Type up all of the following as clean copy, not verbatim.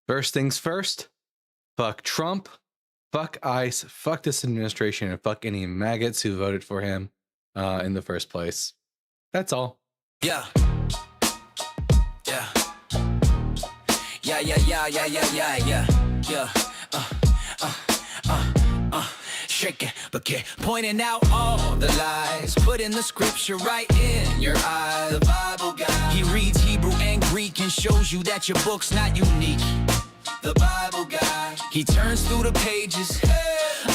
First things first, fuck Trump, fuck ICE, fuck this administration, and fuck any maggots who voted for him in the first place. That's all. Yeah. Yeah. Yeah, yeah, yeah, yeah, yeah, yeah, yeah. Yeah. Shake it, but get pointing out all the lies. Putting the scripture right in your eyes. The Bible guy, he reads Hebrew and Greek and shows you that your book's not unique. The Bible guy, he turns through the pages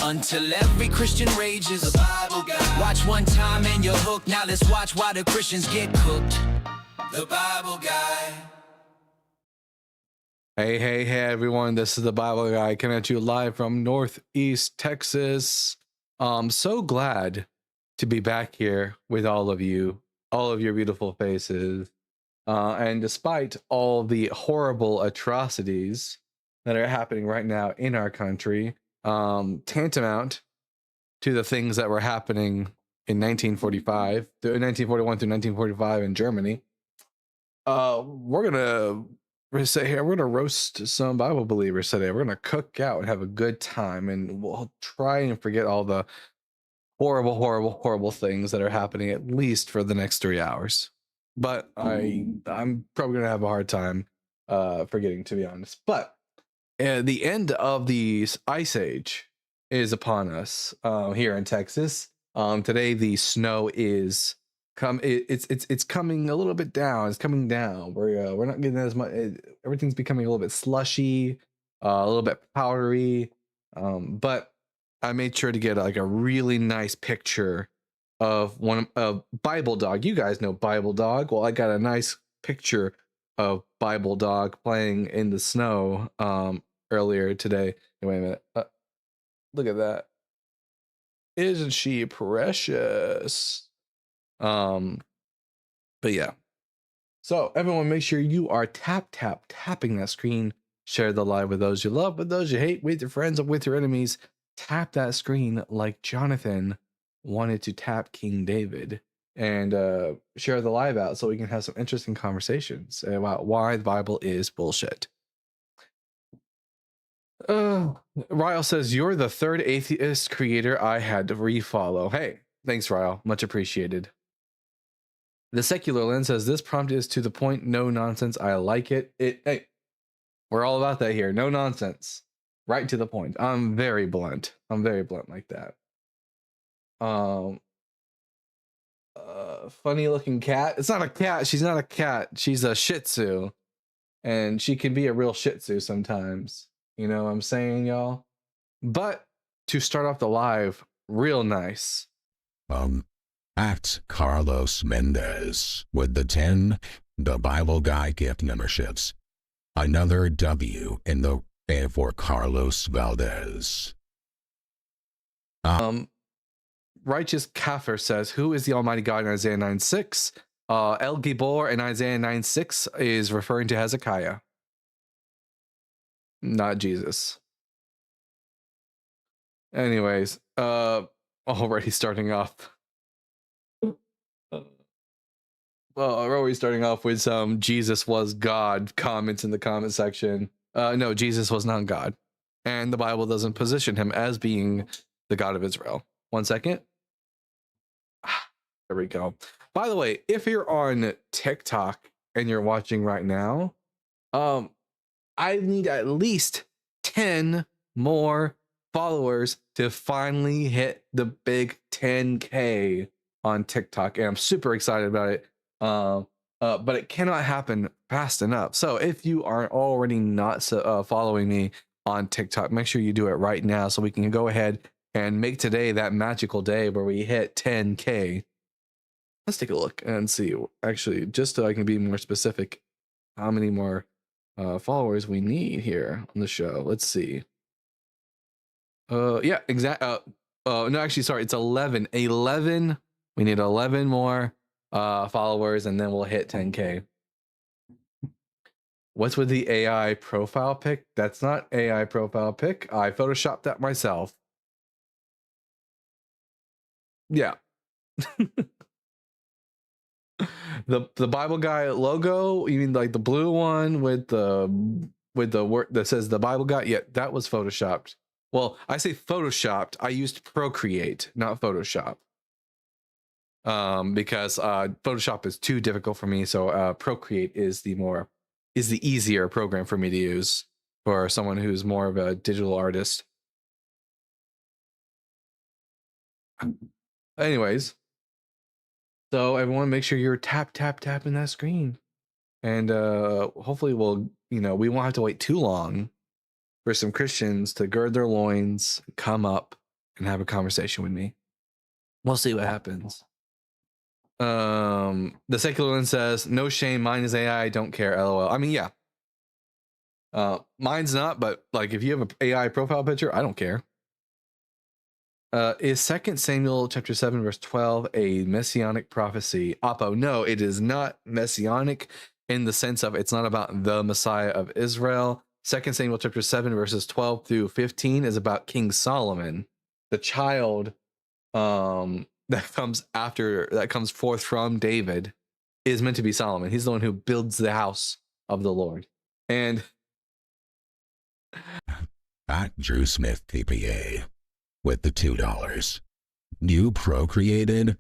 until every Christian rages. The Bible guy, watch one time and you're hooked. Now let's watch why the Christians get cooked. The Bible guy. Hey everyone, this is the Bible Guy coming at you live from Northeast Texas. So glad to be back here with all of you, all of your beautiful faces. And despite all the horrible atrocities that are happening right now in our country, tantamount to the things that were happening in 1941 through 1945 in Germany, we're gonna roast some Bible believers today. We're gonna cook out and have a good time, and we'll try and forget all the horrible things that are happening, at least for the next 3 hours. But I'm probably gonna have a hard time forgetting, to be honest. But the end of the Ice Age is upon us here in Texas. Today the snow is it's coming a little bit down. It's coming down. We're not getting as much. Everything's becoming a little bit slushy, a little bit powdery. But I made sure to get like a really nice picture of one of Bible Dog. You guys know Bible Dog. Well, I got a nice picture of Bible Dog playing in the snow earlier today. Wait a minute. Look at that. Isn't she precious? But yeah. So everyone, make sure you are tapping that screen. Share the live with those you love, with those you hate, with your friends, and with your enemies. Tap that screen like Jonathan wanted to tap King David, and share the live out so we can have some interesting conversations about why the Bible is bullshit. Ryle says, you're the third atheist creator I had to refollow. Hey, thanks, Ryle. Much appreciated. The Secular Lens says, this prompt is to the point, no nonsense. I like it. Hey, we're all about that here. No nonsense. Right to the point. I'm very blunt. I'm very blunt like that. Funny looking cat. It's not a cat. She's not a cat. She's a Shih Tzu. And she can be a real Shih Tzu sometimes. You know what I'm saying, y'all? But to start off the live real nice. At Carlos Mendez with the Bible Guy gift memberships. Another W in the A for Carlos Valdez. Righteous Kafir says, who is the Almighty God in Isaiah 9:6? El Gibor in Isaiah 9:6 is referring to Hezekiah, not Jesus. Anyways, already starting off. Well, we're always starting off with some Jesus was God comments in the comment section. No, Jesus was not God. And the Bible doesn't position him as being the God of Israel. 1 second. There we go. By the way, if you're on TikTok and you're watching right now, I need at least 10 more followers to finally hit the big 10K on TikTok. And I'm super excited about it. But it cannot happen fast enough. So if you are already not following me on TikTok, make sure you do it right now so we can go ahead and make today that magical day where we hit 10K. Let's take a look and see, actually, just so I can be more specific, how many more followers we need here on the show. Let's see. Yeah, no, actually, sorry, it's 11. We need 11 more followers, and then we'll hit 10K. What's with the AI profile pic? That's not AI profile pic. I photoshopped that myself. Yeah. The Bible Guy logo, you mean like the blue one with the with the word that says the Bible guy, yeah, that was photoshopped. Well, I say photoshopped. I used Procreate, not Photoshop. Because Photoshop is too difficult for me, so Procreate is the easier program for me to use for someone who's more of a digital artist. Anyways, so everyone, make sure you're tapping that screen, and hopefully we won't have to wait too long for some Christians to gird their loins, come up, and have a conversation with me. We'll see what happens. The secular one says, no shame, mine is AI, don't care, lol. I mean, yeah. Mine's not, but like if you have an AI profile picture, I don't care. Is 2 Samuel chapter 7 verse 12 a messianic prophecy? Oppo, no, it is not messianic in the sense of it's not about the Messiah of Israel. 2 Samuel chapter 7 verses 12 through 15 is about King Solomon, the child that comes forth from David is meant to be Solomon. He's the one who builds the house of the Lord. And at Drew Smith TPA with the $2. You procreated?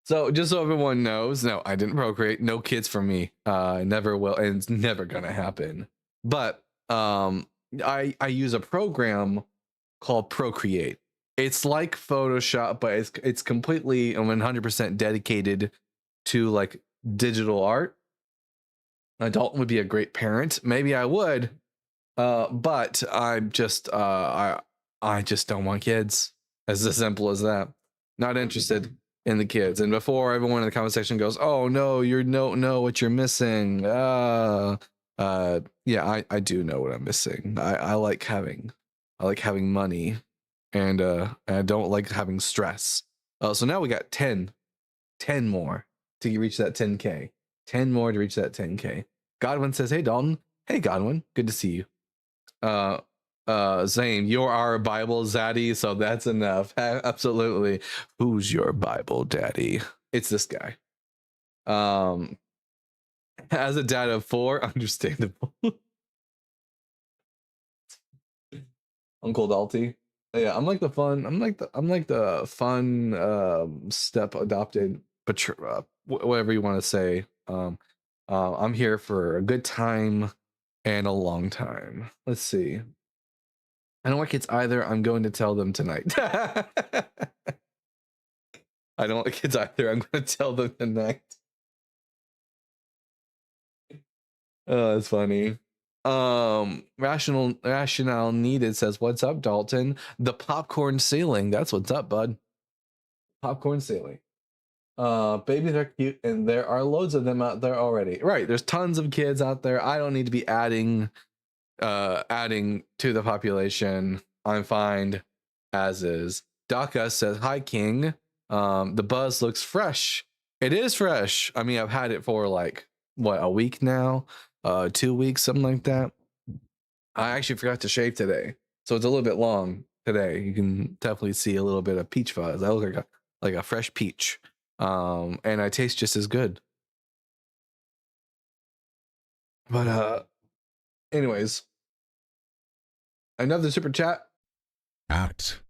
So just so everyone knows, no, I didn't procreate. No kids for me. Never will, and it's never gonna happen. But I use a program called Procreate. It's like Photoshop, but it's completely 100% dedicated to like digital art. Dalton would be a great parent. Maybe I would, but I'm just I just don't want kids. As simple as that. Not interested in the kids. And before everyone in the comment section goes, "Oh no, you don't know what you're missing." Yeah, I do know what I'm missing. I like having money. And I don't like having stress. So now we got 10 more to reach that 10K. 10 more to reach that 10K. Godwin says, hey, Dalton. Hey, Godwin. Good to see you. Zane, you're our Bible zaddy, so that's enough. Absolutely. Who's your Bible daddy? It's this guy. As a dad of 4, understandable. Uncle Dalty. Yeah, I'm like the fun step adopted, but whatever you want to say. I'm here for a good time and a long time. Let's see. I don't want kids either. I'm going to tell them tonight. I don't want kids either. I'm going to tell them tonight. Oh, that's funny. Rationale needed says, what's up, Dalton? The popcorn ceiling. That's what's up, bud. Popcorn ceiling. Babies are cute, and there are loads of them out there already. Right, there's tons of kids out there. I don't need to be adding to the population. I'm fine as is. Daka says, hi, King. The buzz looks fresh. It is fresh. I mean, I've had it for like a week now. 2 weeks, something like that. I actually forgot to shave today, so it's a little bit long today. You can definitely see a little bit of peach fuzz. I look like a fresh peach, and I taste just as good. But anyways, another super chat. At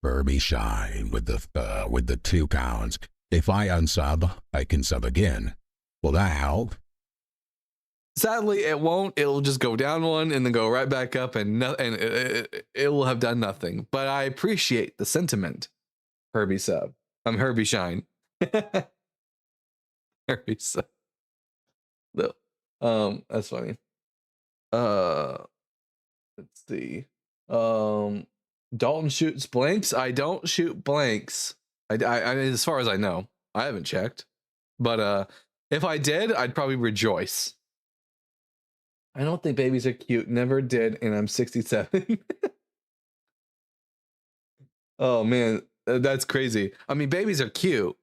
Furby Shine with the £2. If I unsub, I can sub again. Will that help? Sadly, it won't. It'll just go down one and then go right back up, and it will have done nothing. But I appreciate the sentiment. Herbie sub. I'm Herbie Shine. Herbie sub. No. That's funny. Let's see. Dalton shoots blanks. I don't shoot blanks. I as far as I know, I haven't checked. But if I did, I'd probably rejoice. I don't think babies are cute. Never did, and I'm 67. Oh man, that's crazy. I mean, babies are cute.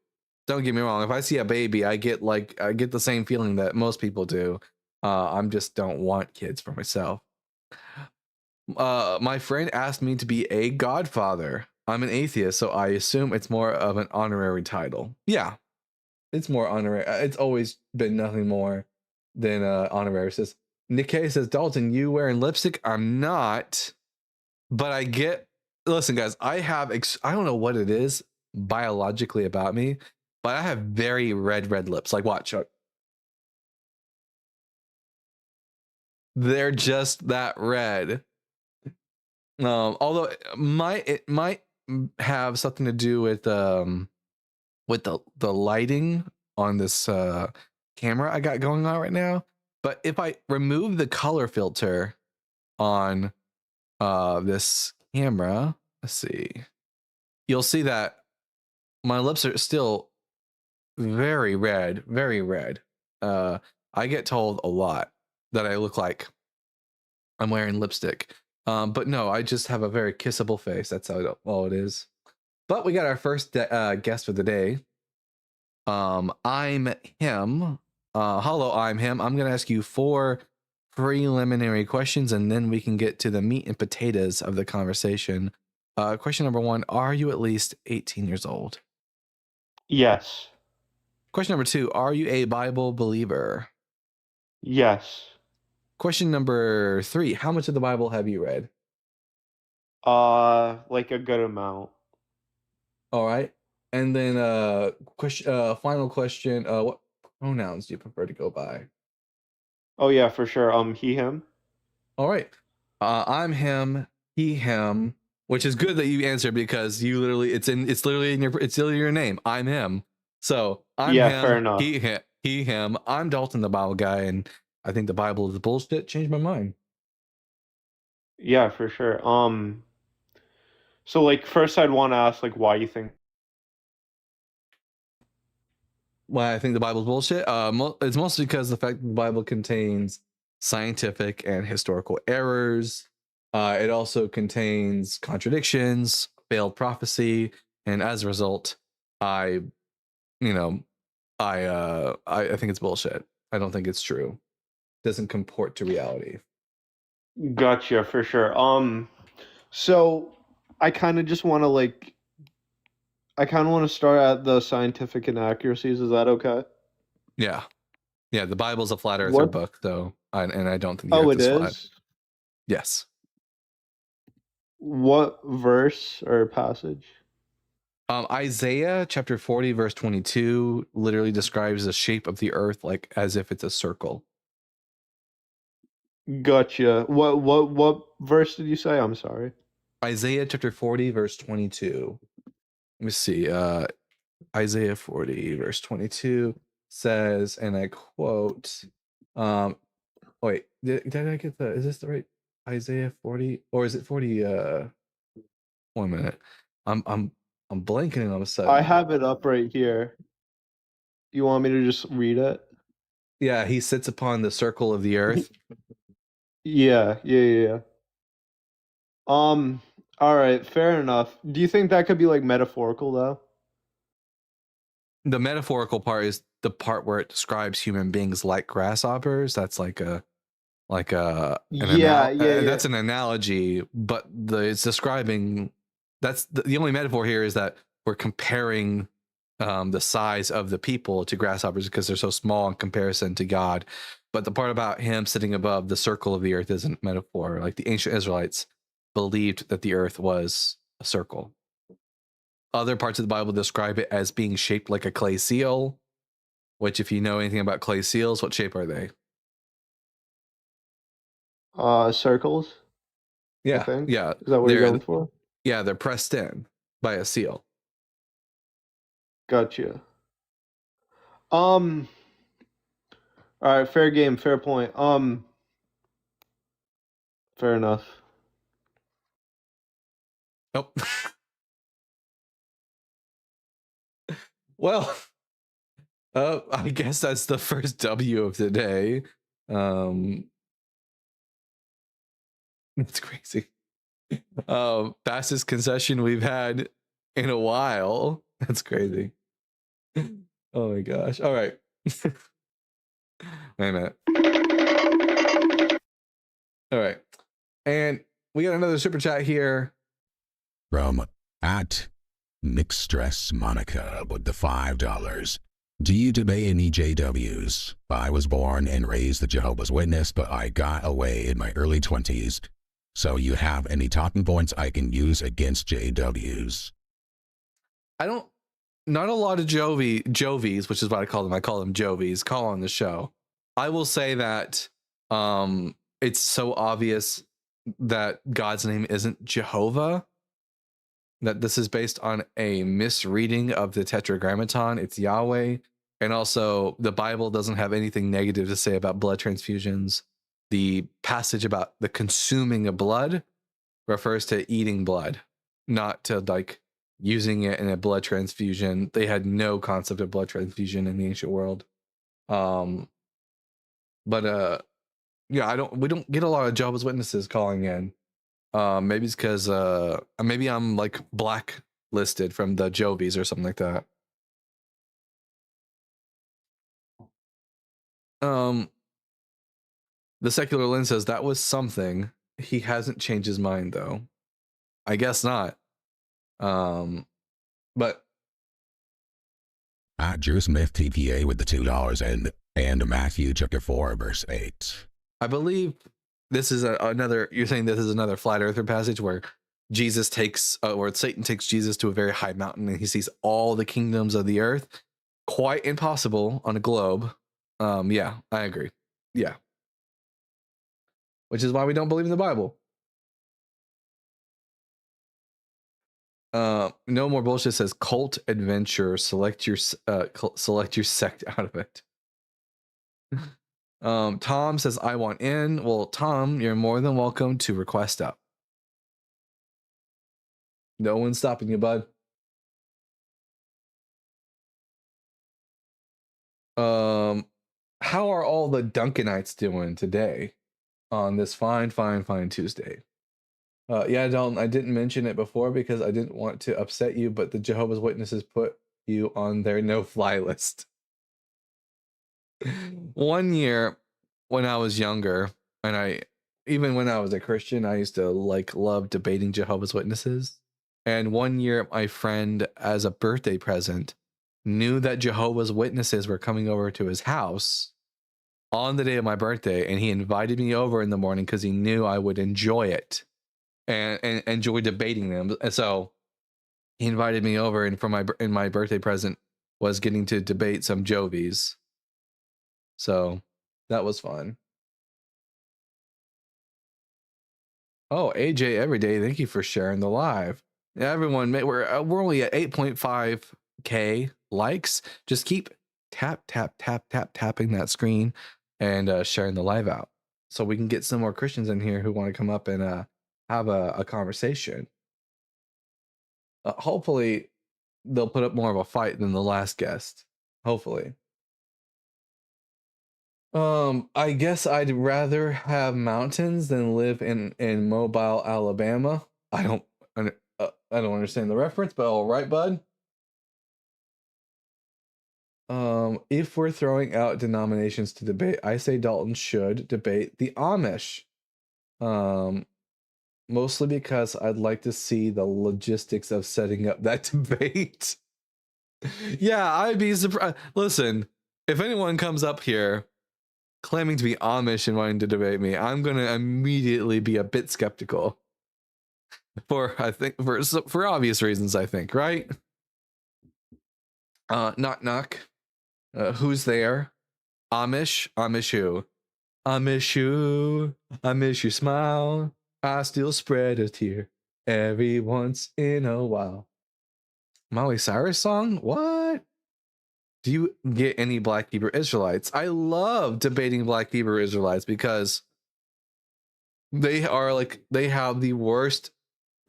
Don't get me wrong. If I see a baby, I get the same feeling that most people do. I'm just don't want kids for myself. My friend asked me to be a godfather. I'm an atheist, so I assume it's more of an honorary title. Yeah, it's more honorary. It's always been nothing more than honorary. It says, Nikkei says, Dalton, you wearing lipstick? I'm not, but I get. Listen, guys, I have. I don't know what it is biologically about me, but I have very red lips. Like, watch. They're just that red. Although it might have something to do with the lighting on this camera I got going on right now. But if I remove the color filter on this camera, let's see, you'll see that my lips are still very red, very red. I get told a lot that I look like I'm wearing lipstick. But no, I just have a very kissable face. That's all it is. But we got our first guest for the day. I'm him. Hello, I'm him. I'm going to ask you 4 preliminary questions, and then we can get to the meat and potatoes of the conversation. Question number 1, are you at least 18 years old? Yes. Question number 2, are you a Bible believer? Yes. Question number 3, how much of the Bible have you read? Like a good amount. All right. And then final question, what pronouns do you prefer to go by? Oh yeah, for sure. He, him. All right. I'm him, he, him, which is good that you answered because you literally it's literally in your name. I'm him. So I'm Yeah, him, fair enough. he, him. I'm Dalton, the Bible guy, and I think the Bible is bullshit. Changed my mind. Yeah, for sure. So like first I'd want to ask like why you think. Why I think the Bible's bullshit? It's mostly because the fact that the Bible contains scientific and historical errors. It also contains contradictions, failed prophecy, and as a result, I think it's bullshit. I don't think it's true. It doesn't comport to reality. Gotcha, for sure. So I kind of just want to start at the scientific inaccuracies. Is that okay? Yeah. The Bible's a flat earther What? book, though, and I don't think the Oh, Earth it is flat. is? Yes. What verse or passage? Isaiah chapter 40 verse 22 literally describes the shape of the earth like as if it's a circle. Gotcha. What verse did you say? I'm sorry. Isaiah chapter 40 verse 22. Let me see. Isaiah 40 verse 22 says, and I quote, wait, did I get is this the right Isaiah 40 or is it 40? 1 minute. I'm blanking all of a sudden. I have it up right here. You want me to just read it? Yeah, he sits upon the circle of the earth. Yeah. All right, fair enough. Do you think that could be like metaphorical though? The metaphorical part is the part where it describes human beings like grasshoppers. That's that's an analogy, but it's describing. That's the only metaphor here is that we're comparing the size of the people to grasshoppers because they're so small in comparison to God. But the part about him sitting above the circle of the earth isn't metaphor. Like the ancient Israelites believed that the earth was a circle. Other parts of the Bible describe it as being shaped like a clay seal, which if you know anything about clay seals, what shape are they? Circles. Yeah. I think. Yeah. Is that what you're going for? Yeah, they're pressed in by a seal. Gotcha. All right, fair game, fair point. Fair enough. Nope. Well, I guess that's the first W of the day. It's crazy. Fastest concession we've had in a while. That's crazy. Oh my gosh. All right. Wait a minute. All right. And we got another super chat here. From at Mixed Stress Monica with the $5. Do you debate any JWs? I was born and raised a Jehovah's Witness, but I got away in my early 20s. So you have any talking points I can use against JWs? Not a lot of Jovies, which is what I call them Jovies, call on the show. I will say that it's so obvious that God's name isn't Jehovah, that this is based on a misreading of the Tetragrammaton. It's Yahweh. And also, the Bible doesn't have anything negative to say about blood transfusions. The passage about the consuming of blood refers to eating blood, not to like using it in a blood transfusion. They had no concept of blood transfusion in the ancient world. Yeah, we don't get a lot of Jehovah's Witnesses calling in. Maybe it's because maybe I'm like blacklisted from the Jovies or something like that. The Secular Lynn says that was something. He hasn't changed his mind though. I guess not. But Drew Smith TPA with the $2 and Matthew chapter 4 verse 8. I believe this is another. You're saying this is another flat earther passage where Jesus takes, or Satan takes Jesus to a very high mountain and he sees all the kingdoms of the earth. Quite impossible on a globe. Yeah, I agree. Yeah. Which is why we don't believe in the Bible. No More Bullshit says cult adventure. Select your sect out of it. Tom says I want in. Well, Tom, you're more than welcome to request up. No one's stopping you, bud. How are all the Duncanites doing today on this fine Tuesday? Yeah, Dalton, I didn't mention it before because I didn't want to upset you, but the Jehovah's Witnesses put you on their no-fly list. One year when I was younger, and even when I was a Christian, I used to love debating Jehovah's Witnesses. And one year, my friend, as a birthday present, knew that Jehovah's Witnesses were coming over to his house on the day of my birthday, and he invited me over in the morning because he knew I would enjoy it and enjoy debating them. And so he invited me over, and for my birthday present was getting to debate some Jovies. So that was fun. Oh, AJ Everyday, thank you for sharing the live. Yeah, everyone, we're only at 8.5K likes. Just keep tapping that screen and sharing the live out so we can get some more Christians in here who want to come up and have a conversation. Hopefully they'll put up more of a fight than the last guest. Hopefully. I guess I'd rather have mountains than live in Mobile, Alabama. I don't understand the reference, but all right, bud. If we're throwing out denominations to debate, I say Dalton should debate the Amish. Mostly because I'd like to see the logistics of setting up that debate. Yeah, I'd be surprised. Listen, if anyone comes up here claiming to be Amish and wanting to debate me, I'm going to immediately be a bit skeptical. For obvious reasons, I think, right? Knock knock. Who's there? Amish? Amish who? I miss you. I miss your smile. I still spread a tear every once in a while. Miley Cyrus song? What? Do you get any Black Hebrew Israelites? I love debating Black Hebrew Israelites because they have the worst.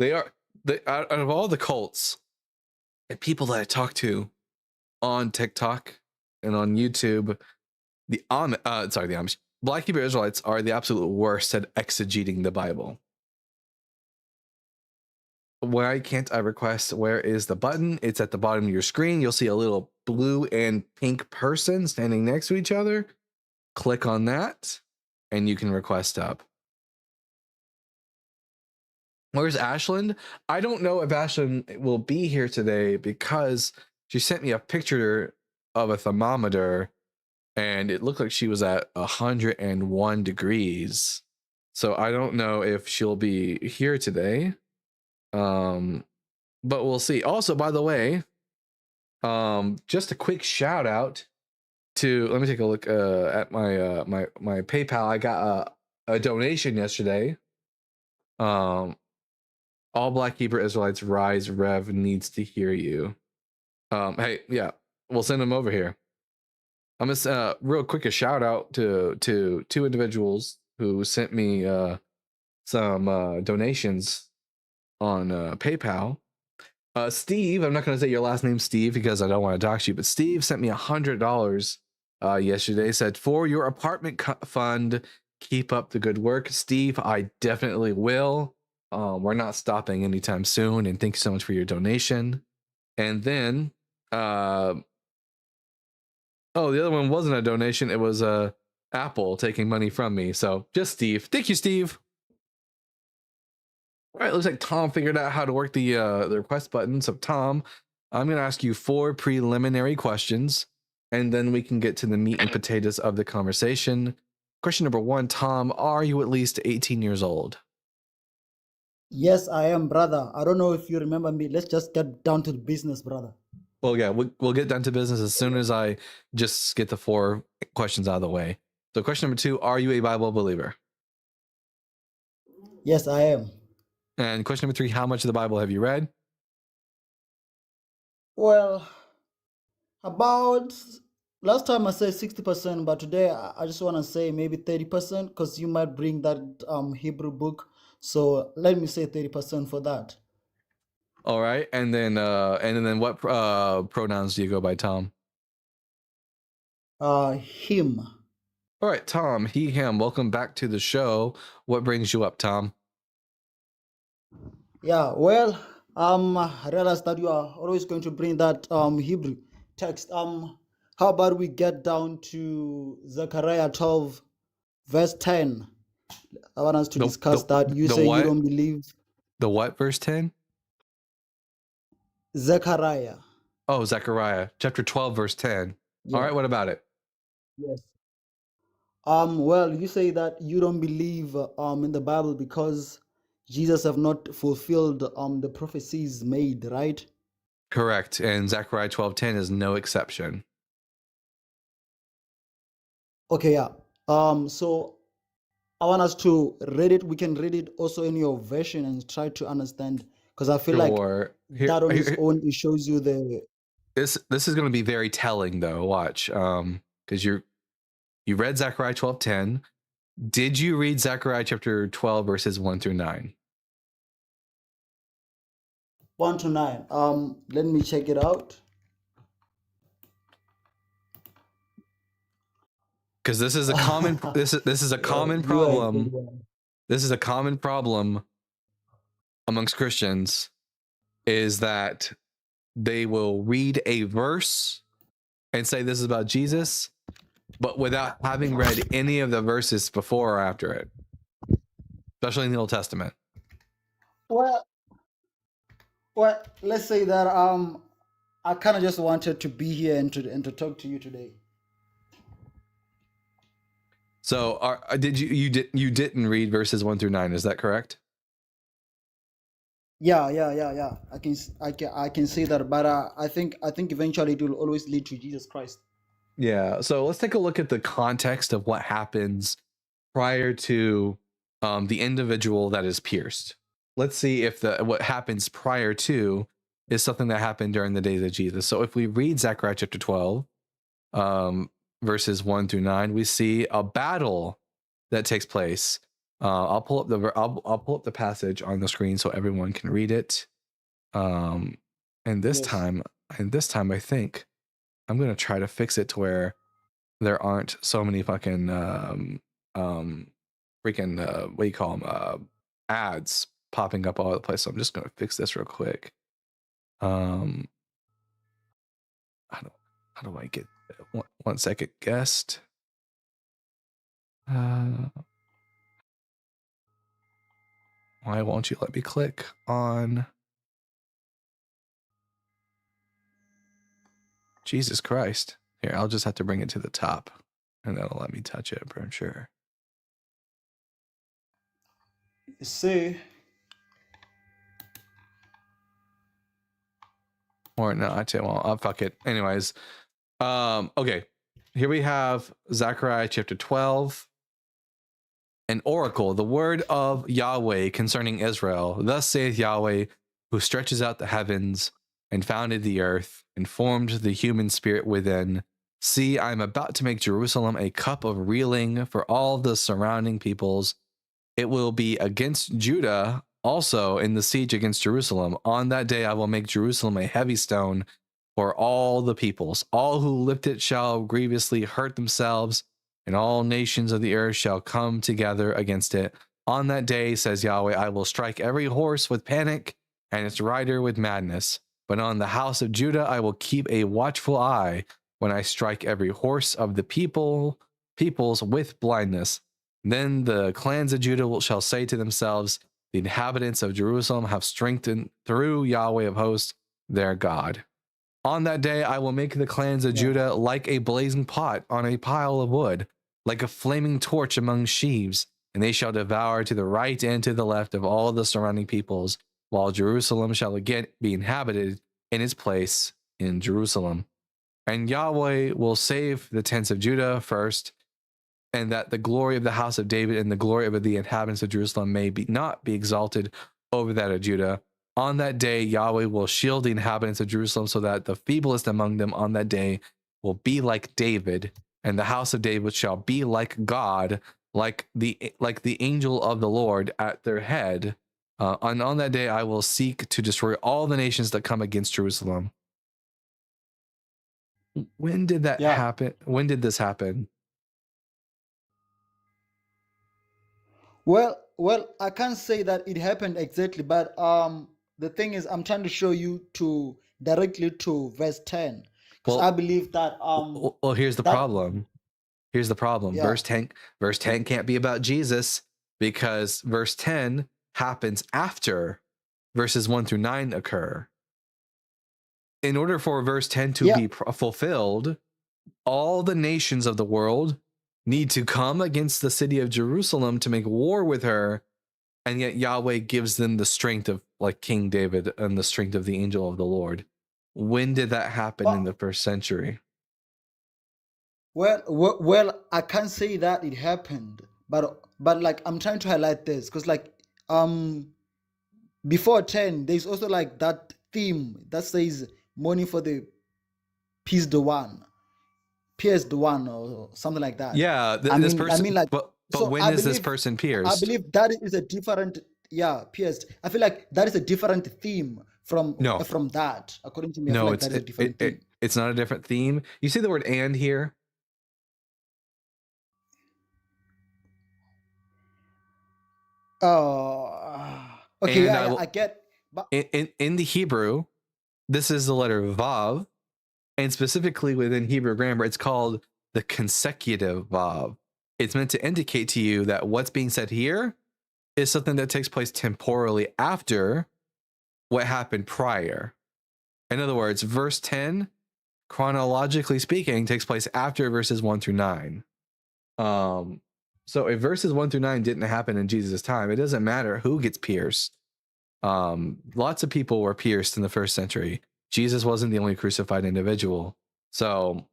Out of all the cults and people that I talk to on TikTok and on YouTube, the Amish. Black Hebrew Israelites are the absolute worst at exegeting the Bible. Why can't I request? Where is the button? It's at the bottom of your screen. You'll see a little blue and pink person standing next to each other. Click on that and you can request up. Where's Ashland? I don't know if Ashland will be here today because she sent me a picture of a thermometer, and it looked like she was at 101 degrees. So I don't know if she'll be here today. But we'll see. Also, by the way, just a quick shout out to, let me take a look at my my PayPal. I got a donation yesterday. All Black Hebrew Israelites Rise Rev needs to hear you. Hey, yeah, we'll send them over here. I'm gonna real quick a shout out to two individuals who sent me some donations on PayPal. Steve, I'm not gonna say your last name, Steve, because I don't want to dox you, but Steve sent me $100 yesterday. Said, for your apartment fund, keep up the good work, Steve. I definitely will. We're not stopping anytime soon, and thank you so much for your donation. And then oh, the other one wasn't a donation. It was Apple taking money from me. So just Steve. Thank you, Steve. All right, looks like Tom figured out how to work the request button. So Tom, I'm going to ask you 4 preliminary questions, and then we can get to the meat and potatoes of the conversation. Question number 1, Tom, are you at least 18 years old? Yes, I am, brother. I don't know if you remember me. Let's just get down to the business, brother. Well, yeah, we'll get down to business as soon as I just get the 4 questions out of the way. So question number 2, are you a Bible believer? Yes, I am. And question number 3, how much of the Bible have you read? Well, about last time I said 60%, but today I just want to say maybe 30% because you might bring that Hebrew book. So let me say 30% for that. All right, and then what pronouns do you go by, Tom? Him. All right, Tom, he, him. Welcome back to the show. What brings you up, Tom? Yeah, well, I realized that you are always going to bring that Hebrew text. How about we get down to Zechariah 12, verse 10? I want us to discuss that. You say what? you don't believe. The what, verse 10? Zechariah. Oh, Zechariah, chapter 12, verse 10. Yeah. All right, what about it? Yes. Well, you say that you don't believe in the Bible because Jesus have not fulfilled the prophecies made, right? Correct, and Zechariah 12:10 is no exception. Okay, yeah. So I want us to read it. We can read it also in your version and try to understand, because I feel like that on its own, it shows you the. This is going to be very telling, though. Watch, because you read Zechariah 12:10. Did you read Zechariah chapter 12 verses 1 through 9? 1 to 9. Let me check it out. Because this is a common this is a common problem. This is a common problem amongst Christians, is that they will read a verse and say this is about Jesus, but without having read any of the verses before or after it, especially in the Old Testament. Well, let's say that I kind of just wanted to be here and to talk to you today. So, did you didn't read verses 1 through 9? Is that correct? Yeah. I can say that, but I think eventually it will always lead to Jesus Christ. Yeah. So let's take a look at the context of what happens prior to the individual that is pierced. Let's see if what happens prior to is something that happened during the days of Jesus. So if we read Zechariah chapter 12, verses 1 through 9, we see a battle that takes place. I'll pull up the passage on the screen so everyone can read it. And this time I think I'm gonna try to fix it to where there aren't so many fucking freaking what do you call them, ads popping up all over the place. So I'm just gonna fix this real quick. How do I get 1 second, guest? Why won't you let me click on? Jesus Christ. Here, I'll just have to bring it to the top, and that'll let me touch it for sure. You see, Or no, I tell you, well, I'll fuck it. Anyways, okay. Here we have Zechariah chapter 12. An oracle, the word of Yahweh concerning Israel. Thus saith Yahweh, who stretches out the heavens and founded the earth and formed the human spirit within. See, I am about to make Jerusalem a cup of reeling for all the surrounding peoples. It will be against Judah also in the siege against Jerusalem. On that day I will make Jerusalem a heavy stone for all the peoples. All who lift it shall grievously hurt themselves, and all nations of the earth shall come together against it. On that day, says Yahweh, I will strike every horse with panic and its rider with madness. But on the house of Judah I will keep a watchful eye when I strike every horse of the peoples with blindness. Then the clans of Judah shall say to themselves, the inhabitants of Jerusalem have strengthened through Yahweh of hosts, their God. On that day I will make the clans of Judah like a blazing pot on a pile of wood, like a flaming torch among sheaves, and they shall devour to the right and to the left of all the surrounding peoples, while Jerusalem shall again be inhabited in its place in Jerusalem. And Yahweh will save the tents of Judah first, and that the glory of the house of David and the glory of the inhabitants of Jerusalem may not be exalted over that of Judah. On that day, Yahweh will shield the inhabitants of Jerusalem so that the feeblest among them on that day will be like David, and the house of David shall be like God, like the angel of the Lord at their head. And on that day, I will seek to destroy all the nations that come against Jerusalem. When did that happen? When did this happen? well, I can't say that it happened exactly, but the thing is, I'm trying to show you directly to verse 10, because I believe that well, here's the problem. Here's the problem. Yeah. Verse 10 can't be about Jesus, because verse 10 happens after verses 1 through 9 occur. In order for verse 10 to be fulfilled, all the nations of the world need to come against the city of Jerusalem to make war with her, and yet Yahweh gives them the strength of like King David and the strength of the angel of the Lord. When did that happen in the first century? Well, I can't say that it happened, but like I'm trying to highlight this because like before 10, there's also like that theme that says mourning for the peace the one, pierce the one, or something like that. Yeah, I this mean, person. like, but so when I is this believe- person I pierced? believe that is a different, pierced. I feel like that is a different theme from that. According to me, I feel No, like that is a different theme. it's not a different theme. You see the word "and" here? Okay, And I get, but in the Hebrew, this is the letter Vav, and specifically within Hebrew grammar, it's called the consecutive Vav. It's meant to indicate to you that what's being said here is something that takes place temporally after what happened prior. In other words, verse 10, chronologically speaking, takes place after verses 1 through 9. So if verses 1 through 9 didn't happen in Jesus' time, it doesn't matter who gets pierced. Lots of people were pierced in the first century. Jesus wasn't the only crucified individual. So,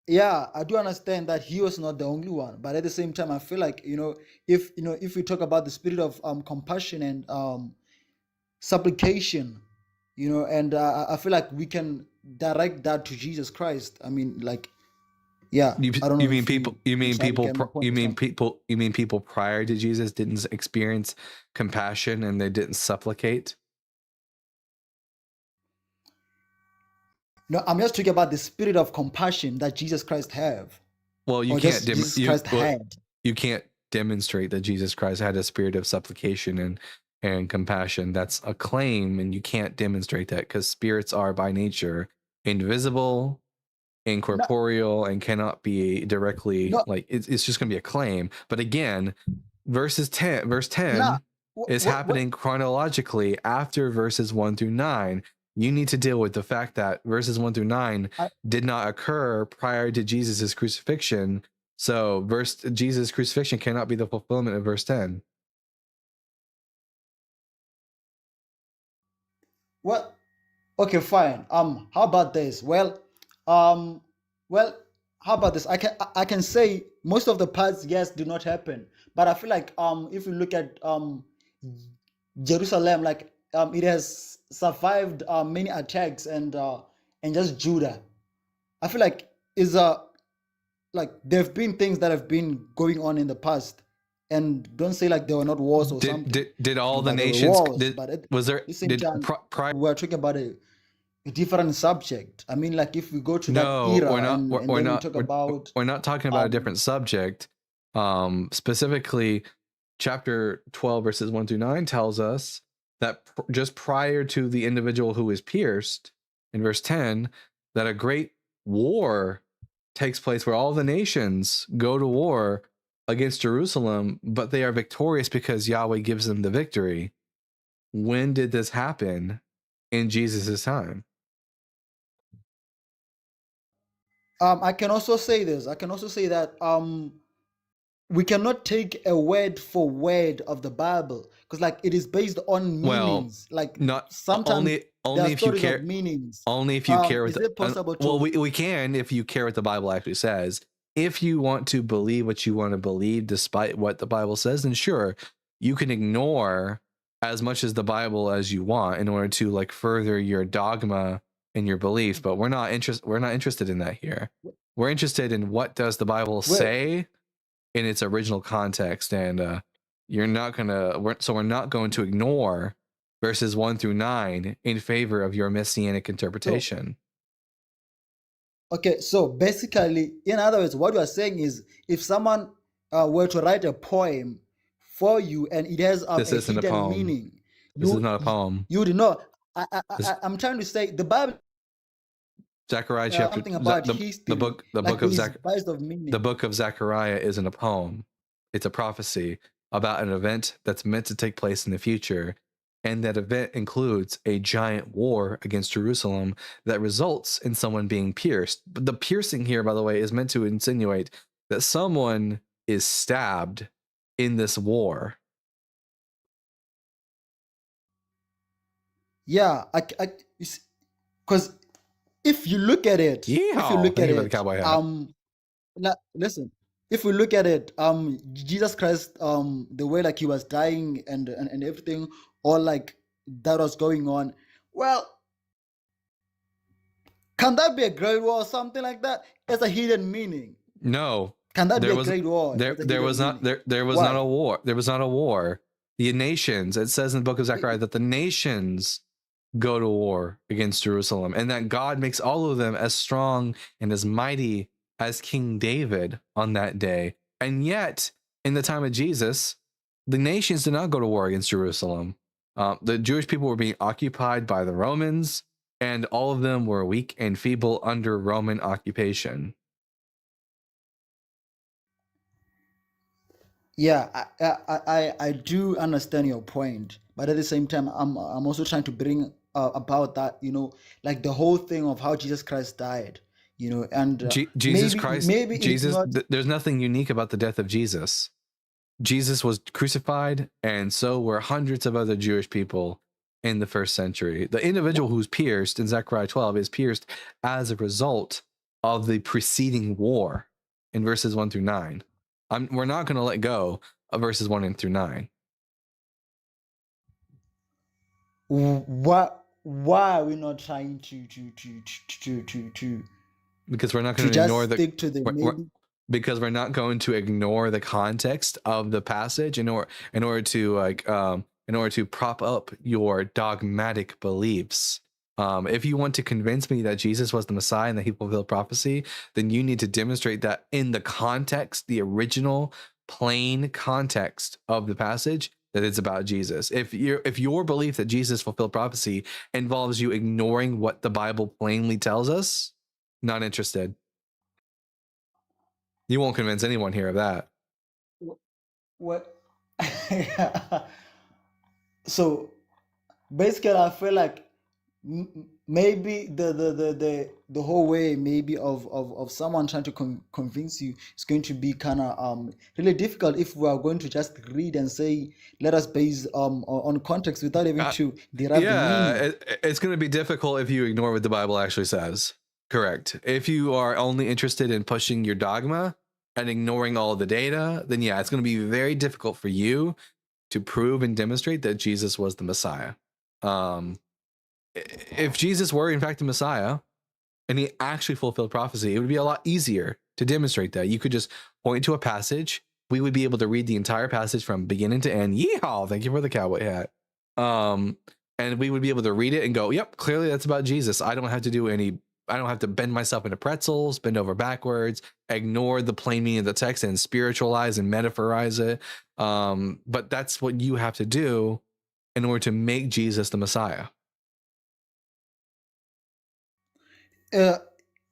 yeah, I do understand that he was not the only one, but at the same time, I feel like if we talk about the spirit of compassion and supplication, and I feel like we can direct that to Jesus Christ. I mean, like, yeah, I don't know. You mean people? You mean try to people? get my point You mean across. people? You mean people prior to Jesus didn't experience compassion and they didn't supplicate? No, I'm just talking about the spirit of compassion that Jesus Christ have, Well, you or can't. just Jesus Christ had. You can't demonstrate that Jesus Christ had a spirit of supplication and compassion. That's a claim, and you can't demonstrate that because spirits are by nature invisible, incorporeal, and cannot be directly like it's just going to be a claim. But again, verse 10 Nah, is happening chronologically after verses 1 through 9. You need to deal with the fact that verses 1 through 9 I, did not occur prior to Jesus' crucifixion. So Jesus' crucifixion cannot be the fulfillment of verse 10. well, okay, fine. How about this? Um, well, how about this? I can say most of the parts, yes, do not happen. But I feel like if you look at Jerusalem, like it has survived many attacks and just Judah. I feel like is like there have been things that have been going on in the past, and don't say like there were not wars or something. Did all the But there were nations wars. did But at was there the same did time, prior? we're talking about a different subject. I mean, like if we go to that No, era we're not. and We're then we not. talk about We're not talking about a um different subject. Specifically, chapter 12, verses 1 through 9 tells us that just prior to the individual who is pierced, in verse 10, that a great war takes place where all the nations go to war against Jerusalem, but they are victorious because Yahweh gives them the victory. When did this happen? In Jesus' time. I can also say this. I can also say that we cannot take a word for word of the Bible because like it is based on Well, meanings. Like not sometimes there only are if you stories of care. meanings. Only if you care what Is it possible to? well, we can if you care what the Bible actually says. If you want to believe what you want to believe despite what the Bible says, then sure, you can ignore as much as the Bible as you want in order to like further your dogma and your beliefs, but we're not interested in that here. We're interested in what does the Bible Well, say in its original context, and we're not going to ignore verses 1 through 9 in favor of your messianic so interpretation. okay, so basically, in other words, what you are saying is if someone were to write a poem for you and it has This a isn't a hidden poem. meaning, This is you not a poem. you would know. This I'm trying to say the Bible Zechariah chapter something about the history, book like it is based of meaning. the book of Zechariah isn't a poem. It's a prophecy about an event that's meant to take place in the future. And that event includes a giant war against Jerusalem that results in someone being pierced. But the piercing here, by the way, is meant to insinuate that someone is stabbed in this war. Yeah, because if you look at it, Yeehaw! Thank you for the cowboy hat. listen, if we look at it, Jesus Christ, the way like he was dying and everything, all like that was going on. Well, can that be a great war or something like that? It's a hidden meaning. No, Can that be there a was great war? there It's a there hidden was not meaning. there was not Why? a war. There was not a war. The nations. It says in the book of Zechariah that the nations go to war against Jerusalem, and that God makes all of them as strong and as mighty as King David on that day. And yet, in the time of Jesus, the nations did not go to war against Jerusalem. The Jewish people were being occupied by the Romans, and all of them were weak and feeble under Roman occupation. Yeah, I do understand your point, but at the same time, I'm also trying to bring about that, like the whole thing of how Jesus Christ died, and Jesus Christ, maybe it's Jesus, not. there's nothing unique about the death of Jesus. Jesus was crucified, and so were hundreds of other Jewish people in the first century. The individual who's pierced in Zechariah 12 is pierced as a result of the preceding war in verses 1 through 9. We're not going to let go of verses 1 through 9. Why are we not trying to Because we're not to going to just ignore stick to the maybe? because we're not going to ignore the context of the passage in order to prop up your dogmatic beliefs. If you want to convince me that Jesus was the Messiah and that he fulfilled prophecy, then you need to demonstrate that in the context, the original plain context of the passage, that it's about Jesus. If your belief that Jesus fulfilled prophecy involves you ignoring what the Bible plainly tells us, not interested. You won't convince anyone here of that. What? So basically, I feel like maybe the whole way maybe of someone trying to convince you is going to be kind of really difficult if we are going to just read and say let us base on context without having Uh, to derive the yeah, meaning. it's going to be difficult if you ignore what the Bible actually says. Correct. If you are only interested in pushing your dogma and ignoring all the data, then yeah, it's going to be very difficult for you to prove and demonstrate that Jesus was the Messiah. If Jesus were in fact the Messiah and he actually fulfilled prophecy, it would be a lot easier to demonstrate that. You could just point to a passage. We would be able to read the entire passage from beginning to end. Yeehaw! Thank you for the cowboy hat. And we would be able to read it and go, yep, clearly that's about Jesus. I don't have to bend myself into pretzels, bend over backwards, ignore the plain meaning of the text and spiritualize and metaphorize it. But that's what you have to do in order to make Jesus the Messiah.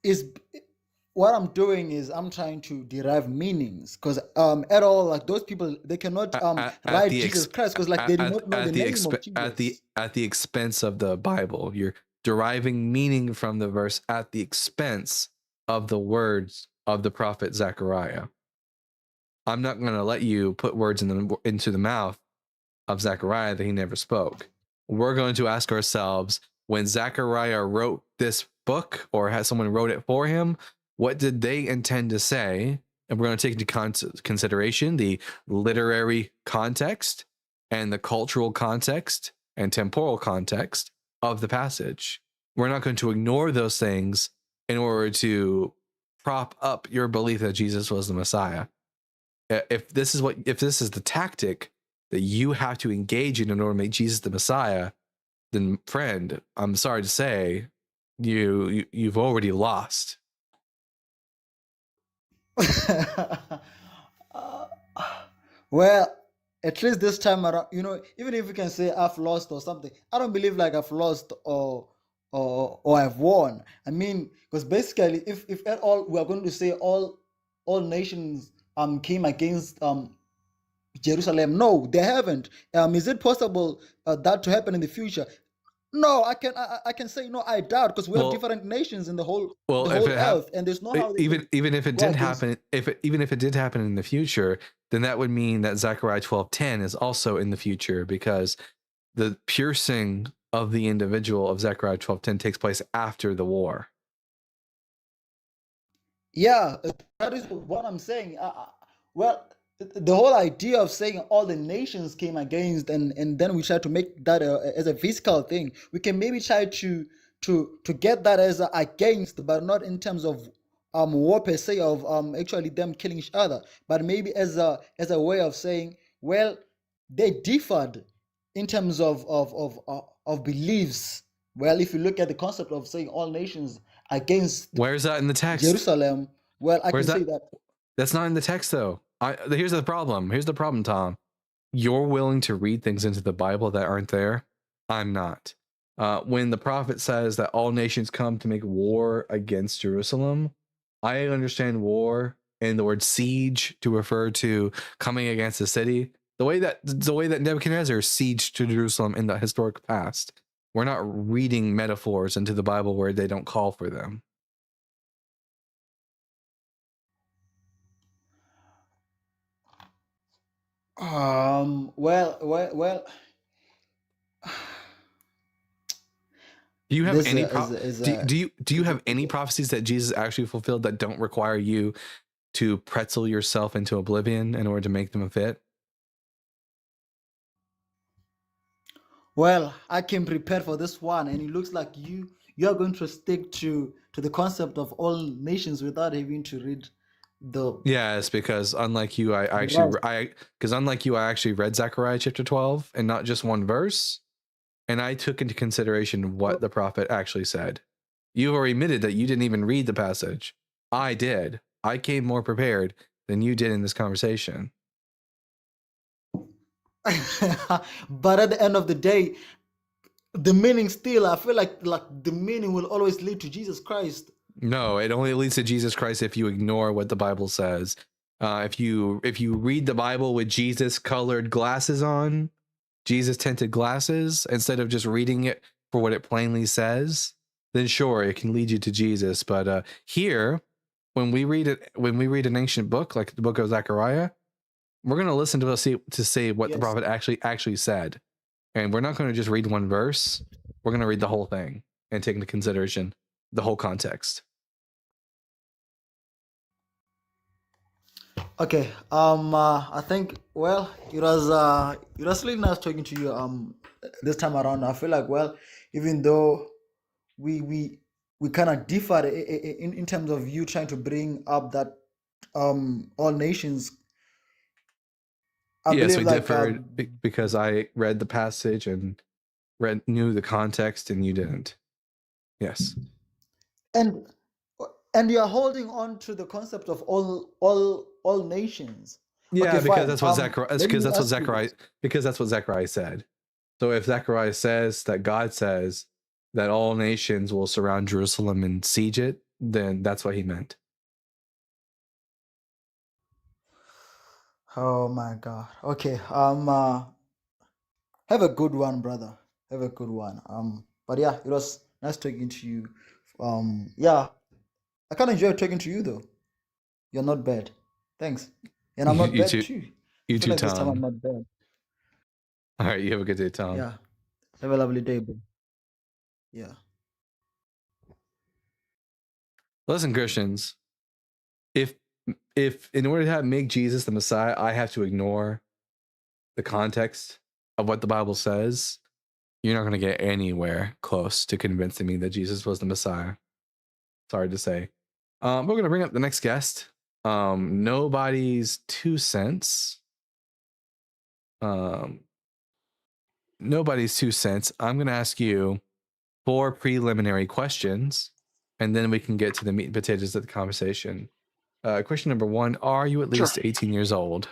Is what I'm doing is I'm trying to derive meanings because at all like those people they cannot write Jesus Christ because like they do not know the name of Jesus. At the expense of the Bible. You're deriving meaning from the verse at the expense of the words of the prophet Zechariah. I'm not going to let you put words into the mouth of Zechariah that he never spoke. We're going to ask ourselves, when Zechariah wrote this book or has someone wrote it for him, what did they intend to say? And we're going to take into consideration the literary context and the cultural context and temporal context of the passage. We're not going to ignore those things in order to prop up your belief that Jesus was the Messiah. If this is the tactic that you have to engage in order to make Jesus the Messiah, then friend, I'm sorry to say, you've already lost. Well, at least this time around, even if you can say I've lost or something, I don't believe like I've lost or I've won. I mean, because basically, if at all we are going to say all nations came against Jerusalem, no, they haven't. Is it possible that to happen in the future? No, I can say no. I doubt because we have different nations in the whole earth, and there's no how even if it did happen, even if it did happen in the future, then that would mean that Zechariah 12:10 is also in the future because the piercing of the individual of Zechariah 12:10 takes place after the war. Yeah, that is what I'm saying. Well, the whole idea of saying all the nations came against, and then we try to make that as a physical thing. We can maybe try to get that as against, but not in terms of war per se of actually them killing each other, but maybe as a way of saying, well, they differed in terms of beliefs. Well, if you look at the concept of saying all nations against where's that in the text? Jerusalem, well, I can say that. That's not in the text, though. Here's the problem. Here's the problem, Tom. You're willing to read things into the Bible that aren't there. I'm not. When the prophet says that all nations come to make war against Jerusalem, I understand war and the word siege to refer to coming against the city. The way that Nebuchadnezzar sieged to Jerusalem in the historic past. We're not reading metaphors into the Bible where they don't call for them. Well. Do you have do you have any prophecies that Jesus actually fulfilled that don't require you to pretzel yourself into oblivion in order to make them fit? Well, I came prepared for this one, and it looks like you are going to stick to the concept of all nations without having to read the. Yes, because unlike you, I actually read Zechariah chapter 12 and not just one verse, and I took into consideration what the prophet actually said. You've already admitted that you didn't even read the passage. I did. I came more prepared than you did in this conversation. But at the end of the day, the meaning still, I feel like the meaning will always lead to Jesus Christ. No, it only leads to Jesus Christ if you ignore what the Bible says. If you read the Bible with Jesus colored glasses on, Jesus tinted glasses, instead of just reading it for what it plainly says, then sure, it can lead you to Jesus. But here, when we read an ancient book like the book of Zechariah, we're going to listen to say what the Yes. prophet actually said, and we're not going to just read one verse. We're going to read the whole thing and take into consideration the whole context. Okay. I think it was really nice talking to you. This time around, I feel like even though we kind of differ in terms of you trying to bring up that all nations. I Yes, we believe differed because I read the passage and knew the context, and you didn't. Yes. and you're holding on to the concept of all nations. Yeah, Okay, because fine. that's what Zechariah. Let me ask you Zechariah. this. Because that's what Zechariah said. So if Zechariah says that God says that all nations will surround Jerusalem and siege it, then that's what he meant. Oh my God. Okay. Have a good one, brother. Have a good one. But yeah, it was nice talking to you. Yeah, I kind of enjoyed talking to you though. You're not bad. Thanks. And I'm not You bad too. too. I You feel too, like this time I'm Tom. not bad. All right. You have a good day, Tom. Yeah. Have a lovely day, bro. Yeah. Listen, Christians. If in order to make Jesus the Messiah, I have to ignore the context of what the Bible says, you're not going to get anywhere close to convincing me that Jesus was the Messiah. Sorry to say. We're going to bring up the next guest. Nobody's 2 cents. Nobody's 2 cents. I'm going to ask you 4 preliminary questions, and then we can get to the meat and potatoes of the conversation. Question number 1, are you at least 18 years old?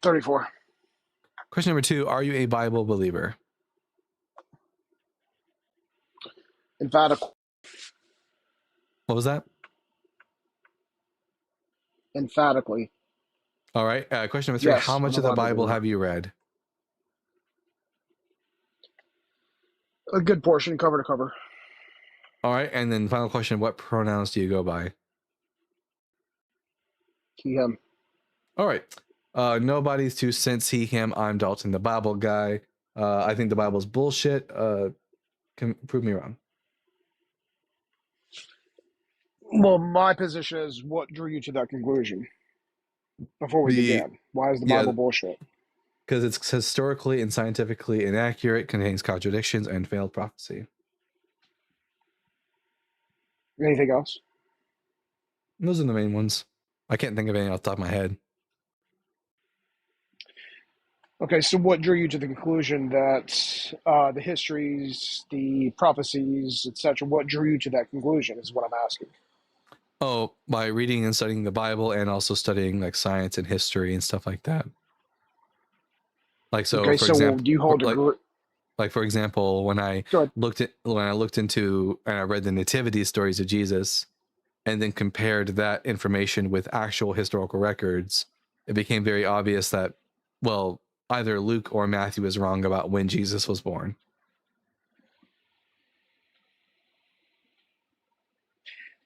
34. Question number 2, are you a Bible believer? Emphatically. What was that? Emphatically. All right. Question number 3, Yes, how much I'm of a the Bible Bible believer. have you read? A good portion, cover to cover. All right. And then final question, what pronouns do you go by? He, him. All right. Nobody's 2 cents, he, him. I'm Dalton, the Bible guy. I think the Bible's bullshit. Can prove me wrong. Well, my position is what drew you to that conclusion before we began? Why is the Bible bullshit? Because it's historically and scientifically inaccurate, contains contradictions, and failed prophecy. Anything else? Those are the main ones. I can't think of any off the top of my head. Okay, so what drew you to the conclusion that the histories, the prophecies, etc., what drew you to that conclusion is what I'm asking. Oh, by reading and studying the Bible, and also studying like science and history and stuff like that. Like so, okay, for so example, do you hold a like for example, when I looked into and I read the nativity stories of Jesus, and then compared that information with actual historical records, it became very obvious that, well, either Luke or Matthew is wrong about when Jesus was born.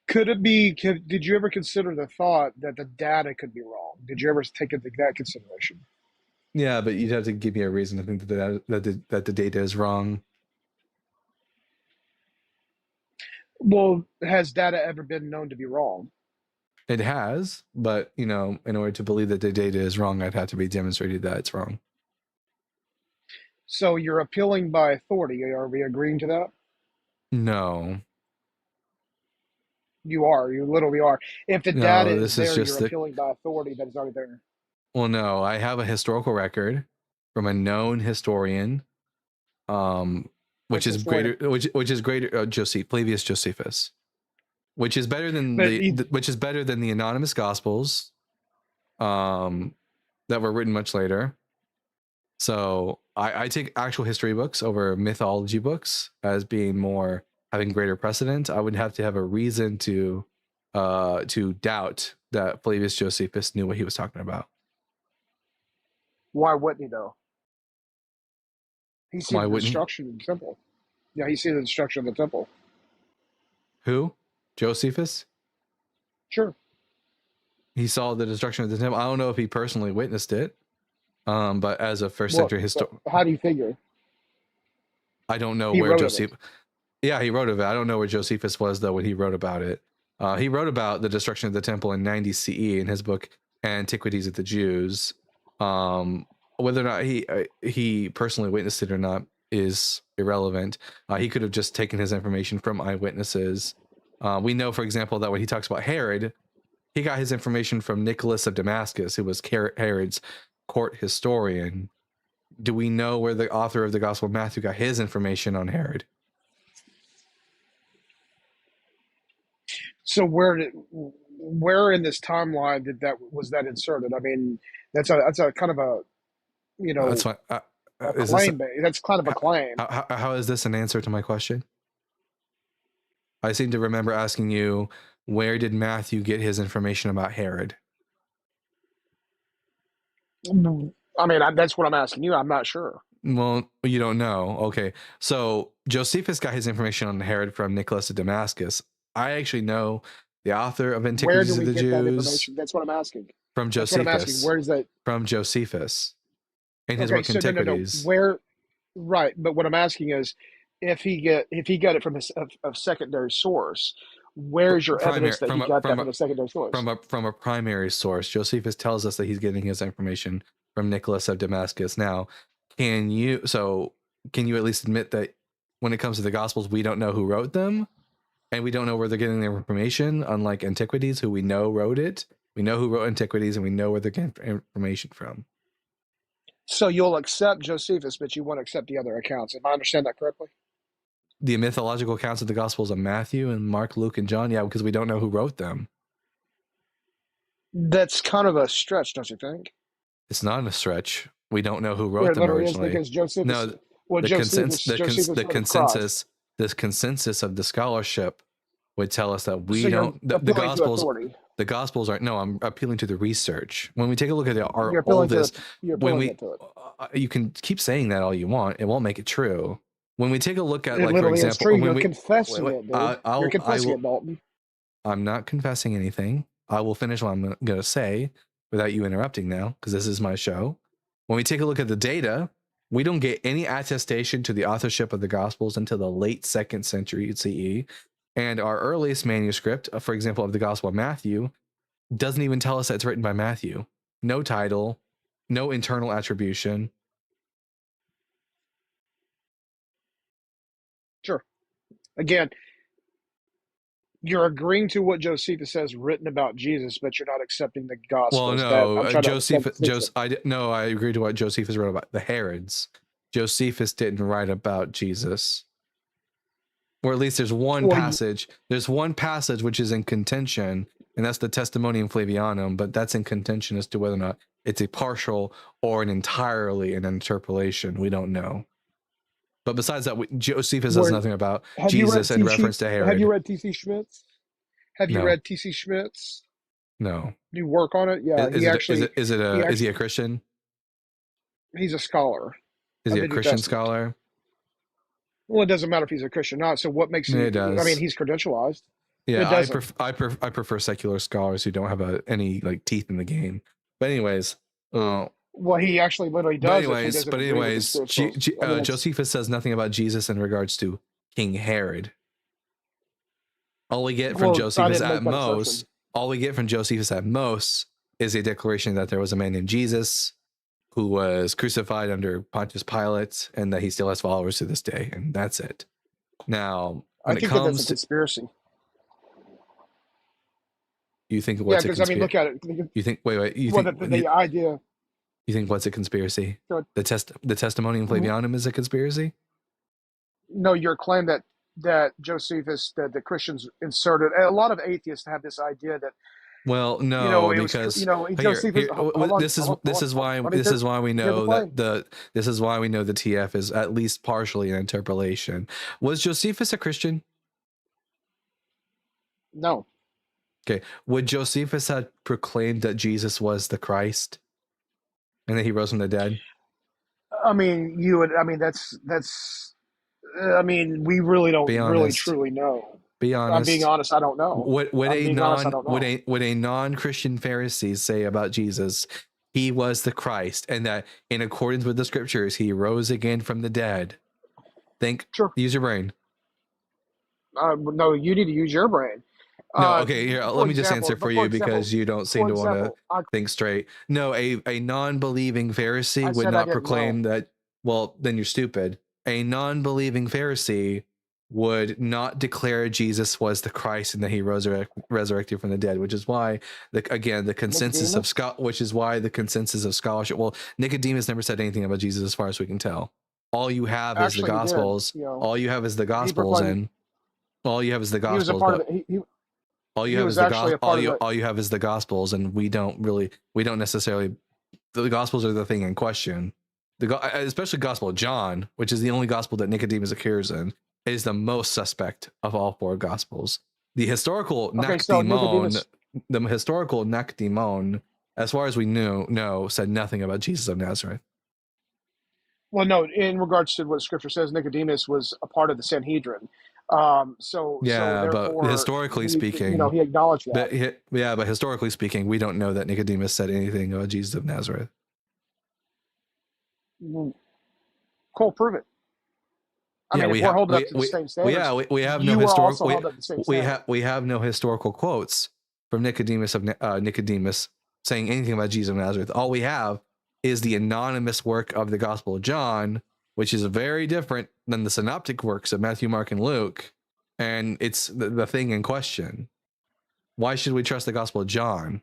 Could it be? Did you ever consider the thought that the data could be wrong? Did you ever take into that consideration? Yeah, but you'd have to give me a reason to think that the data is wrong. Well, has data ever been known to be wrong? It has, but in order to believe that the data is wrong, I'd have to be demonstrated that it's wrong. So you're appealing by authority. Are we agreeing to that? No. You are. You literally are. If the No, data is this is there, just you're appealing by authority that is already there. Well, no, I have a historical record from a known historian, which is greater, Flavius Josephus, which is better than the anonymous gospels, that were written much later. So I take actual history books over mythology books as being having greater precedent. I would have to have a reason to doubt that Flavius Josephus knew what he was talking about. Why wouldn't he though? He Why sees the wouldn't he? destruction of the temple. Yeah, he sees the destruction of the temple. Who? Josephus? Sure. He saw the destruction of the temple. I don't know if he personally witnessed it, but as a first century How do you figure? I don't know He where wrote of Josephus. Yeah, he wrote of it. I don't know where Josephus was though when he wrote about it. He wrote about the destruction of the temple in 90 CE in his book Antiquities of the Jews. Whether or not he personally witnessed it or not is irrelevant. He could have just taken his information from eyewitnesses. We know, for example, that when he talks about Herod, he got his information from Nicholas of Damascus, who was Herod's court historian. Do we know where the author of the Gospel of Matthew got his information on Herod? So where in this timeline was that inserted? I mean, that's a kind of a That's fine. a claim. That's kind of a claim. How is this an answer to my question? I seem to remember asking you, where did Matthew get his information about Herod? I mean, that's what I'm asking you. I'm not sure. Well, you don't know. Okay. So Josephus got his information on Herod from Nicholas of Damascus. I actually know the author of Where Antiquities do of we the get that Jews information? That's what I'm asking. from That's what I'm asking. Josephus. Where does that? From Josephus in his Okay, book so Antiquities. Where? Right, but what I'm asking is, if he got it from a secondary source, where's your evidence that he got that from a secondary source? From a primary source. Josephus tells us that he's getting his information from Nicholas of Damascus. Now, can you at least admit that when it comes to the Gospels, we don't know who wrote them, and we don't know where they're getting their information, unlike Antiquities, who we know wrote it. We know who wrote Antiquities, and we know where they're getting information from. So you'll accept Josephus, but you won't accept the other accounts. If I understand that correctly? The mythological accounts of the Gospels of Matthew and Mark, Luke, and John, yeah, because we don't know who wrote them. That's kind of a stretch, don't you think? It's not a stretch. We don't know who wrote them originally. Because Josephus, No, well, the consensus of the scholarship would tell us that we don't. The Gospels aren't. No, I'm appealing to the research. When we take a look at our oldest, you can keep saying that all you want. It won't make it true. When we take a look at, like, for example, you're confessing it, dude. You're confessing it, Dalton. I'm not confessing anything. I will finish what I'm going to say without you interrupting now, because this is my show. When we take a look at the data, we don't get any attestation to the authorship of the Gospels until the late 2nd century CE. And our earliest manuscript, for example, of the Gospel of Matthew, doesn't even tell us that it's written by Matthew. No title, no internal attribution. Sure. Again, you're agreeing to what Josephus says written about Jesus, but you're not accepting the Gospels. Well, no, I agree to what Josephus wrote about the Herods. Josephus didn't write about Jesus. Or at least there's one passage. There's one passage which is in contention, and that's the Testimonium Flavianum, but that's in contention as to whether or not it's a partial or an entirely an interpolation. We don't know. But besides that, Josephus says nothing about Jesus in reference to Herod. Have you read T.C. Schmitz? Read T.C. Schmitz? No. Do you work on it? Yeah. Is he a Christian? He's a scholar. Is he a Christian scholar? Well, it doesn't matter if he's a Christian or not. So what makes him? It does. I mean, he's credentialized. Yeah, I prefer secular scholars who don't have any like teeth in the game. But anyways, well, he actually literally does. But anyways, Josephus says nothing about Jesus in regards to King Herod. All we get from Josephus at most is a declaration that there was a man named Jesus who was crucified under Pontius Pilate, and that he still has followers to this day, and that's it. Now, when I think that's a conspiracy. You think what's a conspiracy? I mean, look at it. You think the idea. You think what's a conspiracy? The Testimonium Flavianum is a conspiracy? No, your claim that Josephus, that the Christians inserted. A lot of atheists have this idea that. Well, no, because this is why we know the TF is at least partially an interpolation. Was Josephus a Christian? No. Okay. Would Josephus have proclaimed that Jesus was the Christ and that he rose from the dead? I mean, you would. I mean, that's. I mean, we really don't Be really honest. truly know. Be I'm being honest. honest. I don't know. Would I'm a being honest. I non don't know. would a non-Christian Pharisee say about Jesus, he was the Christ, and that in accordance with the scriptures, he rose again from the dead? Think, Sure. use your brain. No, you need to use your brain. No, okay, here, let me just answer for you example, because you don't seem to want to example, I think straight. No, a non-believing Pharisee would said I not didn't proclaim know. that. Well, then you're stupid. A non-believing Pharisee would not declare Jesus was the Christ and that he resurrected from the dead, which is why the consensus of Nicodemus? which is why the consensus of scholarship. Well, Nicodemus never said anything about Jesus, as far as we can tell. All you have is the Actually, he did. Gospels. You know, All you have is the he Gospels, proclaimed. and all you have is the He was a Gospels. part But of it. all you He have was is the actually a gospel. part of it. All you have is the Gospels, and we don't necessarily. The Gospels are the thing in question. Especially Gospel of John, which is the only Gospel that Nicodemus occurs in, is the most suspect of all four Gospels. The historical Okay, so Nicodemus. Nakdimon, as far as we know, said nothing about Jesus of Nazareth. Well, no, in regards to what Scripture says, Nicodemus was a part of the Sanhedrin. So Yeah, but therefore, historically he speaking, acknowledged that. but historically speaking, we don't know that Nicodemus said anything about Jesus of Nazareth. Cool, prove it. I mean, if we're holding up to the same standards, we have you no were also historical. held up to the same standards. We have no historical quotes from Nicodemus saying anything about Jesus of Nazareth. All we have is the anonymous work of the Gospel of John, which is very different than the synoptic works of Matthew, Mark, and Luke, and it's the thing in question. Why should we trust the Gospel of John?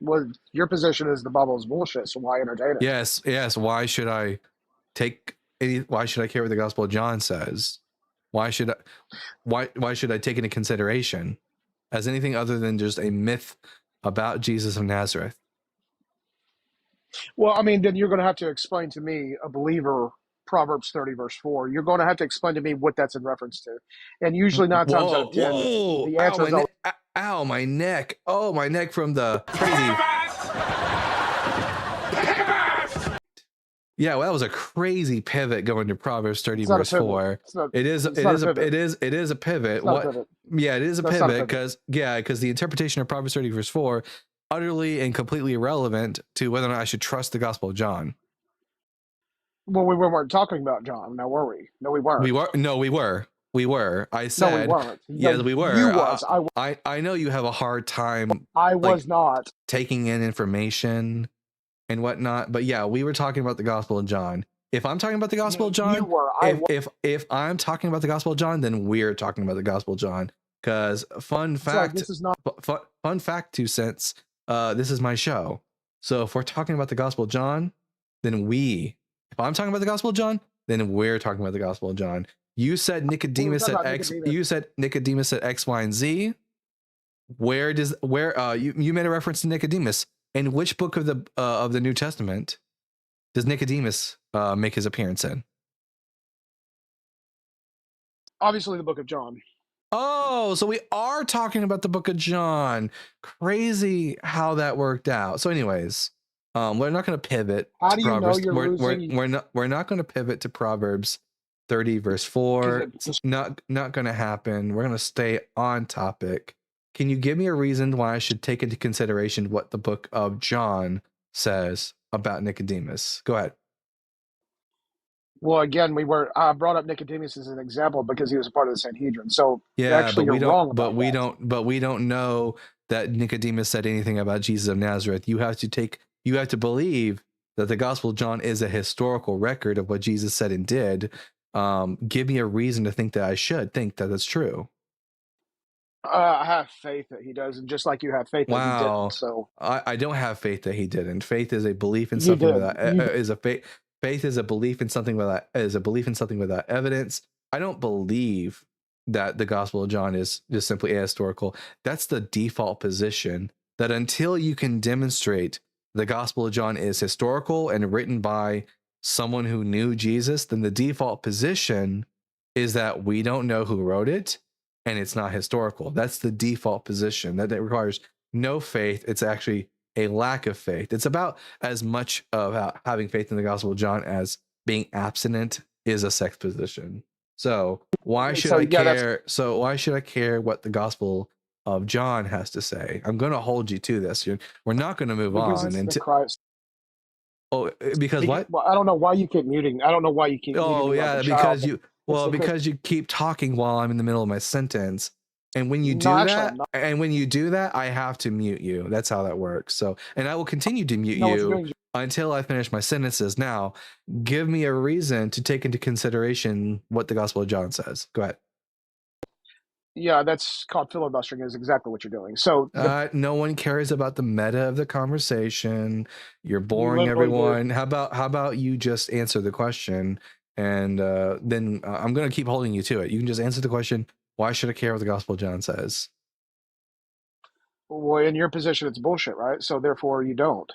Well, your position is the Bible is bullshit, so why entertain it? Yes. Why should I why should I care what the Gospel of John says? Why should I take into consideration as anything other than just a myth about Jesus of Nazareth? Well, I mean, then you're going to have to explain to me, a believer, Proverbs 30, verse 4. You're going to have to explain to me what that's in reference to. And usually 9 times out of 10, the answer is always, Ow, my neck. Oh, my neck from the crazy. Yeah, well, that was a crazy pivot going to Proverbs 30 verse 4. It is a pivot. What? Yeah, it is a pivot because the interpretation of Proverbs 30 verse 4 utterly and completely irrelevant to whether or not I should trust the Gospel of John. Well, we weren't talking about John. Now, were we? No, we weren't. We were. I said, no, we weren't. Yes, we were. You was. I know you have a hard time. I was not taking in information and whatnot, but yeah, we were talking about the Gospel of John. If I'm talking about the Gospel of John, you were. If I'm talking about the Gospel of John, then we're talking about the Gospel of John. Because fun fact, this is not fun fact. 2 cents. This is my show. So if we're talking about the Gospel of John, then if I'm talking about the Gospel of John, then we're talking about the Gospel of John. You said Nicodemus said X. You said Nicodemus said X, Y, and Z. You made a reference to Nicodemus? In which book of the New Testament does Nicodemus make his appearance in? Obviously, the book of John. Oh, so we are talking about the book of John. Crazy how that worked out. So, anyways, we're not going to pivot. How do you know you're losing? We're not going to pivot to Proverbs 30 verse 4. It's not going to happen. We're going to stay on topic. Can you give me a reason why I should take into consideration what the book of John says about Nicodemus? Go ahead. Well, again, I brought up Nicodemus as an example because he was a part of the Sanhedrin. So yeah, actually, you're wrong about that. But we don't know that Nicodemus said anything about Jesus of Nazareth. You have to believe that the Gospel of John is a historical record of what Jesus said and did. Give me a reason to think that I should think that that's true. I have faith that he does, and just like you have faith that he didn't. So I don't have faith that he didn't. Faith is a belief in something faith is a belief in something without evidence. I don't believe that the Gospel of John is just simply ahistorical. That's the default position, that until you can demonstrate the Gospel of John is historical and written by someone who knew Jesus, then the default position is that we don't know who wrote it and it's not historical. That's the default position. That requires no faith. It's actually a lack of faith. It's about as much about having faith in the Gospel of John as being abstinent is a sex position. So why should I care? So why should I care what the Gospel of John has to say? I'm going to hold you to this. We're not going to move on until Christ. Oh, because what? Well, I don't know why you keep muting. I don't know why you keep. Oh yeah, because you. Well, because you keep talking while I'm in the middle of my sentence, and when you do that, I have to mute you. That's how that works. So, and I will continue to mute you until I finish my sentences. Now, give me a reason to take into consideration what the Gospel of John says. Go ahead. Yeah, that's called filibustering. Is exactly what you're doing. So no one cares about the meta of the conversation. You're boring everyone. How about you just answer the question, and then I'm going to keep holding you to it. You can just answer the question. Why should I care what the Gospel of John says? Well, in your position, it's bullshit, right? So therefore, you don't.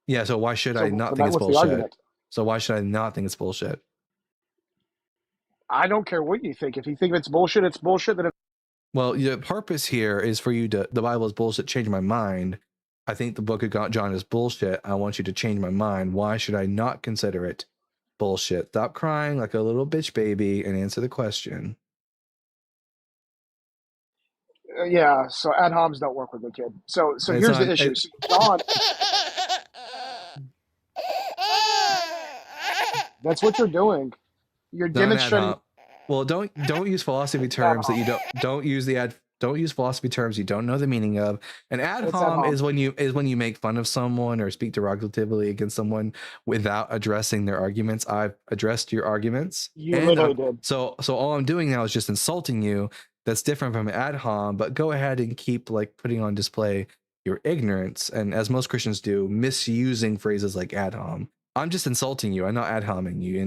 Yeah. So why should I not think it's bullshit? So why should I not think it's bullshit? I don't care what you think. If you think it's bullshit, it's bullshit. Then well, the purpose here is for you to, the Bible is bullshit, change my mind. I think the book of John is bullshit. I want you to change my mind. Why should I not consider it bullshit? Stop crying like a little bitch baby and answer the question. Yeah, so ad homs don't work with the kid. So here's the issue. So John, that's what you're doing. You're demonstrating. Well, don't use philosophy terms that you don't use philosophy terms you don't know the meaning of. An ad hom is when you make fun of someone or speak derogatively against someone without addressing their arguments. I've addressed your arguments. You literally did. So all I'm doing now is just insulting you. That's different from an ad hom, but go ahead and keep like putting on display your ignorance, and as most Christians do, misusing phrases like ad hom. I'm just insulting you. I'm not ad homing you,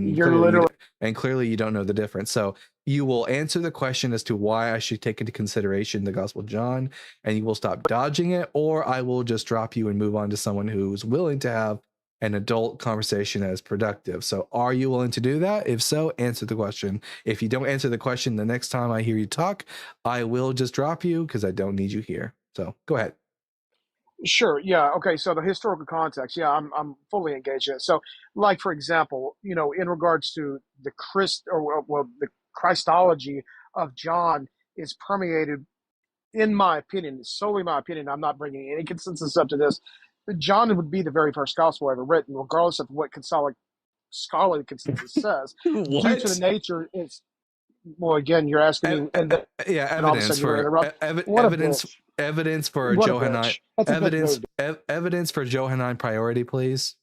and clearly you don't know the difference. So you will answer the question as to why I should take into consideration the Gospel of John, and you will stop dodging it, or I will just drop you and move on to someone who's willing to have an adult conversation that is productive. So are you willing to do that? If so, answer the question. If you don't answer the question the next time I hear you talk, I will just drop you because I don't need you here. So go ahead. Sure. Yeah. Okay. So the historical context. Yeah, I'm fully engaged in it. So, like for example, in regards to the the Christology of John is permeated, in my opinion, solely my opinion. I'm not bringing any consensus up to this. John would be the very first gospel ever written, regardless of what scholarly consensus says. Due to the nature, it's well. Again, you're asking me. Evidence for Johannine. Evidence for Johannine priority, please.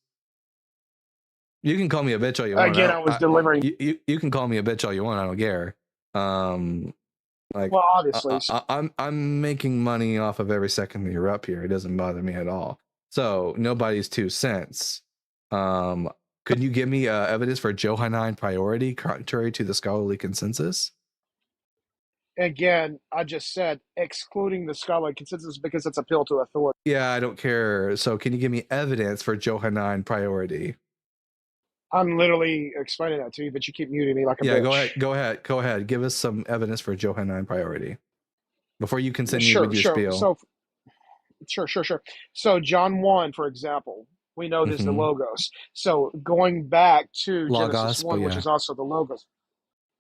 You can call me a bitch all you want. Again, I was delivering. You can call me a bitch all you want. I don't care. Well, obviously, I'm making money off of every second that you're up here. It doesn't bother me at all. So nobody's 2 cents. Could you give me evidence for Johannine priority contrary to the scholarly consensus? Again, I just said excluding the scholarly consensus because it's appeal to authority. Yeah, I don't care. So can you give me evidence for Johannine priority? I'm literally explaining that to you, but you keep muting me like a bitch. Go ahead. Give us some evidence for Johannine priority before you continue with your spiel. So, Sure. So John 1, for example, we know there's the Logos. So going back to Genesis 1, which is also the Logos.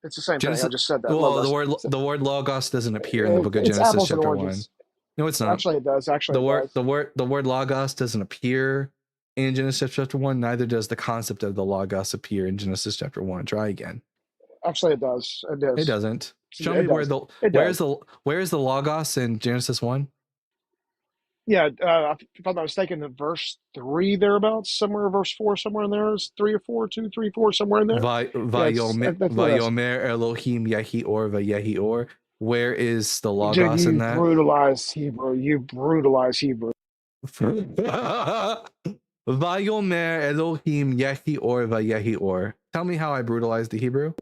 It's the same thing. I just said that. Well, the word Logos doesn't appear in the book of Genesis chapter 1. No, it's not. Actually, it does. The word Logos doesn't appear in Genesis chapter 1. Neither does the concept of the Logos appear in Genesis chapter 1. Try again. Actually, it does. It doesn't. Show me where is the Logos in Genesis 1? Yeah, if I'm not mistaken, the verse 3 thereabouts, somewhere verse 4, somewhere in there is 3 or 4, 2, 3, 4, somewhere in there. Vayomer Elohim Yehi Or Vayehi Or. Where is the Logos in that? You brutalize Hebrew. Vayomer Elohim Yehi Or Vayehi Or. Tell me how I brutalized the Hebrew.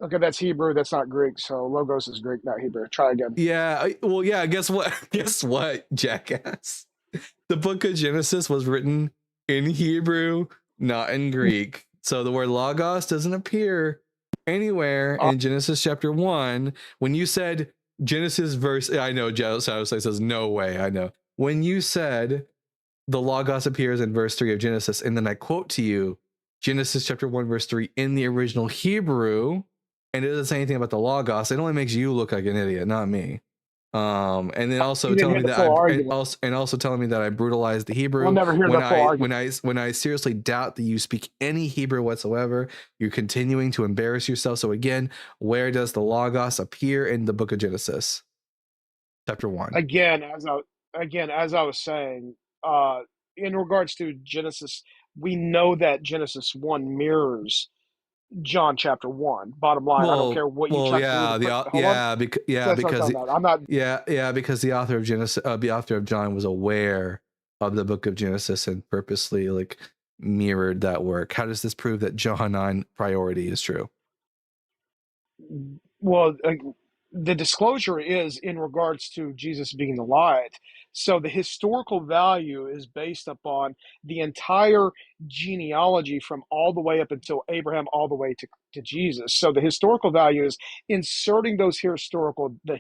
Okay, that's Hebrew. That's not Greek. So Logos is Greek, not Hebrew. Try again. Yeah. Well, yeah. Guess what? Guess what, jackass? The book of Genesis was written in Hebrew, not in Greek. So the word Logos doesn't appear anywhere in Genesis chapter 1. When you said Genesis verse, I know Says no way. I know. When you said the Logos appears in verse 3 of Genesis, and then I quote to you Genesis chapter 1, verse 3 in the original Hebrew, and it doesn't say anything about the Logos. It only makes you look like an idiot, not me. And then also You didn't telling hear me the that full I argument. and also telling me that I brutalized the Hebrew. We'll never hear when the full I argument. when I seriously doubt that you speak any Hebrew whatsoever, you're continuing to embarrass yourself. So again, where does the Logos appear in the book of Genesis, chapter 1? Again, as I was saying, in regards to Genesis, we know that Genesis 1 mirrors John chapter 1. Bottom line, I don't care what you try to do to put. Hold on. That's what I'm because talking about. I'm not. because the author of Genesis, the author of John was aware of the book of Genesis and purposely like mirrored that work. How does this prove that John 9 priority is true? Well, the disclosure is in regards to Jesus being the light. So the historical value is based upon the entire genealogy from all the way up until Abraham, all the way to Jesus. So the historical value is inserting the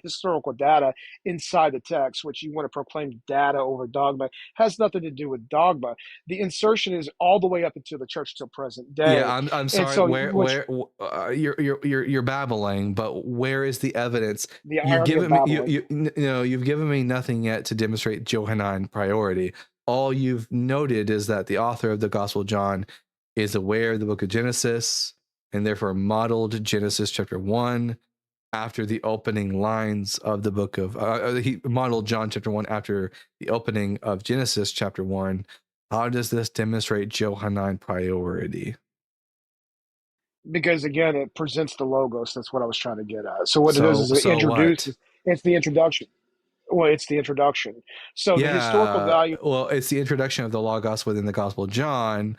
historical data inside the text, which you want to proclaim data over dogma, has nothing to do with dogma. The insertion is all the way up until the church till present day. Yeah, I'm And sorry. so, You're babbling, but where is the evidence? the You've irony of given me babbling. you've given me nothing yet to demonstrate Johannine priority. All you've noted is that the author of the Gospel of John is aware of the book of Genesis and therefore modeled Genesis chapter 1 after the opening lines of the book of he modeled John chapter 1 after the opening of Genesis chapter 1. How does this demonstrate Johannine priority? Because again, it presents the logos. That's what I was trying to get at. So what it is it So introduces. what? It's the introduction. Well, it's the introduction. So the historical Yeah, value well, it's the introduction of the Logos within the Gospel of John,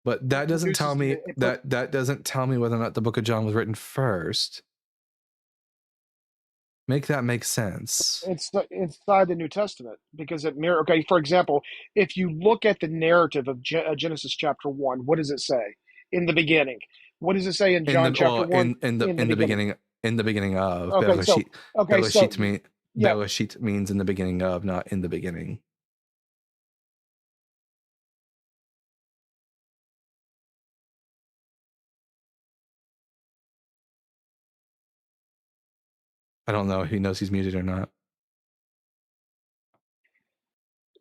but that doesn't tell me that doesn't tell me whether or not the book of John was written first. Make that make sense. It's inside the New Testament because it mirror. Okay, for example, if you look at the narrative of Genesis chapter 1, what does it say in the beginning? What does it say in John chapter 1? In the beginning of Okay, so yeah. Bereshit means in the beginning of, not in the beginning. I don't know if he knows he's muted or not.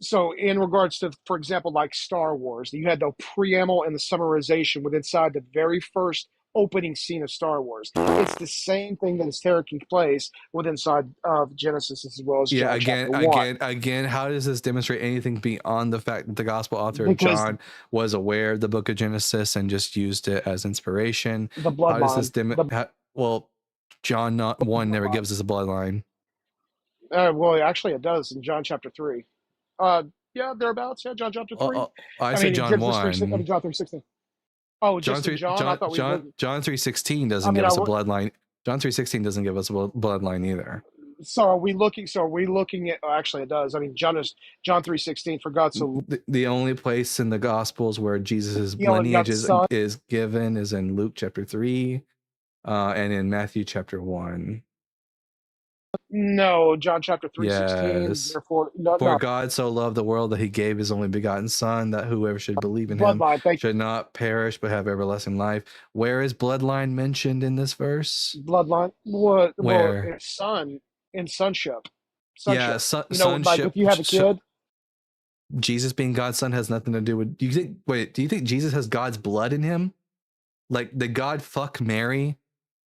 So in regards to, for example, like Star Wars, you had the preamble and the summarization with inside the very first opening scene of Star Wars. It's the same thing that is taking place with inside of Genesis as well as John chapter 1. Again, how does this demonstrate anything beyond the fact that the gospel author of Because John was aware of the book of Genesis and just used it as inspiration? the How does this bloodline. John 1 never gives us a bloodline. Well, actually, it does in John chapter 3. Yeah, thereabouts. Yeah, John chapter 3. I said John 1. John 3:16. Oh, John just 3, in John? I thought we John 3:16 doesn't I mean, give us a I would- bloodline. John 3:16 doesn't give us a bloodline either. So are we looking at? Oh, actually, it does. I mean, John 3:16. For God so The only place in the Gospels where Jesus' He only lineage begotten Son. is given is in Luke chapter 3 and in Matthew chapter 1. No, John chapter 3:16. Yes. Therefore, For God so loved the world that he gave his only begotten Son, that whoever should believe in him bloodline. Thank you. should not perish but have everlasting life. Where is bloodline mentioned in this verse? Bloodline. What? Where? Well, it's son in sonship. Yeah, Sonship. Like if you have a kid. Jesus being God's son has nothing to do with. Do you think Jesus has God's blood in him? Like, did God fuck Mary,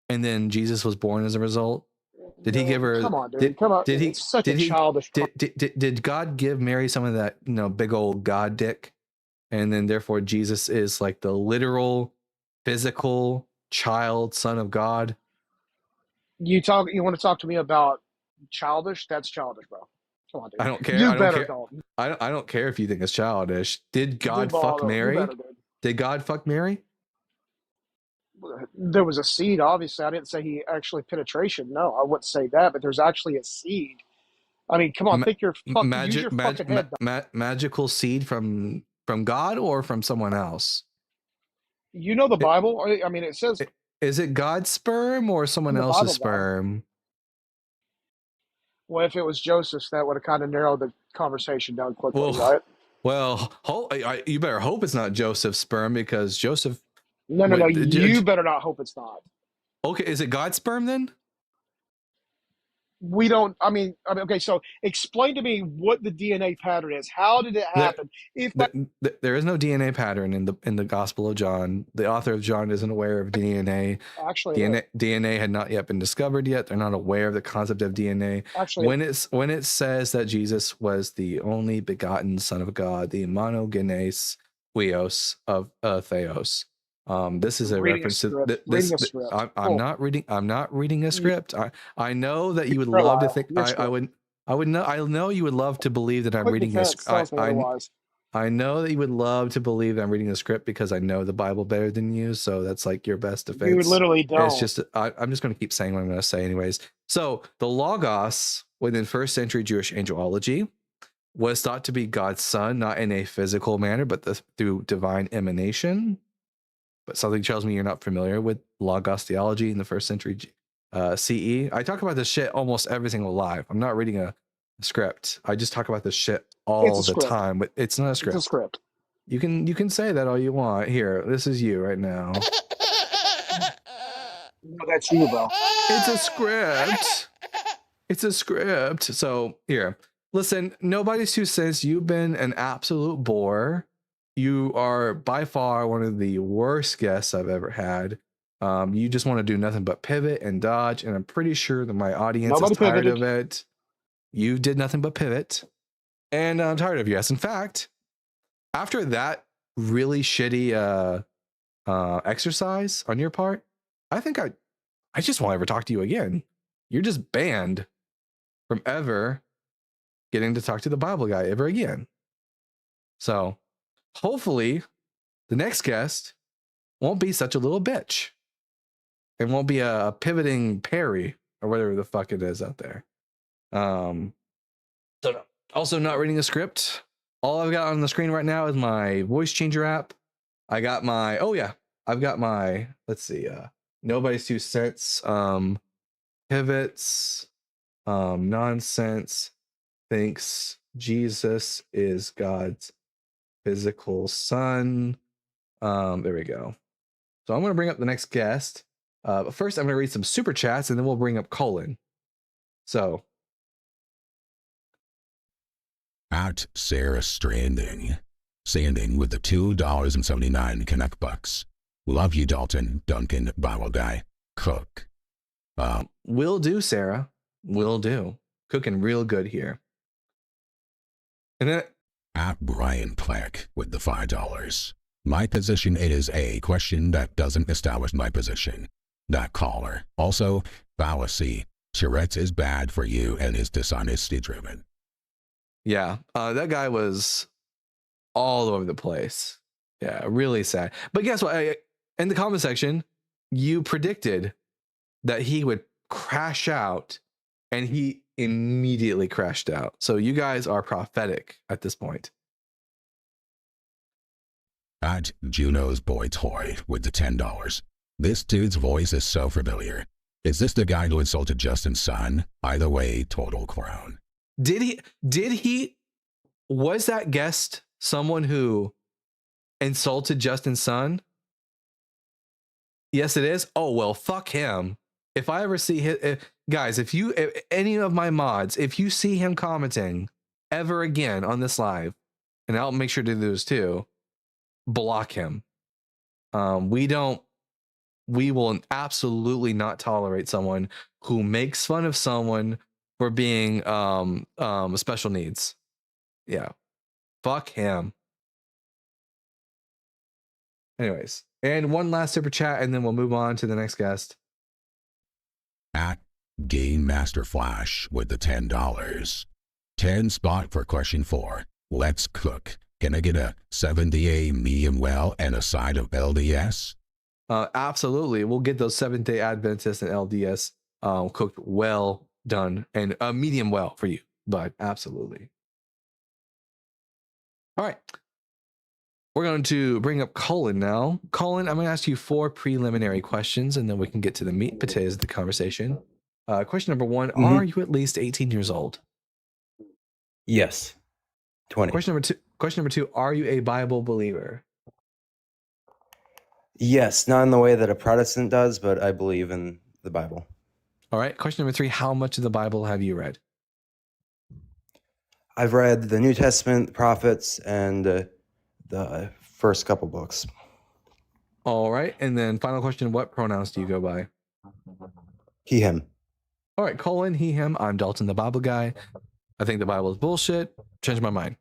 and then Jesus was born as a result? Did he give her? Come on, dude. Come on. Did he? It's such did a he? childish. Did God give Mary some of that, big old God dick, and then therefore Jesus is like the literal, physical child, son of God? You want to talk to me about childish? That's childish, bro. Come on, dude. I don't care. You I don't better care. don't. I don't care if you think it's childish. Did God fuck Mary? You better, dude. Did God fuck Mary? There was a seed, obviously. I didn't say he actually penetration. No, I wouldn't say that, but there's actually a seed. I mean, come on, use your fucking head. Magical seed from God or from someone else? You know the Bible? I mean, it says. Is it God's sperm or someone else's sperm? Well, if it was Joseph, that would have kind of narrowed the conversation down quickly, Well, right? Well, you better hope it's not Joseph's sperm, because Joseph. No. Wait, You better not hope it's not. Okay, is it God's sperm then? We don't. I mean, okay. So explain to me what the DNA pattern is. How did it happen? There is no DNA pattern in the Gospel of John. The author of John isn't aware of DNA. Actually, DNA had not yet been discovered yet. They're not aware of the concept of DNA. Actually, when it says that Jesus was the only begotten Son of God, the monogenes huios of theos. This is a reference to this. I'm not reading. I'm not reading a script. I know that you would love to think. I know you would love to believe that I'm reading a script. I know that you would love to believe that I'm reading a script because I know the Bible better than you. So that's like your best defense. You literally don't. It's just I'm just going to keep saying what I'm going to say anyways. So the Logos within first century Jewish angelology was thought to be God's son, not in a physical manner, but through divine emanation. But something tells me you're not familiar with Logos theology in the first century CE. I talk about this shit almost every single live. I'm not reading a script. I just talk about this shit all the time, but it's not a script. It's a script. You can say that all you want. Here, this is you right now. No, that's you, bro. It's a script. It's a script. So here, listen, nobody's 2 cents. You've been an absolute bore. You are by far one of the worst guests I've ever had. You just want to do nothing but pivot and dodge, and I'm pretty sure that my audience is tired of it. You did nothing but pivot, and I'm tired of you. Yes, in fact, after that really shitty exercise on your part, I think I just won't ever talk to you again. You're just banned from ever getting to talk to the Bible guy ever again. So hopefully the next guest won't be such a little bitch and won't be a pivoting Perry or whatever the fuck it is out there. So also not reading a script. All I've got on the screen right now is my voice changer app. I got my, I've got my, let's see, nobody's 2 cents, pivots, nonsense, thinks Jesus is God's physical son. There we go. So I'm going to bring up the next guest. But first, I'm going to read some super chats, and then we'll bring up Colin. So, at Sarah Stranding with the $2.79 Connect bucks. Love you, Dalton, Duncan, Bible guy, Cook. Will do, Sarah. Will do. Cooking real good here. And then at Brian Plack with the $5. My position is a question that doesn't establish my position. That caller. Also, fallacy. Tourette's is bad for you and is dishonesty driven. Yeah, that guy was all over the place. Yeah, really sad. But guess what? In the comment section, you predicted that he would crash out, and he immediately crashed out. So you guys are prophetic at this point. At Juno's Boy Toy with the $10. This dude's voice is so familiar. Is this the guy who insulted Justin's son? Either way, total clown. Did he, was that guest someone who insulted Justin's son? Yes, it is. Oh, well, fuck him. If I ever see him, guys, if any of my mods, if you see him commenting ever again on this live, and I'll make sure to do this too, block him. We will absolutely not tolerate someone who makes fun of someone for being special needs. Yeah. Fuck him. Anyways, and one last super chat, and then we'll move on to the next guest. At Game Master Flash with the $10. 10 spot for question 4. Let's cook. Can I get a 7-day medium well and a side of LDS? Absolutely. We'll get those Seventh-day Adventist and LDS cooked well done, and medium well for you, but absolutely. All right. We're going to bring up Colin now. Colin, I'm going to ask you 4 preliminary questions, and then we can get to the meat and potatoes of the conversation. Question number 1, are you at least 18 years old? Yes. 20. Question Question number 2, are you a Bible believer? Yes, not in the way that a Protestant does, but I believe in the Bible. All right. Question number 3, how much of the Bible have you read? I've read the New Testament, the prophets, and the first couple books. All right. And then final question, what pronouns do you go by? He, him. All right. Colin, he, him. I'm Dalton, the Bible guy. I think the Bible is bullshit. Change my mind.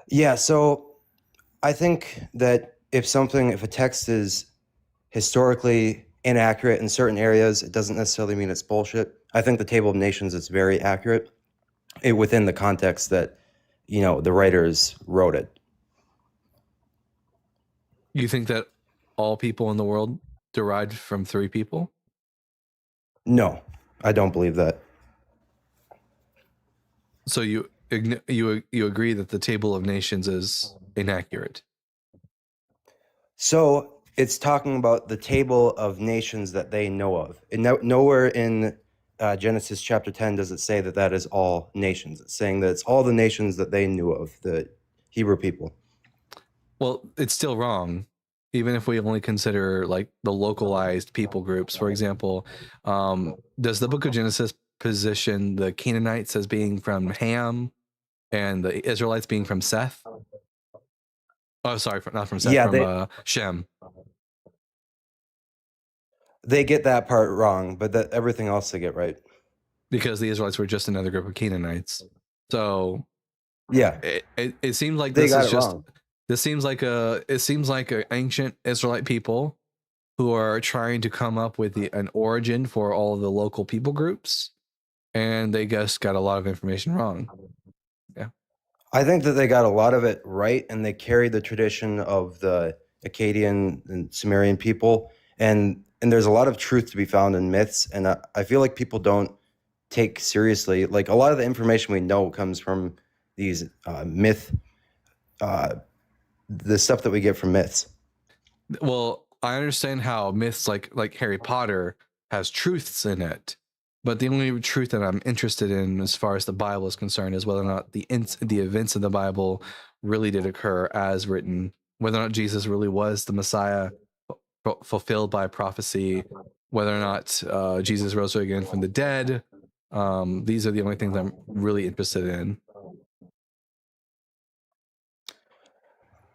Yeah, so I think that if a text is historically inaccurate in certain areas, it doesn't necessarily mean it's bullshit. I think the Table of Nations is very accurate within the context that, the writers wrote it. You think that all people in the world derived from 3 people? No, I don't believe that. So you agree that the Table of Nations is inaccurate? So it's talking about the Table of Nations that they know of. And nowhere in Genesis chapter 10 does it say that that is all nations. It's saying that it's all the nations that they knew of, the Hebrew people. Well, it's still wrong, even if we only consider like the localized people groups. For example, does the book of Genesis position the Canaanites as being from Ham and the Israelites being from Seth? Oh, sorry, not from Seth, Yeah, from Shem. They get that part wrong, but everything else they get right. Because the Israelites were just another group of Canaanites. So Yeah, it seems like they this got is it just wrong. it seems like a ancient Israelite people who are trying to come up with an origin for all of the local people groups, and they just got a lot of information wrong. Yeah, I think that they got a lot of it right, and they carried the tradition of the Akkadian and Sumerian people, and there's a lot of truth to be found in myths, and I feel like people don't take seriously. Like a lot of the information we know comes from these the stuff that we get from myths. well, I understand how myths like Harry Potter has truths in it, but the only truth that I'm interested in as far as the Bible is concerned is whether or not the events of the Bible really did occur as written, whether or not Jesus really was the Messiah fulfilled by prophecy, whether or not Jesus rose again from the dead. These are the only things I'm really interested in.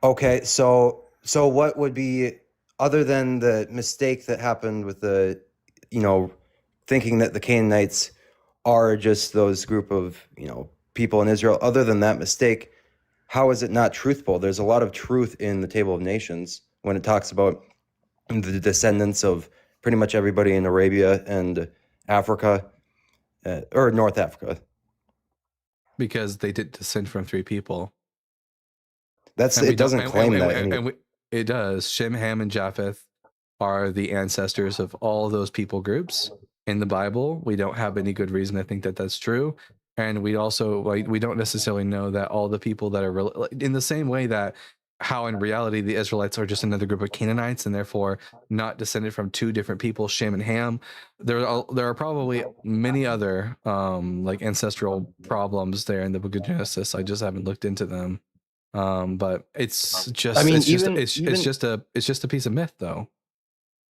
Okay, so what would be, other than the mistake that happened with the, thinking that the Canaanites are just those group of, people in Israel, other than that mistake, how is it not truthful? There's a lot of truth in the Table of Nations when it talks about the descendants of pretty much everybody in Arabia and Africa, or North Africa. Because they did descend from 3 people. It doesn't claim that. It does. Shem, Ham, and Japheth are the ancestors of all those people groups in the Bible. We don't have any good reason to think that that's true. And we also, we don't necessarily know that all the people that are in the same way that how in reality the Israelites are just another group of Canaanites and therefore not descended from 2 different people, Shem and Ham. There are probably many other ancestral problems there in the book of Genesis. I just haven't looked into them. But it's just, it's just a piece of myth though.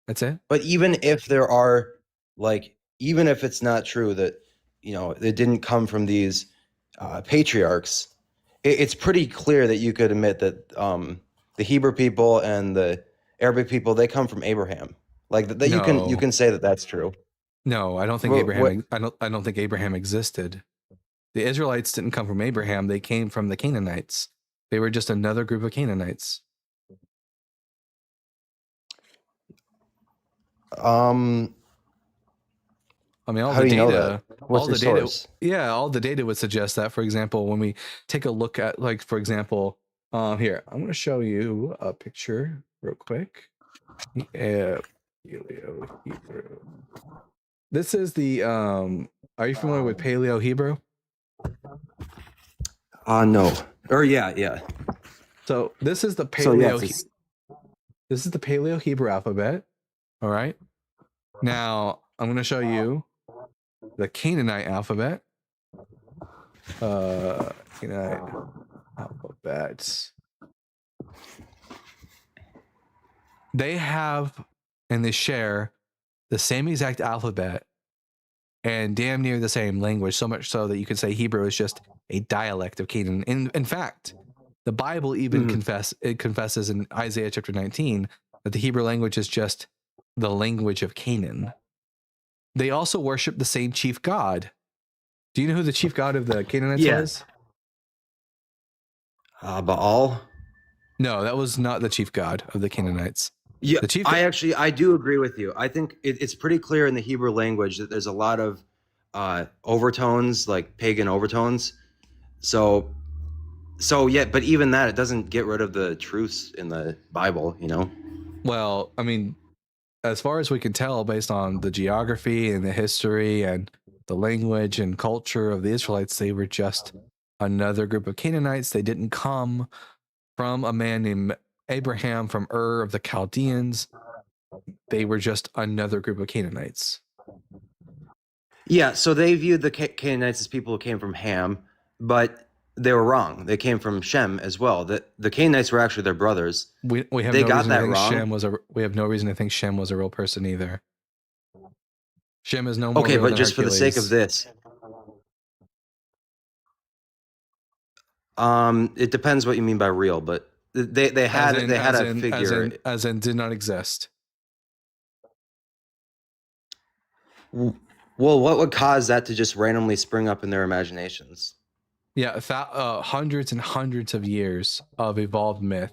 That's it. But even if there are, even if it's not true that, it didn't come from these patriarchs, it's pretty clear that you could admit that the Hebrew people and the Arabic people, they come from Abraham. That you can say that that's true. No, I don't think I don't think Abraham existed. The Israelites didn't come from Abraham. They came from the Canaanites. They were just another group of Canaanites. I mean, all how the do you know data, that? What's all the the data, source? all the data would suggest that. For example, when we take a look at, for example, here, I'm going to show you a picture real quick. Paleo Hebrew. This is the. Are you familiar with Paleo Hebrew? No. Or yeah. So this is the Paleo. yes, This is the Paleo Hebrew alphabet. All right. Now I'm going to show you the Canaanite alphabet. Canaanite alphabet. They have and they share the same exact alphabet and damn near the same language, so much so that you could say Hebrew is just a dialect of Canaan. In fact, the Bible even confesses in Isaiah chapter 19 that the Hebrew language is just the language of Canaan. They also worship the same chief god. Do you know who the chief god of the Canaanites was? Baal. No, that was not the chief god of the Canaanites. Yeah, The chief I do agree with you. I think it's pretty clear in the Hebrew language that there's a lot of overtones, like pagan overtones. So yeah, but even that, it doesn't get rid of the truths in the Bible, you know? Well, I mean, as far as we can tell, based on the geography and the history and the language and culture of the Israelites, they were just another group of Canaanites. They didn't come from a man named Abraham from Ur of the Chaldeans. They were just another group of Canaanites. Yeah, so they viewed the Canaanites as people who came from Ham, but they were wrong. They came from Shem as well. The Canaanites were actually their brothers. We have They no got reason that to think wrong. Shem was we have no reason to think Shem was a real person either. Shem is no more Okay, real but than just for the sake of Hercules. this, it depends what you mean by real, but they had a figure. As in did not exist. Well, what would cause that to just randomly spring up in their imaginations? Yeah, hundreds and hundreds of years of evolved myth.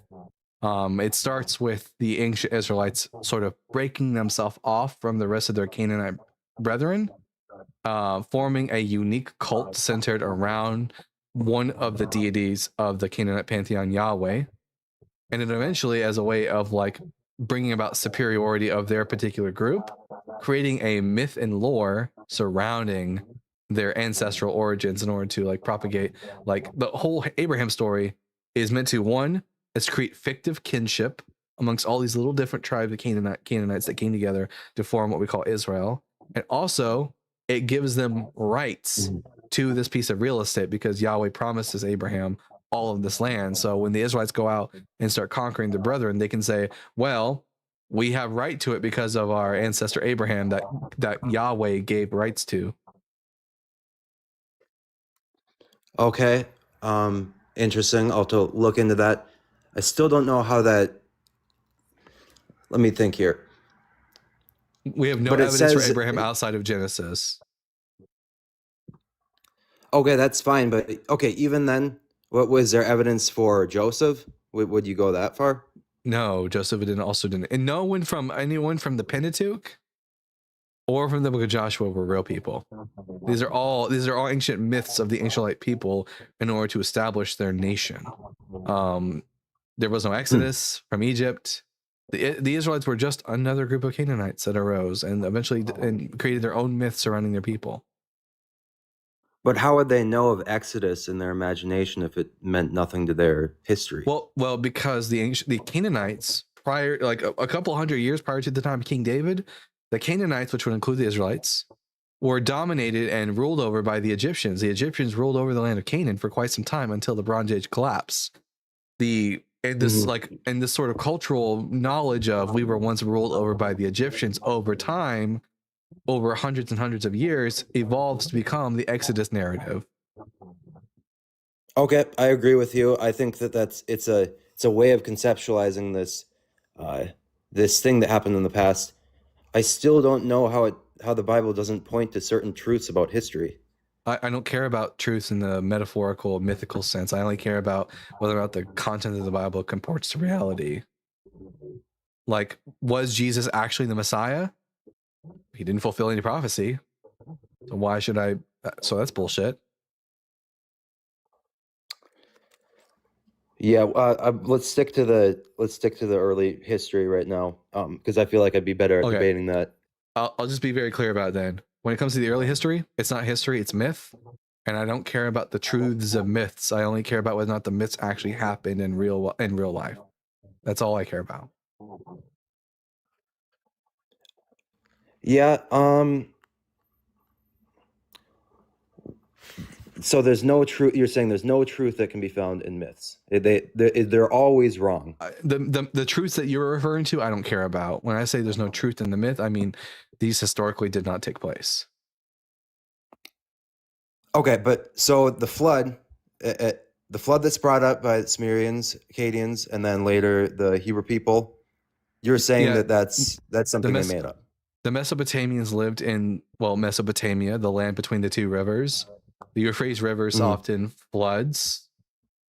It starts with the ancient Israelites sort of breaking themselves off from the rest of their Canaanite brethren, forming a unique cult centered around one of the deities of the Canaanite pantheon, Yahweh, and then eventually, as a way of like bringing about superiority of their particular group, creating a myth and lore surrounding their ancestral origins in order to like propagate. Like the whole Abraham story is meant to, one, is create fictive kinship amongst all these little different tribes of Canaanites that came together to form what we call Israel, and also it gives them rights to this piece of real estate because Yahweh promises Abraham all of this land. So when the Israelites go out and start conquering their brethren, they can say, well, we have right to it because of our ancestor Abraham that Yahweh gave rights to. Okay, interesting. I'll have to look into that. I still don't know how that. Let me think here. We have no But it evidence for says- Abraham outside of Genesis. Okay, that's fine. But okay, even then, what was there evidence for Joseph? Would you go that far? No, Joseph didn't. And no one from anyone from the Pentateuch or from the book of Joshua were real people. These are all ancient myths of the ancient people in order to establish their nation. There was no Exodus from Egypt. The Israelites were just another group of Canaanites that arose and eventually created their own myths surrounding their people. But how would they know of Exodus in their imagination if it meant nothing to their history? Well, because the Canaanites prior, like a couple hundred years prior to the time of King David, the Canaanites, which would include the Israelites, were dominated and ruled over by the Egyptians. The Egyptians ruled over the land of Canaan for quite some time until the Bronze Age collapse. This sort of cultural knowledge of we were once ruled over by the Egyptians over time, over hundreds and hundreds of years, evolves to become the Exodus narrative. Okay, I agree with you. I think it's a way of conceptualizing this this thing that happened in the past. I still don't know how the Bible doesn't point to certain truths about history. I don't care about truth in the metaphorical, mythical sense. I only care about whether or not the content of the Bible comports to reality. Like, was Jesus actually the Messiah? He didn't fulfill any prophecy. So why should I? So that's bullshit. Yeah, let's stick to the early history right now, because I feel like I'd be better at debating that. I'll just be very clear about it then. When it comes to the early history, it's not history, it's myth. And I don't care about the truths of myths. I only care about whether or not the myths actually happened in real life. That's all I care about. So there's no truth. You're saying there's no truth that can be found in myths. They're always wrong. The truths that you're referring to, I don't care about. When I say there's no truth in the myth, I mean these historically did not take place. Okay, but so the flood that's brought up by the Sumerians, Akkadians, and then later the Hebrew people, you're saying Yeah, that's something they made up. The Mesopotamians lived in, well, Mesopotamia, the land between the two rivers. The Euphrates River often floods.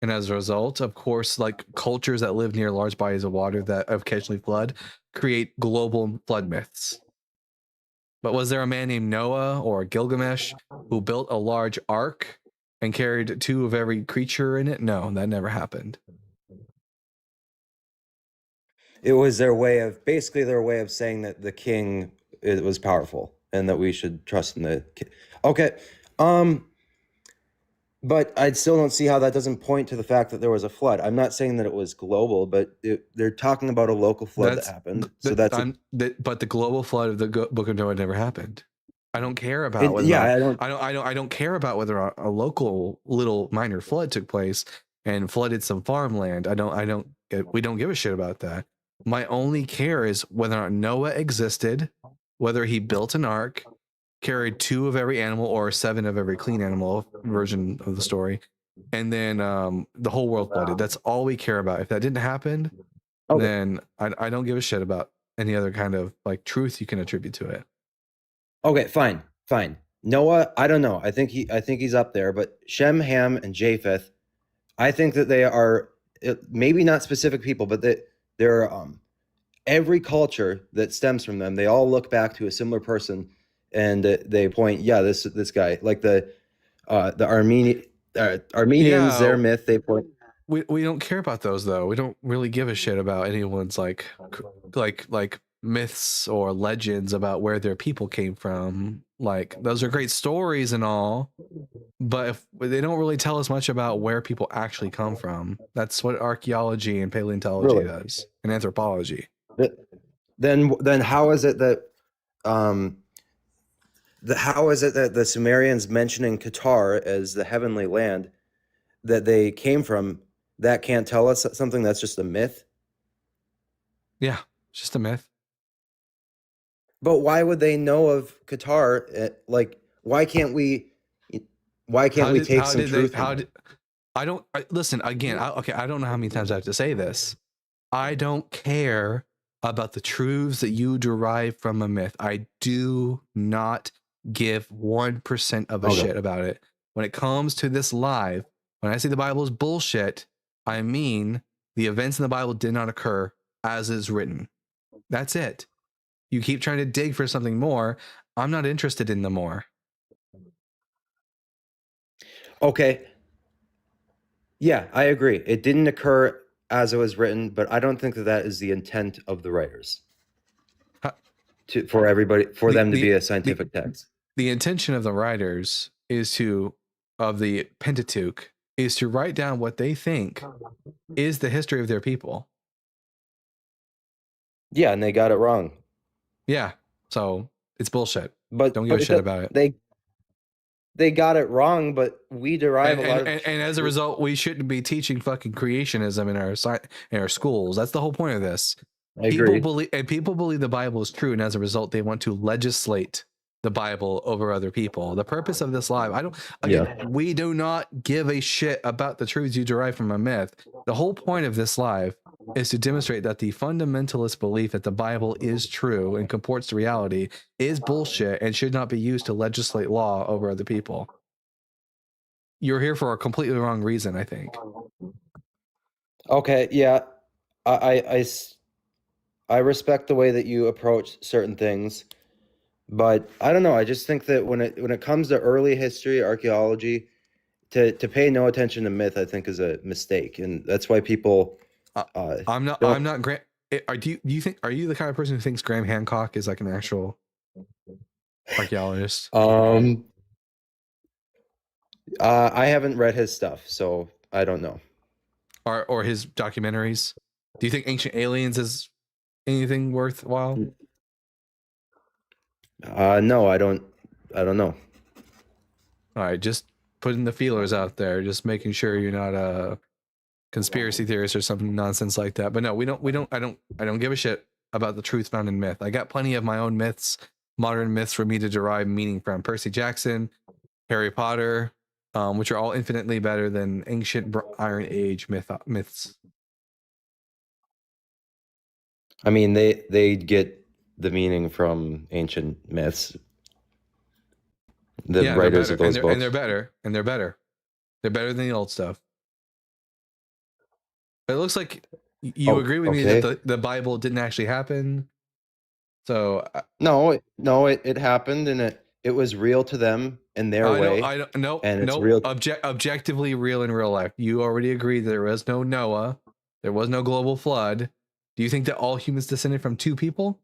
And as a result, of course, like cultures that live near large bodies of water that occasionally flood create global flood myths. But was there a man named Noah or Gilgamesh who built a large ark and carried 2 of every creature in it? No, that never happened. It was their way of saying that the king was powerful and that we should trust in the king. Okay. But I still don't see how that doesn't point to the fact that there was a flood. I'm not saying that it was global, but they're talking about a local flood that happened. So but the global flood of the Book of Noah never happened. I don't care about whether I don't care about whether a local little minor flood took place and flooded some farmland. We don't give a shit about that. My only care is whether or not Noah existed, whether he built an ark, carried 2 of every animal or 7 of every clean animal version of the story, and then the whole world flooded. That's all we care about. If that didn't happen, then I don't give a shit about any other kind of like truth you can attribute to it. Okay, fine. Noah, I don't know. I think he's up there, but Shem, Ham, and Japheth, I think that they are maybe not specific people, but they're every culture that stems from them. They all look back to a similar person. And they point, this guy, like the Armenians, their myth. They point. We don't care about those though. We don't really give a shit about anyone's like myths or legends about where their people came from. Like those are great stories and all, but if they don't really tell us much about where people actually come from. That's what archaeology and paleontology does, and anthropology. Then how is it that the Sumerians mentioning Qatar as the heavenly land that they came from, that can't tell us something? That's just a myth? Yeah, it's just a myth. But why would they know of Qatar? Why can't we take some truth? Listen, again, I don't know how many times I have to say this. I don't care about the truths that you derive from a myth. I do not give 1% of a shit about it. When it comes to this live, when I say the Bible is bullshit, I mean the events in the Bible did not occur as is written. That's it. You keep trying to dig for something more. I'm not interested in the more. Okay. Yeah, I agree. It didn't occur as it was written, but I don't think that is the intent of the writers. For them to be a scientific text. The intention of the writers of the Pentateuch is to write down what they think is the history of their people. Yeah, and they got it wrong. Yeah, so it's bullshit. But don't give a shit about it. They got it wrong, but we derive a lot of... And as a result, we shouldn't be teaching fucking creationism in our schools. That's the whole point of this. People believe the Bible is true, and as a result, they want to legislate the Bible over other people. The purpose of this live, we do not give a shit about the truths you derive from a myth. The whole point of this live is to demonstrate that the fundamentalist belief that the Bible is true and comports to reality is bullshit and should not be used to legislate law over other people. You're here for a completely wrong reason, I think. Okay, yeah. I respect the way that you approach certain things, but I don't know. I just think that when it comes to early history, archaeology, to pay no attention to myth, I think is a mistake, and that's why people. I'm not Graham. Are you the kind of person who thinks Graham Hancock is like an actual archaeologist? I haven't read his stuff, so I don't know. Or his documentaries. Do you think Ancient Aliens is anything worthwhile? No, I don't know. All right, just putting the feelers out there, just making sure you're not a conspiracy theorist or something nonsense like that. But no, I don't give a shit about the truth found in myth. I got plenty of my own myths, modern myths for me to derive meaning from. Percy Jackson, Harry Potter, which are all infinitely better than ancient Iron Age myths. I mean, they get the meaning from ancient myths. The writers of those books, and they're better. They're better than the old stuff. It looks like you agree with me that the Bible didn't actually happen. So no, it happened, and it was real to them in their way. It's real, objectively real in real life. You already agreed that there was no Noah, there was no global flood. Do you think that all humans descended from two people?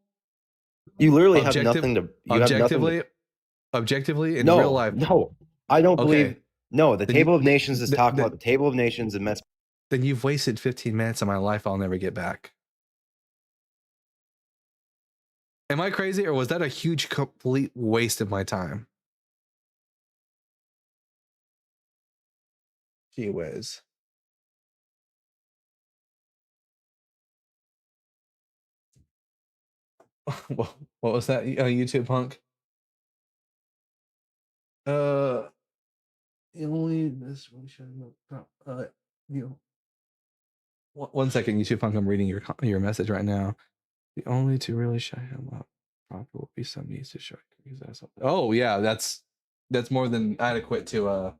You literally have nothing to. Objectively, in real life. No, I don't believe. No, the Table of Nations is talking about the Table of Nations and Mesopotamia. Then you've wasted 15 minutes of my life I'll never get back. Am I crazy, or was that a huge, complete waste of my time? Gee whiz. What was that, YouTube punk? Only this one should one second, YouTube punk. I'm reading your message right now. The only to really shut him up proper will be some needs to show. Oh yeah, that's more than adequate to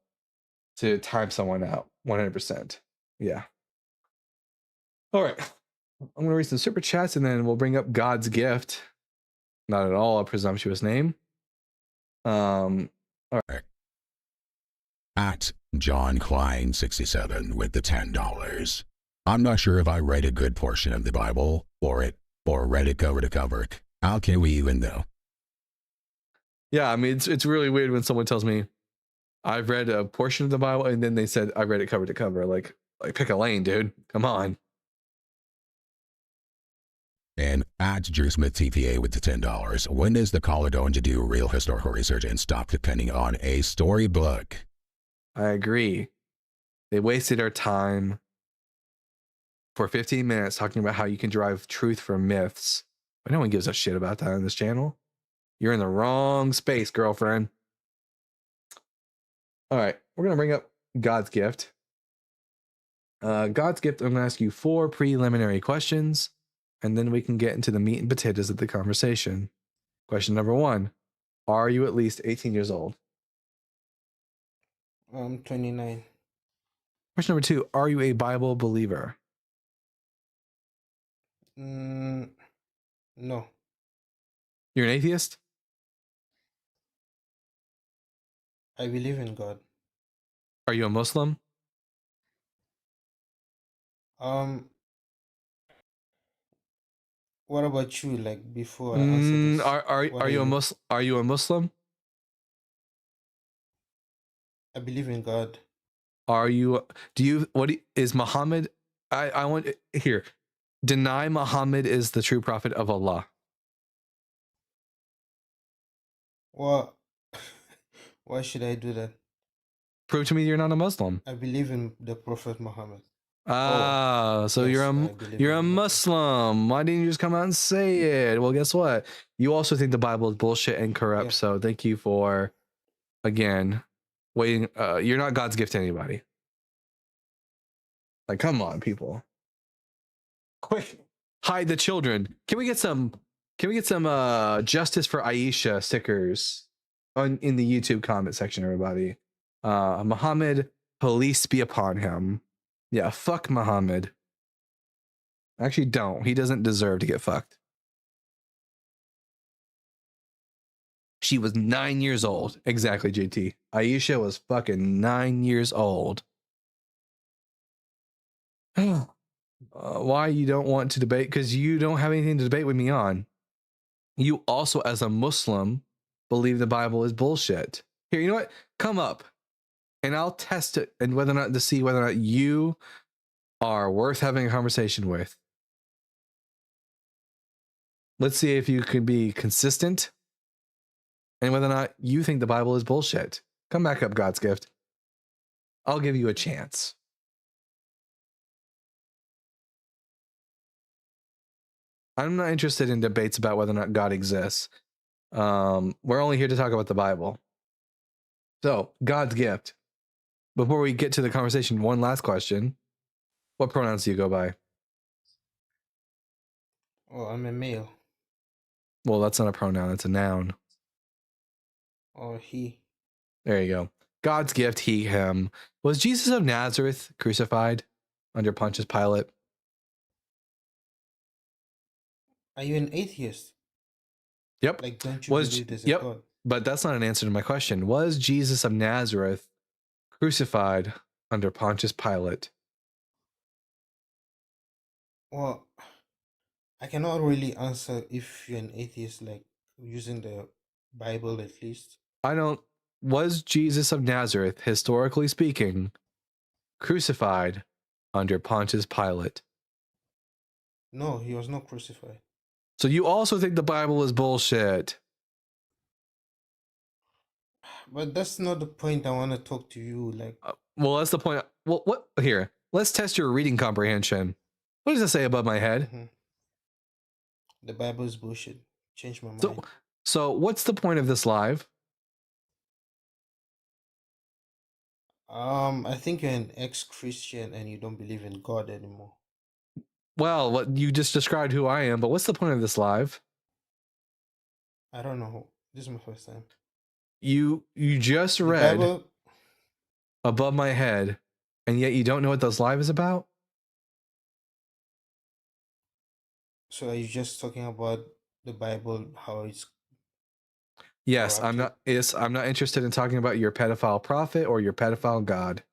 time someone out. 100%. Yeah. All right. I'm gonna read some super chats and then we'll bring up God's gift. Not at all a presumptuous name. All right. At John Klein 67 with the $10. I'm not sure if I read a good portion of the Bible or read it cover to cover. How can we even know? Yeah, I mean it's really weird when someone tells me I've read a portion of the Bible and then they said I read it cover to cover. Like pick a lane, dude. Come on. And at Drew Smith TPA with the $10. When is the caller going to do real historical research and stop depending on a storybook? I agree. They wasted our time for 15 minutes talking about how you can derive truth from myths. But no one gives a shit about that on this channel. You're in the wrong space, girlfriend. All right, we're going to bring up God's gift. God's gift, I'm going to ask you 4 preliminary questions, and then we can get into the meat and potatoes of the conversation. Question number 1. Are you at least 18 years old? I'm 29. Question number 2. Are you a Bible believer? No. You're an atheist? I believe in God. Are you a Muslim? What about you? Like before I answer this, Are you a Muslim? I believe in God. Is Muhammad? I want here. Deny Muhammad is the true prophet of Allah. Well, why should I do that? Prove to me you're not a Muslim. I believe in the Prophet Muhammad. So yes, you're a Muslim. Why didn't you just come out and say it? Well, guess what? You also think the Bible is bullshit and corrupt. Yeah. So thank you for, again, waiting. You're not God's gift to anybody. Like, come on, people. Quick, hide the children. Can we get some justice for Aisha stickers in the YouTube comment section, everybody? Muhammad, police be upon him. Yeah, fuck Muhammad. Actually, don't. He doesn't deserve to get fucked. She was 9 years old. Exactly, JT. Aisha was fucking 9 years old. Why you don't want to debate? Because you don't have anything to debate with me on. You also, as a Muslim, believe the Bible is bullshit. Here, you know what? Come up, and I'll test it and see whether or not you are worth having a conversation with. Let's see if you can be consistent and whether or not you think the Bible is bullshit. Come back up, God's gift. I'll give you a chance. I'm not interested in debates about whether or not God exists. We're only here to talk about the Bible. So, God's gift. Before we get to the conversation, one last question. What pronouns do you go by? Oh, I'm a male. Well, that's not a pronoun, it's a noun. Or he. There you go. God's gift, he, him. Was Jesus of Nazareth crucified under Pontius Pilate? Are you an atheist? Yep. Like, don't you Was believe there's a yep. God? But that's not an answer to my question. Was Jesus of Nazareth crucified under Pontius Pilate? Well, I cannot really answer if you're an atheist, like using the Bible at least. I don't. Was Jesus of Nazareth, historically speaking, crucified under Pontius Pilate? No, he was not crucified. So you also think the Bible is bullshit? But that's not the point I want to talk to you. Like, Well, that's the point. Well, what here? Let's test your reading comprehension. What does it say above my head? mhm. The Bible is bullshit. Change my mind. So what's the point of this live? I think you're an ex-Christian and you don't believe in God anymore. Well, what you just described who I am, but what's the point of this live? I don't know. This is my first time. You just The read Bible, above my head, and yet you don't know what this live is about? so are you just talking about the Bible, how it's Yes, I'm corrupted? not. Yes, I'm not interested in talking about your pedophile prophet or your pedophile God.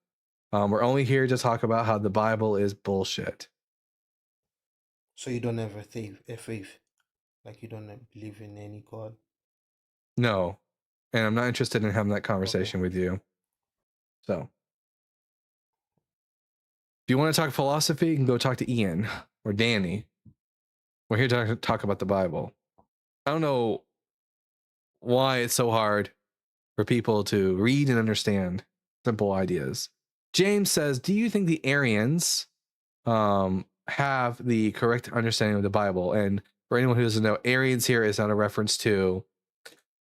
We're only here to talk about how the Bible is bullshit. So you don't have a faith. Like you don't believe in any God. No, and I'm not interested in having that Okay. conversation with you. So, if you want to talk philosophy, you can go talk to Ian or Danny. We're here to talk about the Bible. I don't know why it's so hard for people to read and understand simple ideas. James says, do you think the Arians have the correct understanding of the Bible? And for anyone who doesn't know, Arians here is not a reference to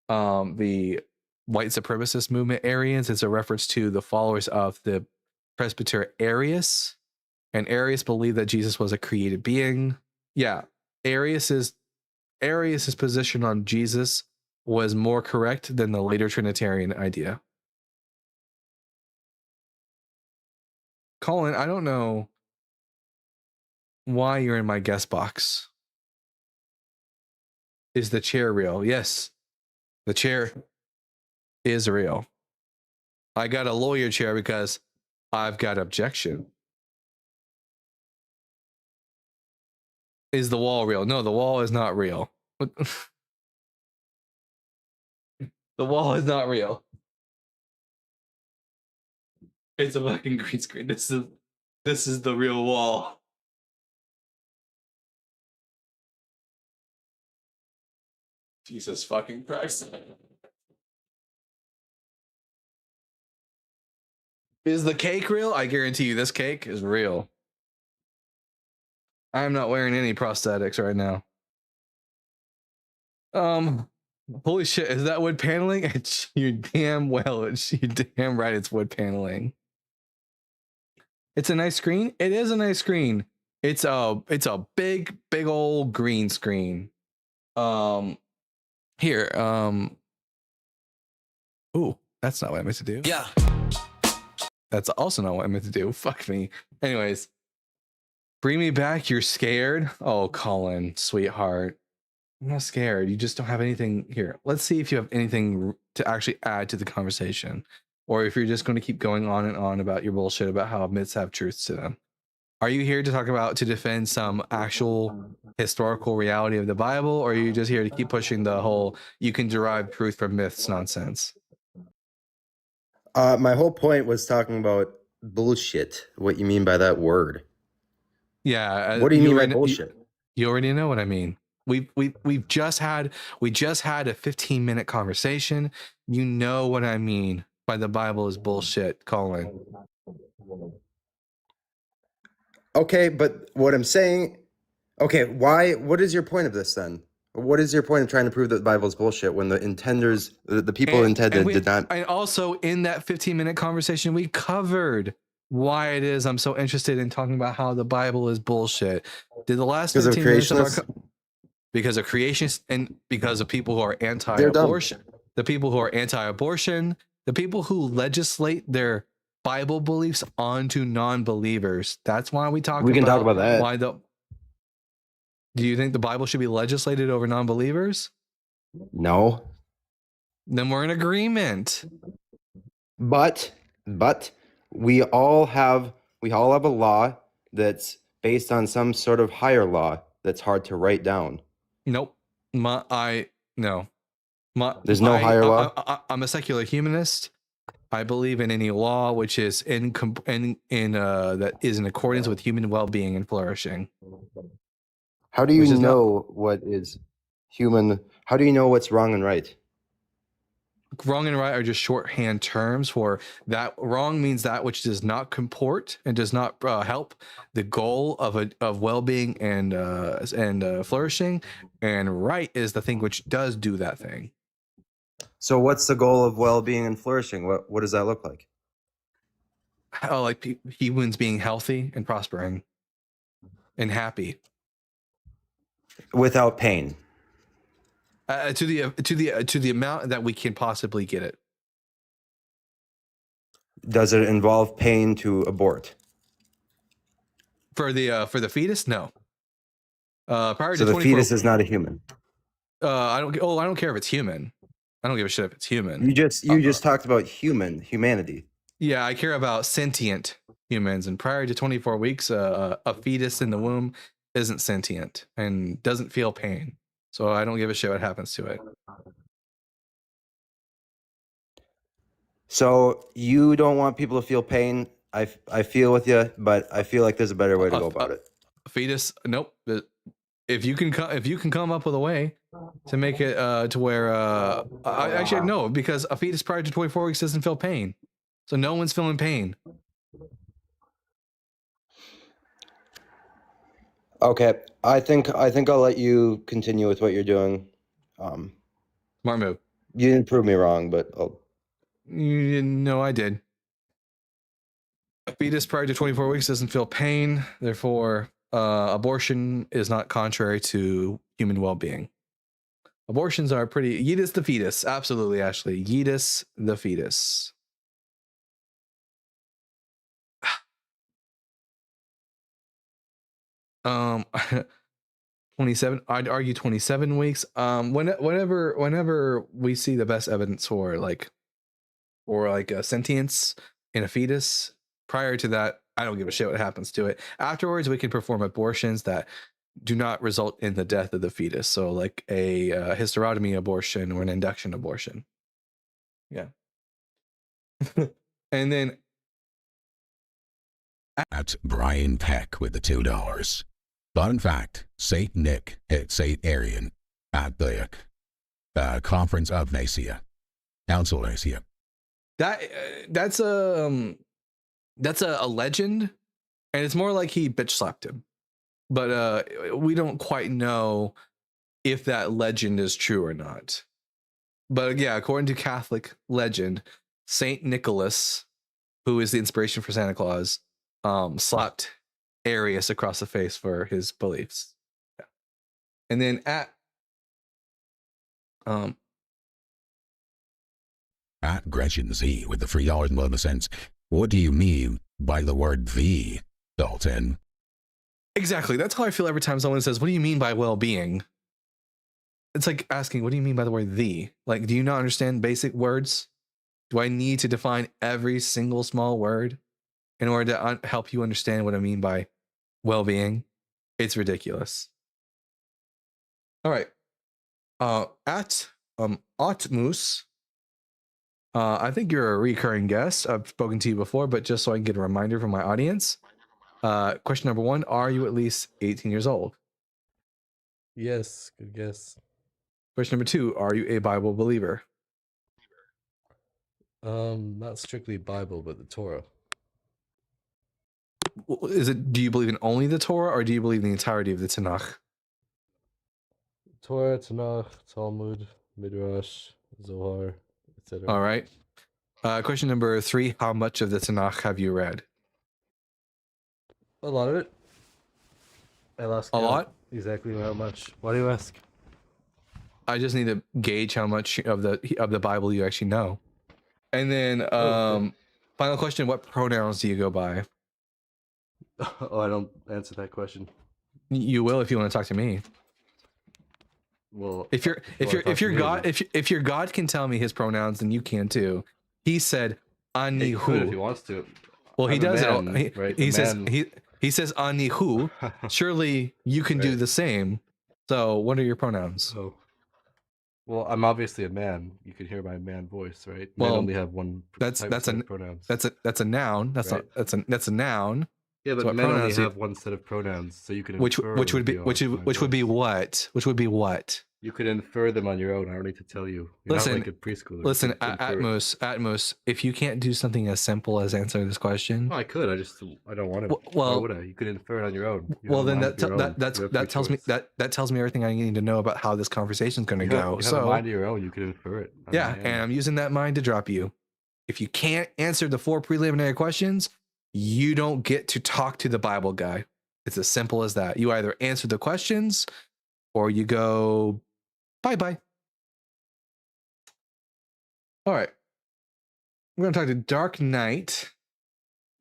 the white supremacist movement Arians. It's a reference to the followers of the presbyter Arius. And Arius believed that Jesus was a created being. Yeah, Arius's position on Jesus was more correct than the later Trinitarian idea. Colin, I don't know why you're in my guest box. Is the chair real? Yes, the chair is real. I got a lawyer chair because I've got objection. Is the wall real? No, the wall is not real. The wall is not real. It's a fucking green screen. This is the real wall. Jesus fucking Christ. Is the cake real? I guarantee you this cake is real. I'm not wearing any prosthetics right now. Holy shit, is that wood paneling? You're damn right it's wood paneling. It's a nice screen. It is a nice screen. It's a big old green screen. Here, ooh, that's not what I meant to do. Yeah. That's also not what I meant to do. Fuck me. Anyways, bring me back. You're scared? Oh, Colin, sweetheart. I'm not scared. You just don't have anything here. Let's see if you have anything to actually add to the conversation, or if you're just going to keep going on and on about your bullshit about how myths have truths to them. Are you here to defend some actual historical reality of the Bible, or are you just here to keep pushing the whole you can derive truth from myths nonsense? My whole point was talking about bullshit. What you mean by that word? Yeah. What do you mean by bullshit? You already know what I mean. We just had a 15-minute conversation. You know what I mean by the Bible is bullshit, Colin. Okay, but what I'm saying, okay, why? What is your point of this then? What is your point of trying to prove that the Bible is bullshit when the intenders, the people who intended, did not? And also in that 15-minute conversation, we covered why it is I'm so interested in talking about how the Bible is bullshit. Did the last Because of 15 minutes of our creationists? because of creationists and because of people who are They're dumb. anti-abortion, the people who are anti-abortion, the people who legislate their Bible beliefs onto non-believers. That's why we talk We can talk about about that. why the. Do you think the Bible should be legislated over non-believers? No, Then we're in agreement. but we all have a law that's based on some sort of higher law that's hard to write down. Nope. No. There's no higher law? I'm a secular humanist. I believe in any law which is that is in accordance with human well-being and flourishing. How do you Which is know what is human? How do you know what's wrong and right? Wrong and right are just shorthand terms for that. Wrong means that which does not comport and does not help the goal of well-being and flourishing, and right is the thing which does do that thing. So what's the goal of well-being and flourishing? What does that look like? Like humans being healthy and prospering and happy Without pain. to the amount that we can possibly get it. Does it involve pain to abort? For the fetus, no. Prior So to the 24, fetus is not a human. I don't care if it's human. I don't give a shit if it's human. You just talked about humanity. Yeah, I care about sentient humans. And prior to 24 weeks, a fetus in the womb isn't sentient and doesn't feel pain. So I don't give a shit what happens to it. So you don't want people to feel pain. I feel with you, but I feel like there's a better way to go about it. Fetus, nope. If you can come up with a way to make it to where actually no, because a fetus prior to 24 weeks doesn't feel pain, so no one's feeling pain. Okay, I think I'll let you continue with what you're doing. Smart move. You didn't prove me wrong, but No, I did. A fetus prior to 24 weeks doesn't feel pain, therefore abortion is not contrary to human well-being. Abortions are pretty. Yeetus the fetus, absolutely, Ashley. Yeetus the fetus. 27. I'd argue 27 weeks. Whenever we see the best evidence for like a sentience in a fetus, prior to that, I don't give a shit what happens to it. Afterwards, we can perform abortions that do not result in the death of the fetus. So like a hysterectomy abortion or an induction abortion. Yeah. And then That's Brian Peck with the $2. Fun fact, Saint Nick hit Saint Arian at the Conference of Nicaea, Council of Nicaea. that's a legend, and it's more like he bitch slapped him. But we don't quite know if that legend is true or not. But yeah, according to Catholic legend, Saint Nicholas, who is the inspiration for Santa Claus, slapped Arius across the face for his beliefs. Yeah. And then At Gretchen Z with the $3.11. What do you mean by the word "the," Dalton? exactly, that's how I feel every time someone says, "What do you mean by well-being?" It's like asking, "What do you mean by the word 'the'?" Like, do you not understand basic words? Do I need to define every single small word in order to help you understand what I mean by well-being? It's ridiculous. All right. At Otmus, I think you're a recurring guest. I've spoken to you before, but just so I can get a reminder from my audience. Question number 1: are you at least 18 years old? Yes, good guess. Question number 2: are you a Bible believer? Not strictly Bible, but the Torah. is it? Do you believe in only the Torah, or do you believe in the entirety of the Tanakh? Torah, Tanakh, Talmud, Midrash, Zohar, etc. All right. Question number 3: how much of the Tanakh have you read? A lot of it. I'll ask A you lot? exactly how much. Why do you ask? I just need to gauge how much of the Bible you actually know. And then, okay. final question: what pronouns do you go by? Oh, I don't answer that question. You will if you want to talk to me. Well, If wanna talk to your me, God then- if your God can tell me his pronouns, then you can too. He said He could if he anihu. wants to. Well, he I'm a does man, it. right? He A says man- he says anihu. Surely you can do Right. the same. So, what are your pronouns? Oh. Well, I'm obviously a man. You can hear my man voice, right? Men Well, only have one that's type a set of pronouns. that's a noun. That's Right. not that's a noun. Yeah, but what men only pronouns do you- have one set of pronouns, so you can Which infer would be them which beyond my would be voice. what? Which would be what? You could infer them on your own. I don't need to tell you. You're Listen, not like a preschooler. You Listen, can infer it. Atmos, if you can't do something as simple as answer this question, No, I could. I don't want to. Well- Why would I? You could infer it on your own. You well, have a then mind of your own. You have free that tells me choice. that tells me everything I need to know about how this conversation is going to You have, go. you have a So, mind of your own. You can infer it. on yeah, my end. and I'm using that mind to drop you. If you can't answer the 4 preliminary questions, you don't get to talk to the Bible guy. It's as simple as that. You either answer the questions or you go bye-bye. All right. We're going to talk to Dark Knight.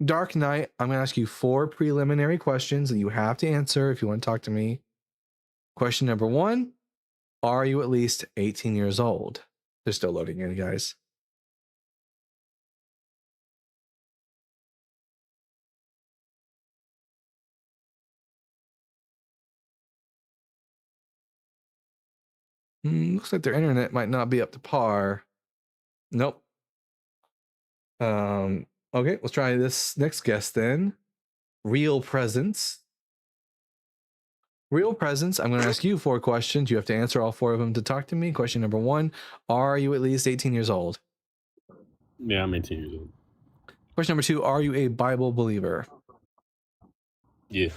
Dark Knight, I'm going to ask you 4 preliminary questions that you have to answer if you want to talk to me. Question number 1, are you at least 18 years old? They're still loading in, guys. Looks like their internet might not be up to par. Nope. Okay, let's try this next guest then. Real Presence. Real Presence, I'm going to ask you 4 questions. You have to answer all 4 of them to talk to me. Question number 1, are you at least 18 years old? Yeah, I'm 18 years old. Question number 2, are you a Bible believer? Yeah,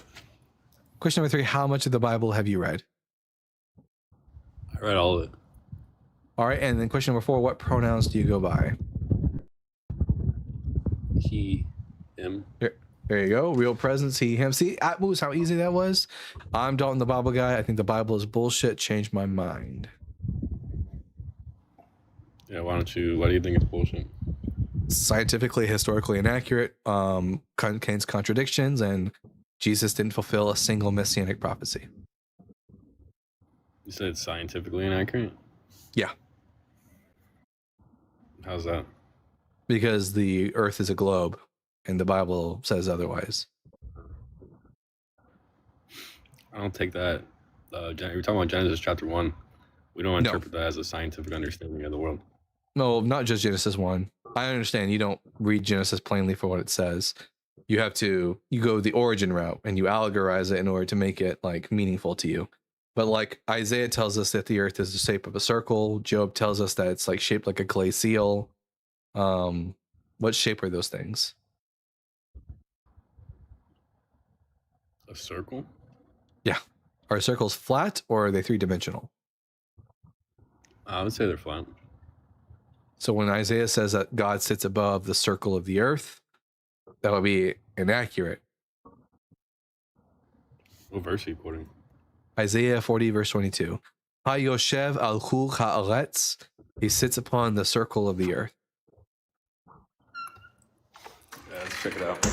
Question number 3, how much of the Bible have you read? I read all of it. All right, and then question number 4, what pronouns do you go by? He, him. There you go. Real Presence, he, him. See, Atmos, how easy that was? I'm Dalton the Bible guy. I think the Bible is bullshit. Changed my mind. Yeah, why do you think it's bullshit? Scientifically, historically inaccurate, contains contradictions, and Jesus didn't fulfill a single messianic prophecy. You said it's scientifically inaccurate? Yeah. How's that? Because the earth is a globe, and the Bible says otherwise. I don't take that. You're talking about Genesis chapter 1. We don't No. interpret that as a scientific understanding of the world. No, not just Genesis 1. I understand you don't read Genesis plainly for what it says. You go the origin route and you allegorize it in order to make it like meaningful to you. But like Isaiah tells us that the earth is the shape of a circle. Job tells us that it's like shaped like a clay seal. What shape are those things? A circle? Yeah. Are circles flat or are they 3-dimensional? I would say they're flat. So when Isaiah says that God sits above the circle of the earth, that would be inaccurate. What verse are you quoting? Isaiah 40 verse 22. Hayoshev al hu haaretz. He sits upon the circle of the earth. Yeah, let's check it out.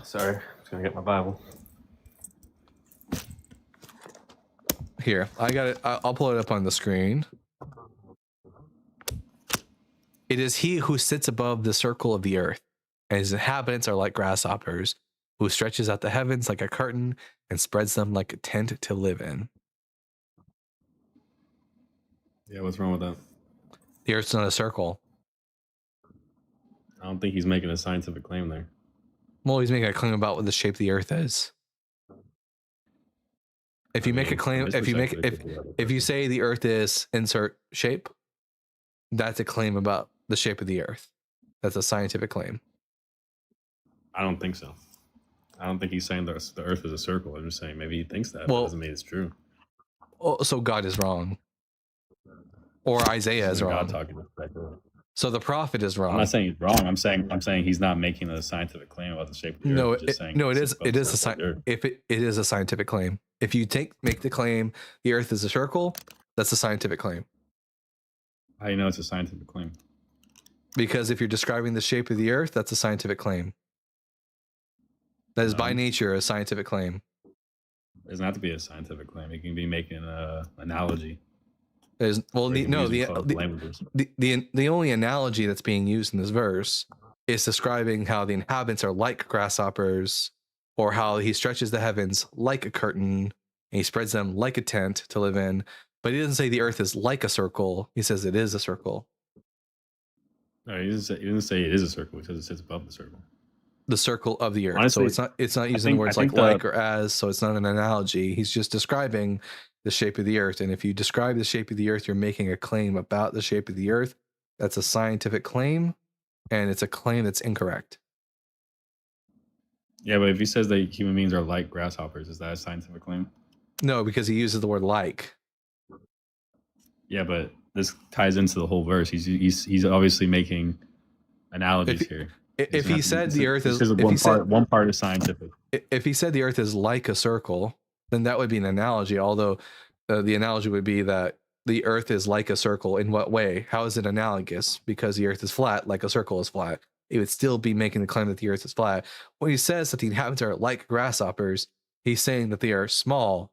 Sorry, I'm just gonna get my Bible. Here, I got it. I'll pull it up on the screen. It is he who sits above the circle of the earth, and his inhabitants are like grasshoppers, who stretches out the heavens like a curtain and spreads them like a tent to live in. Yeah, what's wrong with that? The earth's not a circle. I don't think he's making a scientific claim there. Well, he's making a claim about what the shape of the earth is. If you make a claim, if you say the earth is insert shape, that's a claim about the shape of the earth. That's a scientific claim. I don't think so. I don't think he's saying the Earth is a circle. I'm just saying maybe he thinks that, but Well- it doesn't mean it's true. Oh, so God is wrong, or Isaiah is God wrong. talking to that. So the prophet is I'm wrong. not saying he's wrong. I'm saying he's not making a scientific claim about the shape of the No, Earth. I'm just saying no, it it's is. above It the is a surface of the Earth. if it is a scientific claim. If you make the claim the Earth is a circle, that's a scientific claim. How do you know it's a scientific claim? Because if you're describing the shape of the Earth, that's a scientific claim. That is by No. nature a scientific claim. It doesn't have to be a scientific claim. It can be making an analogy. There's well, Or you can no, use the, colorful the languages. the only analogy that's being used in this verse is describing how the inhabitants are like grasshoppers, or how he stretches the heavens like a curtain and he spreads them like a tent to live in. But he doesn't say the earth is like a circle. He says it is a circle. No, he didn't say it is a circle. He says it sits above the circle. The circle of the earth. Honestly, so it's not using think- words I like think the- like or as, so it's not an analogy. He's just describing the shape of the earth. And if you describe the shape of the earth, you're making a claim about the shape of the earth. That's a scientific claim, and it's a claim that's incorrect. Yeah, but if he says that human beings are like grasshoppers, is that a scientific claim? No, because he uses the word like. Yeah, but this ties into the whole verse. He's obviously making analogies If- here. If he said the earth is, if one he said, part, one part is scientific. if he said the earth is like a circle, then that would be an analogy. Although the analogy would be that the earth is like a circle. In what way? How is it analogous? Because the earth is flat, like a circle is flat. It would still be making the claim that the earth is flat. When he says that the inhabitants are like grasshoppers, he's saying that they are small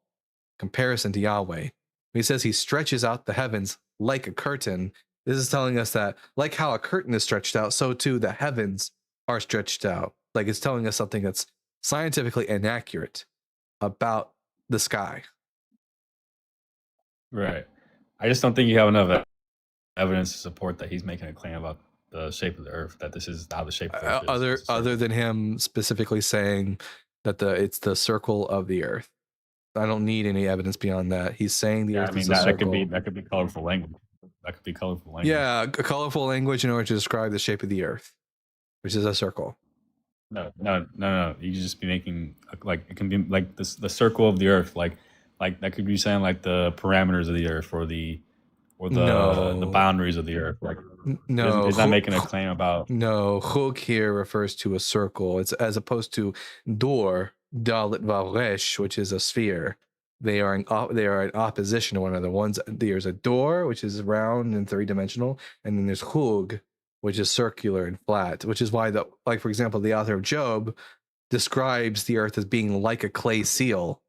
comparison to Yahweh. When he says he stretches out the heavens like a curtain, this is telling us that, like how a curtain is stretched out, so too the heavens are stretched out. Like it's telling us something that's scientifically inaccurate about the sky. Right. I just don't think you have enough evidence to support that he's making a claim about the shape of the earth, that this is how the shape of the earth is. Other It's a circle. other than him specifically saying that it's the circle of the earth. I don't need any evidence beyond that. He's saying the Yeah, earth I mean is a that circle. could be colorful language. That could be colorful language. Yeah, a colorful language in order to describe the shape of the earth, which is a circle. No. You just be making like it can be like this the circle of the earth, like that could be saying like the parameters of the earth or the No. boundaries of the earth. Like No, it's not making a claim about. No, chug here refers to a circle. It's as opposed to dor, dalit vav which is a sphere. They are in opposition to one another. There's a door, which is round and three-dimensional, and then there's chug, which is circular and flat. Which is why for example, the author of Job describes the earth as being like a clay seal.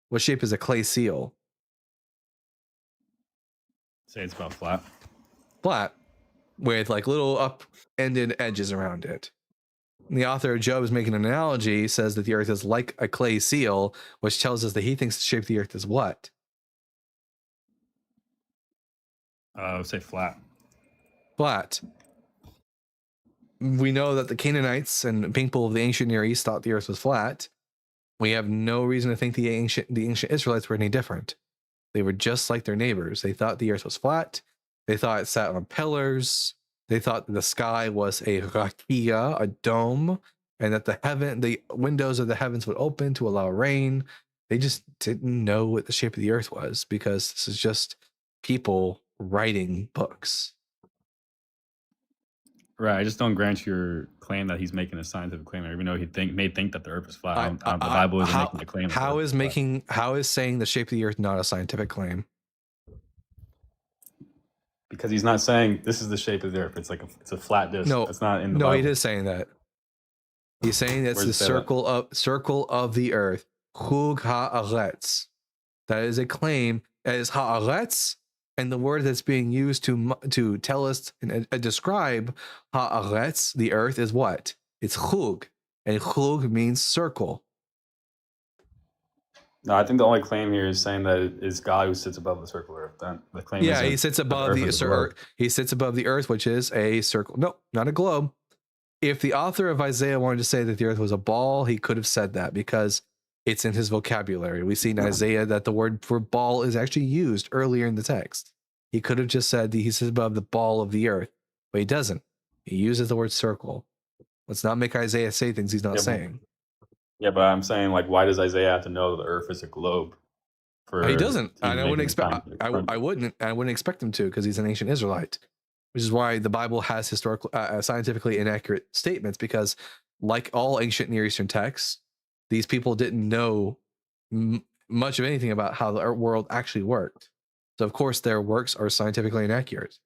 What shape is a clay seal? Say it's about flat. Flat, with like little up-ended edges around it. And the author of Job is making an analogy, says that the earth is like a clay seal, which tells us that he thinks the shape of the earth is what? I would say flat. Flat. We know that the Canaanites and people of the ancient Near East thought the earth was flat. We have no reason to think the ancient Israelites were any different. They were just like their neighbors. They thought the earth was flat. They thought it sat on pillars. They thought that the sky was a rakia, a dome, and that the windows of the heavens would open to allow rain. They just didn't know what the shape of the earth was, because this is just people writing books. Right. I just don't grant your claim that he's making a scientific claim, even though he may think that the earth is flat. The Bible isn't making a claim. How is saying the shape of the earth not a scientific claim? Because he's not saying this is the shape of the earth. It's like it's a flat disc. No, it's not in the no, Bible. he is saying that. He's saying that's Where the does it say that? circle of the earth. Chug haaretz. That is a claim. That is haaretz, and the word that's being used to tell us and describe haaretz, the earth, is what? It's chug, and chug means circle. No, I think the only claim here is saying that it is God who sits above the circle of earth. Then the claim Yeah, is he sits above the earth is a globe. he sits above the earth, which is a circle. No, not a globe. If the author of Isaiah wanted to say that the earth was a ball, he could have said that, because it's in his vocabulary. We see in Isaiah that the word for ball is actually used earlier in the text. He could have just said that he sits above the ball of the earth, but he doesn't. He uses the word circle. Let's not make Isaiah say things he's not Yeah, saying. Yeah, but I'm saying, like, why does Isaiah have to know the Earth is a globe? He doesn't, to and I make wouldn't an expect. assignment? I wouldn't expect him to, because he's an ancient Israelite, which is why the Bible has historical, scientifically inaccurate statements. Because, like all ancient Near Eastern texts, these people didn't know much of anything about how the world actually worked. So, of course, their works are scientifically inaccurate.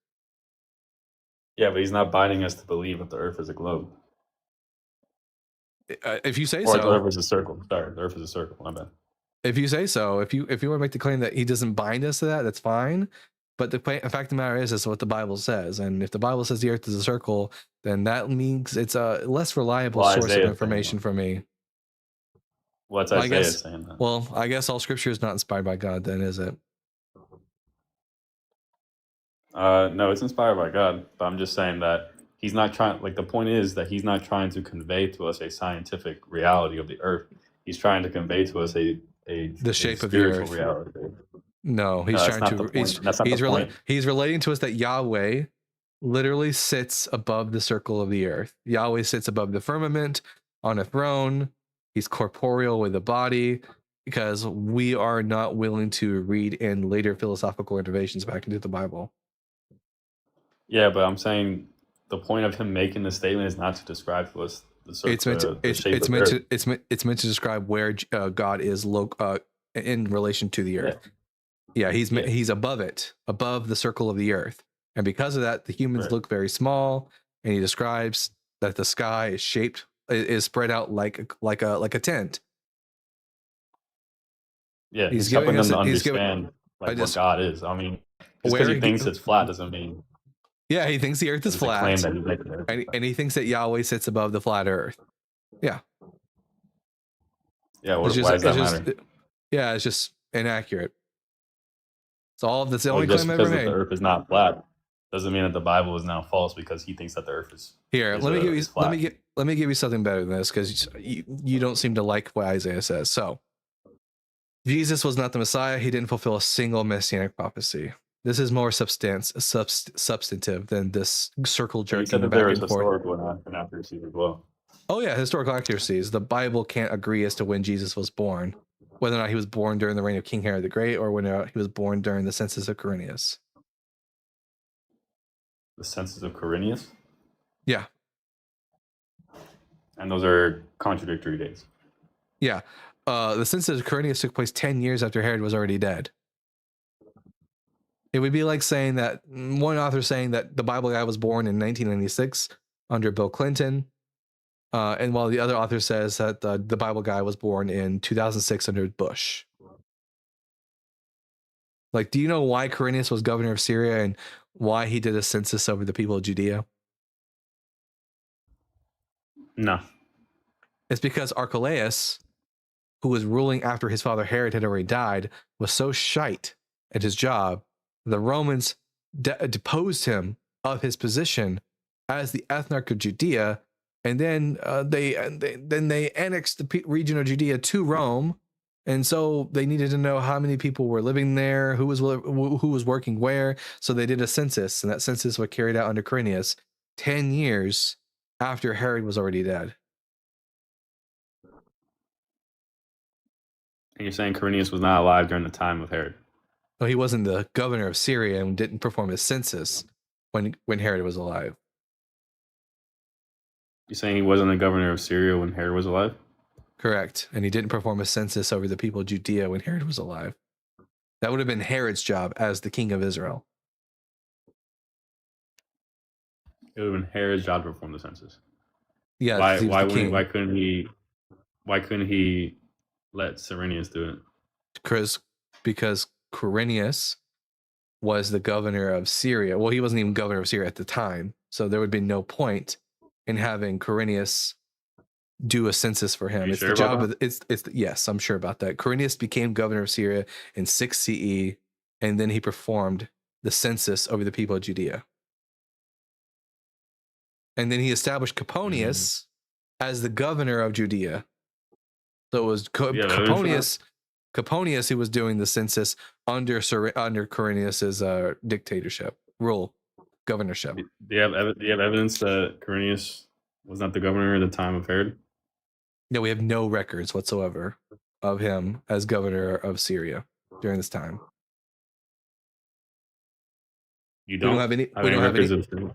Yeah, but he's not binding us to believe that the Earth is a globe. If you say Or the so, Earth is a circle. Sorry, the Earth is a circle. My bad. if you say so, if you want to make the claim that he doesn't bind us to that, that's fine. But the fact of the matter is what the Bible says. And if the Bible says the earth is a circle, then that means it's a less reliable Well, source of Isaiah's information for me. What's I Isaiah guess, saying then? well, I guess all scripture is not inspired by God, then, is it? No, it's inspired by God, but I'm just saying that he's not trying. Like, the point is that he's not trying to convey to us a scientific reality of the Earth. He's trying to convey to us the shape of the spiritual earth. reality. No, he's No, that's trying not to. the point. That's not the point. He's relating to us that Yahweh literally sits above the circle of the earth. Yahweh sits above the firmament on a throne. He's corporeal with a body, because we are not willing to read in later philosophical innovations back into the Bible. Yeah, but I'm saying the point of him making the statement is not to describe to us the shape It's of the Earth. meant to describe where God is in relation to the earth. Yeah, he's above it, above the circle of the earth, and because of that, the humans look very small. And he describes that the sky is spread out like a tent. Yeah, he's helping giving them us. to He's giving. understand what God is. I mean, just because Where he thinks it's flat doesn't mean. Yeah, he thinks the earth is it's a claim flat, that he's making it. and he thinks that Yahweh sits above the flat earth. Yeah. Yeah, It's why does that matter? Yeah, it's just inaccurate. It's all. That's the Well, only just claim because ever that made. the Earth is not flat doesn't mean that the Bible is now false because he thinks that the Earth is. Here, is let me give you. flat. Let me give you something better than this, because you don't seem to like what Isaiah says. So, Jesus was not the Messiah. He didn't fulfill a single messianic prophecy. This is more substantive than this circle You jerking said that back there is and forth. historical inaccuracies as well. Oh yeah, historical accuracies. The Bible can't agree as to when Jesus was born, whether or not he was born during the reign of King Herod the Great, or whether or not he was born during the census of Quirinius. The census of Quirinius, Yeah, and those are contradictory dates. yeah. The census of Quirinius took place 10 years after Herod was already dead. It would be like saying that one author saying that the Bible guy was born in 1996 under Bill Clinton, and while the other author says that the Bible guy was born in 2006 under Bush. Like, do you know why Quirinius was governor of Syria and why he did a census over the people of Judea? No. It's because Archelaus, who was ruling after his father Herod had already died, was so shite at his job, the Romans deposed him of his position as the ethnarch of Judea, and then they annexed the region of Judea to Rome, and so they needed to know how many people were living there, who was working where. So they did a census, and that census was carried out under Quirinius 10 years after Herod was already dead. And you're saying Quirinius was not alive during the time of Herod? No, he wasn't the governor of Syria and didn't perform his census when Herod was alive. You're saying he wasn't the governor of Syria when Herod was alive? Correct. And he didn't perform a census over the people of Judea when Herod was alive. That would have been Herod's job as the king of Israel. It would have been Herod's job to perform the census. Yeah. Why couldn't he let Cyrenius do it? Because Quirinius was the governor of Syria. Well, he wasn't even governor of Syria at the time, so there would be no point in having Quirinius do a census for him. Are you It's sure the job about of it's yes, I'm sure about that. Quirinius became governor of Syria in 6 CE, and then he performed the census over the people of Judea. And then he established Coponius as the governor of Judea. So it was Coponius who was doing the census under Quirinius's dictatorship rule. governorship. Do you have evidence that Quirinius was not the governor at the time of Herod? No, we have no records whatsoever of him as governor of Syria during this time. You We don't don't have any. have We any don't have records any. of.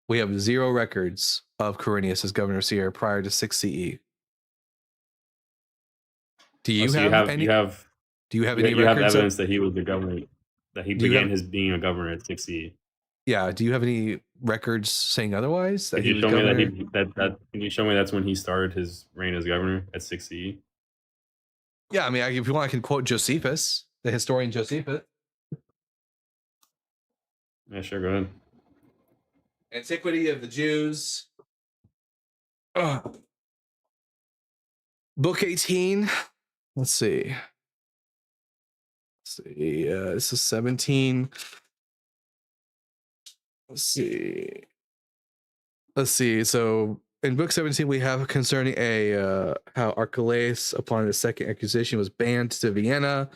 We have 0 records of Quirinius as governor of Syria prior to 6 CE. Do you So have any? You have Do you have you, any you have records? evidence that he was the governor, that he Do you began have- his being a governor at 6 CE. Yeah. Do you have any records saying otherwise? That Can he you was show me governor? that can you show me that's when he started his reign as governor at 6 CE? Yeah. I mean, if you want, I can quote Josephus, the historian Josephus. Yeah, sure, go ahead. Antiquity of the Jews. Book 18. Let's see. This is 17. Let's see. So in book 17, we have concerning how Archelaus, upon his second accusation, was banned to Vienna.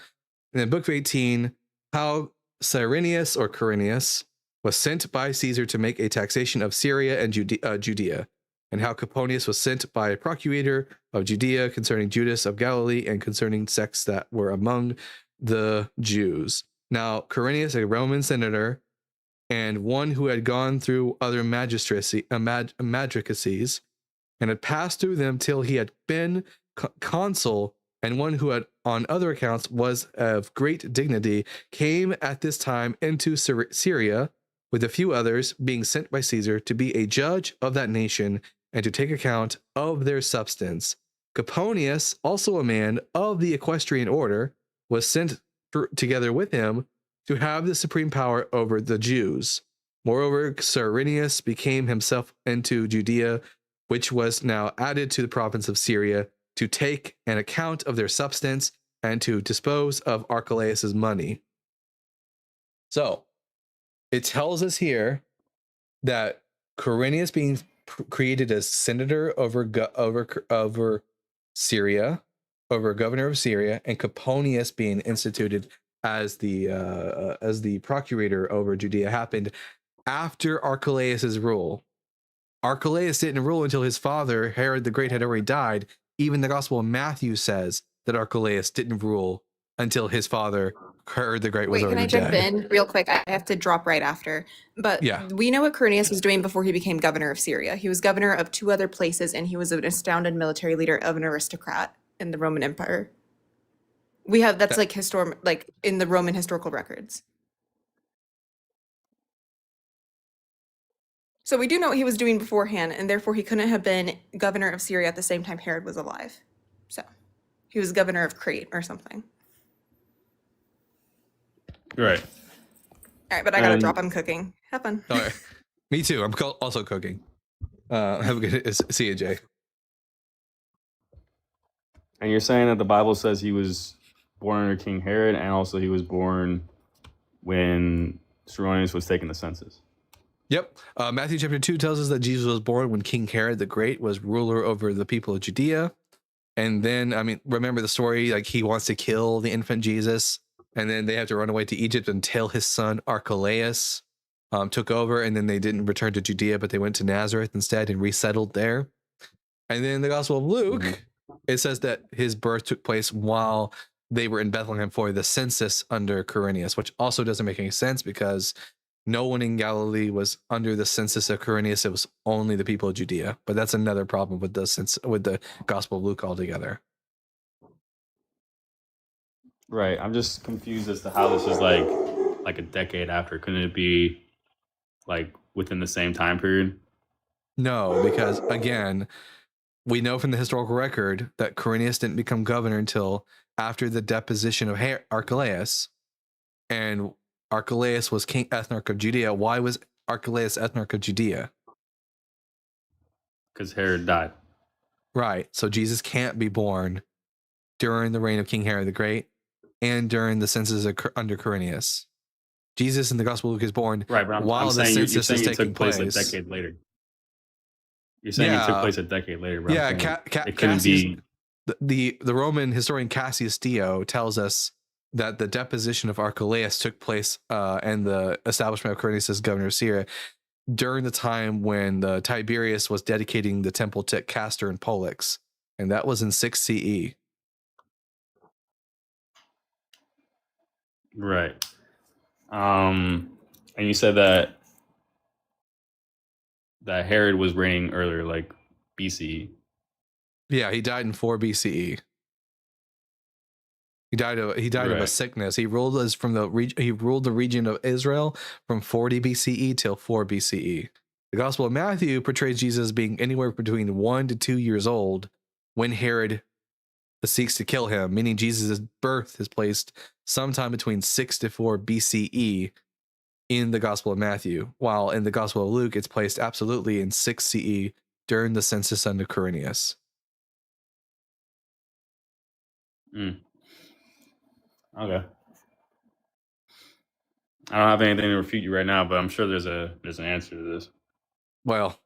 And in book 18, how Cyrenius or Quirinius was sent by Caesar to make a taxation of Syria and Judea, and how Coponius was sent by a procurator of Judea concerning Judas of Galilee and concerning sects that were among the Jews. Now, Quirinius, a Roman senator, and one who had gone through other magistracies and had passed through them till he had been consul, and one who had on other accounts was of great dignity, came at this time into Syria with a few others, being sent by Caesar to be a judge of that nation and to take account of their substance. Coponius, also a man of the equestrian order, was sent together with him to have the supreme power over the Jews. Moreover, Cyrenius became himself into Judea, which was now added to the province of Syria, to take an account of their substance and to dispose of Archelaus's money. So it tells us here that Quirinius being created as senator over Syria, over governor of Syria, and Coponius being instituted as the procurator over Judea happened after Archelaus's rule. Archelaus didn't rule until his father, Herod the Great, had already died. Even the Gospel of Matthew says that Archelaus didn't rule until his father, Herod the Great, was Wait, can already I jump dead. in real quick? I have to drop right after. But Yeah. we know what Quirinius was doing before he became governor of Syria. He was governor of 2 other places, and he was an astounded military leader of an aristocrat in the Roman Empire. We have that's like in the Roman historical records. So we do know what he was doing beforehand, and therefore he couldn't have been governor of Syria at the same time Herod was alive. So he was governor of Crete or something. Right. All right, but I gotta And- drop. I'm cooking. Have fun. All right. Me too. I'm also cooking. Have a good see you, Jay. And you're saying that the Bible says he was born under King Herod, and also he was born when Cyrenius was taking the census. Yep. Matthew chapter 2 tells us that Jesus was born when King Herod the Great was ruler over the people of Judea. And then, I mean, remember the story, like he wants to kill the infant Jesus, and then they have to run away to Egypt until his son Archelaus took over, and then they didn't return to Judea, but they went to Nazareth instead and resettled there. And then in the Gospel of Luke, it says that his birth took place while they were in Bethlehem for the census under Quirinius, which also doesn't make any sense because no one in Galilee was under the census of Quirinius. It was only the people of Judea. But that's another problem with the Gospel of Luke altogether. Right. I'm just confused as to how this is like a decade after. Couldn't it be like within the same time period? No, because again, we know from the historical record that Quirinius didn't become governor until after the deposition of Archelaus, and Archelaus was king ethnarch of Judea. Why was Archelaus ethnarch of Judea? Because Herod died. Right. So Jesus can't be born during the reign of King Herod the Great and during the census under Quirinius. Jesus in the Gospel of Luke is born Right, but while I'm the saying you're census saying is it taking took place place. a decade later. You're saying it took place a decade later, bro. Yeah, it couldn't be. The Roman historian Cassius Dio tells us that the deposition of Archelaus took place and the establishment of Quirinius as governor of Syria during the time when the Tiberius was dedicating the temple to Castor and Pollux, and that was in 6 CE. Right. And you said that Herod was reigning earlier, like BCE. Yeah, he died in 4 BCE. He died of a Right. sickness. He ruled the region of Israel from 40 BCE till 4 BCE. The Gospel of Matthew portrays Jesus as being anywhere between 1 to 2 years old when Herod seeks to kill him, meaning Jesus' birth is placed sometime between 6 to 4 BCE in the Gospel of Matthew, while in the Gospel of Luke, it's placed absolutely in 6 CE during the census under Quirinius. Okay. I don't have anything to refute you right now, but I'm sure there's an answer to this. Well,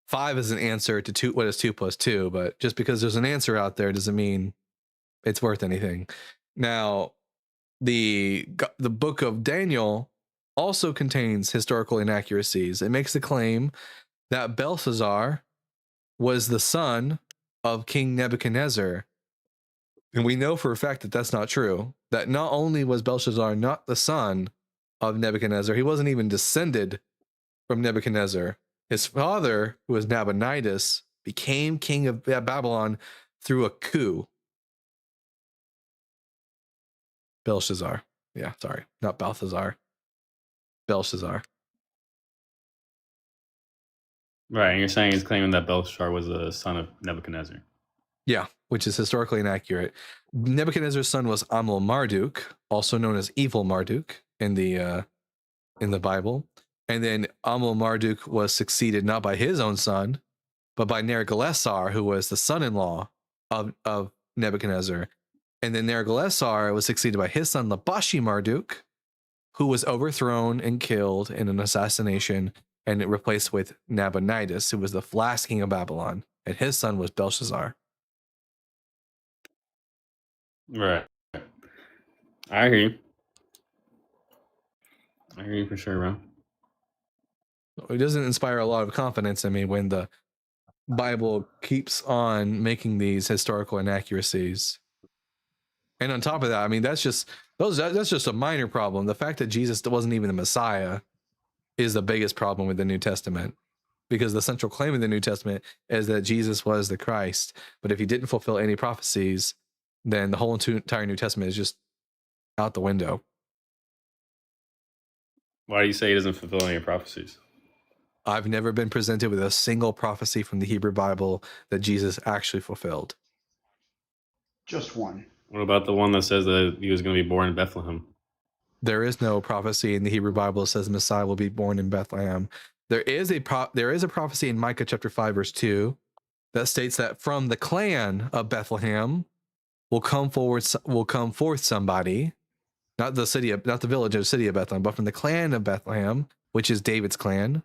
5 is an answer to 2. What is 2 plus 2? But just because there's an answer out there doesn't mean it's worth anything. Now, the book of Daniel also contains historical inaccuracies. It makes the claim that Belshazzar was the son of King Nebuchadnezzar. And we know for a fact that that's not true. That not only was Belshazzar not the son of Nebuchadnezzar, he wasn't even descended from Nebuchadnezzar. His father, who was Nabonidus, became king of Babylon through a coup. Belshazzar. Yeah, sorry. Not Balthazar. Belshazzar. Right, and you're saying he's claiming that Belshazzar was a son of Nebuchadnezzar. Yeah, which is historically inaccurate. Nebuchadnezzar's son was Amel-Marduk, also known as Evil Marduk in the Bible. And then Amel-Marduk was succeeded not by his own son, but by Nerigalesar, who was the son-in-law of Nebuchadnezzar. And then Nerigalesar was succeeded by his son Labashi-Marduk, who was overthrown and killed in an assassination, and it replaced with Nabonidus, who was the last king of Babylon, and his son was Belshazzar. Right. I hear you. I hear you for sure, bro. It doesn't inspire a lot of confidence in me when the Bible keeps on making these historical inaccuracies. And on top of that, I mean, that's just a minor problem. The fact that Jesus wasn't even the Messiah is the biggest problem with the New Testament, because the central claim of the New Testament is that Jesus was the Christ. But if he didn't fulfill any prophecies, then the whole entire New Testament is just out the window. Why do you say he doesn't fulfill any prophecies? I've never been presented with a single prophecy from the Hebrew Bible that Jesus actually fulfilled. Just one. What about the one that says that he was going to be born in Bethlehem? There is no prophecy in the Hebrew Bible that says the Messiah will be born in Bethlehem. There is a prophecy in Micah chapter 5 verse 2 that states that from the clan of Bethlehem will come forth somebody, not the village or city of Bethlehem, but from the clan of Bethlehem, which is David's clan,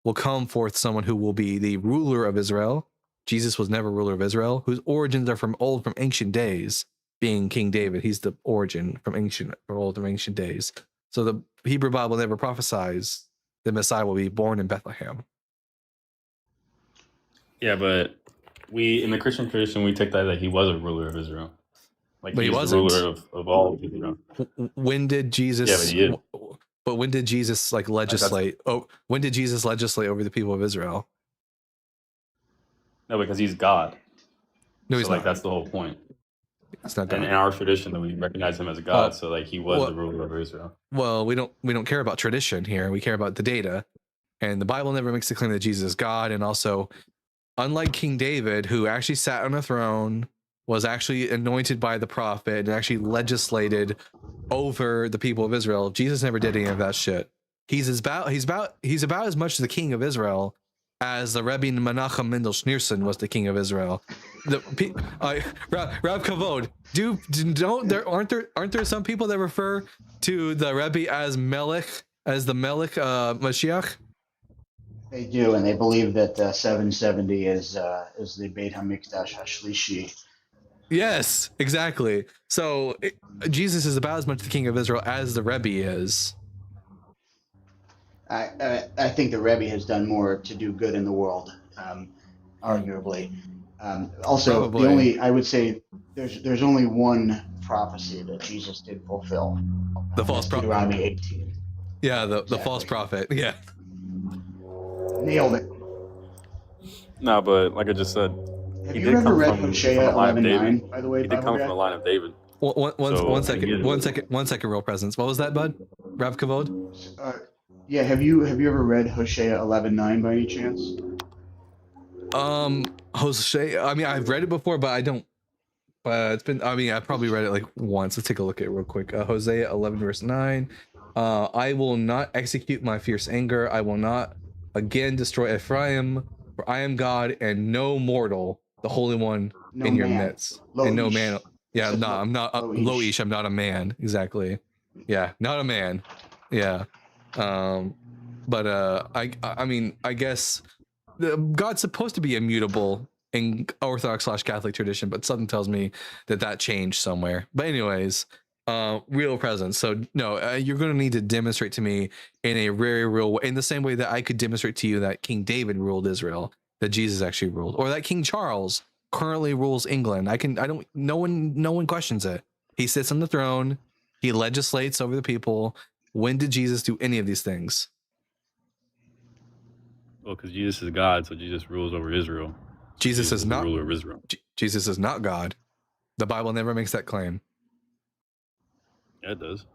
will come forth someone who will be the ruler of Israel. Jesus was never ruler of Israel, whose origins are from ancient days. Being King David, he's the origin from ancient days. So the Hebrew Bible never prophesies the Messiah will be born in Bethlehem. Yeah, but we in the Christian tradition we take that he was a ruler of Israel. Like But he was the wasn't. ruler of all of Israel. When did Jesus? Yeah, but he is. But when did Jesus legislate? When did Jesus legislate over the people of Israel? No, because he's God. No, he's so, not. That's the whole point. It's not God. And in our tradition, that we recognize him as a God, so he was the ruler of Israel. Well, we don't care about tradition here. We care about the data, and the Bible never makes the claim that Jesus is God. And also, unlike King David, who actually sat on a throne, was actually anointed by the prophet, and actually legislated over the people of Israel, Jesus never did any of that shit. He's about as much the king of Israel as the Rebbe Menachem Mendel Schneerson was the king of Israel. Rab Kavod, aren't there some people that refer to the Rebbe as Melech, as the Melech Mashiach? They do, and they believe that 770 is the Beit Hamikdash Hashlishi. Yes, exactly. So Jesus is about as much the king of Israel as the Rebbe is. I think the Rebbe has done more to do good in the world, arguably. Also, the Probably. only I would say there's only one prophecy that Jesus did fulfill. The false That's prophet. Deuteronomy 18. Yeah, the false prophet. Yeah. Nailed it. No, but like I just said, Have he you did ever come read from Hosea the line of 11:9? David. By the way, He did Bible come guy? from the line of David. One So, second. again- One second. Real presence. What was that, bud? Rav Kavod? Yeah, have you ever read Hosea 11:9 by any chance? Hosea. I mean, I've read it before, but I don't. It's been. I mean, I probably read it like once. Let's take a look at it real quick. Hosea 11 verse 9. I will not execute my fierce anger. I will not again destroy Ephraim, for I am God and no mortal, the Holy One No in your man. midst. And no Lo-ish. man. Yeah, Says no, I'm not Lo-ish. Lo-ish. I'm not a man. Exactly. Yeah, not a man. Yeah. But I mean, I guess God's supposed to be immutable in Orthodox / Catholic tradition, but something tells me that changed somewhere. But anyways, real presence. So no, you're going to need to demonstrate to me in a very real way, in the same way that I could demonstrate to you that King David ruled Israel, that Jesus actually ruled, or that King Charles currently rules England. No one questions it. He sits on the throne. He legislates over the people. When did Jesus do any of these things? Well, because Jesus is God, so Jesus rules over Israel. Jesus is the not ruler of Israel. Jesus is not God. The Bible never makes that claim. Yeah, it does.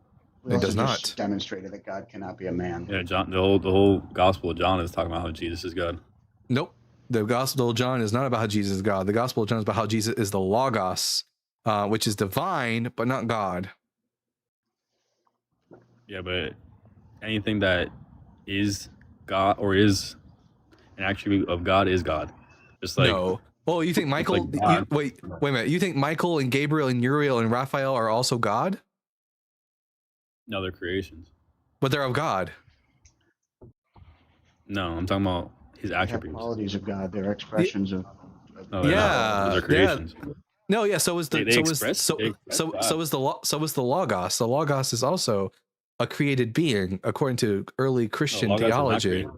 We It also does just not. demonstrated that God cannot be a man. Yeah, John. The whole Gospel of John is talking about how Jesus is God. Nope. The Gospel of John is not about how Jesus is God. The Gospel of John is about how Jesus is the Logos, which is divine but not God. Yeah, but anything that is God or is an attribute of God is God. Just like No. Oh, you think Michael? like God. Wait a minute. You think Michael and Gabriel and Uriel and Raphael are also God? no, they're creations. But they're of God. No, I'm talking about his They have attributes. qualities of God. They're expressions of No, they're not. Those are creations. No, yeah. So is the They so express- is so they express so God. so is the Logos. The Logos is also a created being according to early Christian Logos is not theology. created.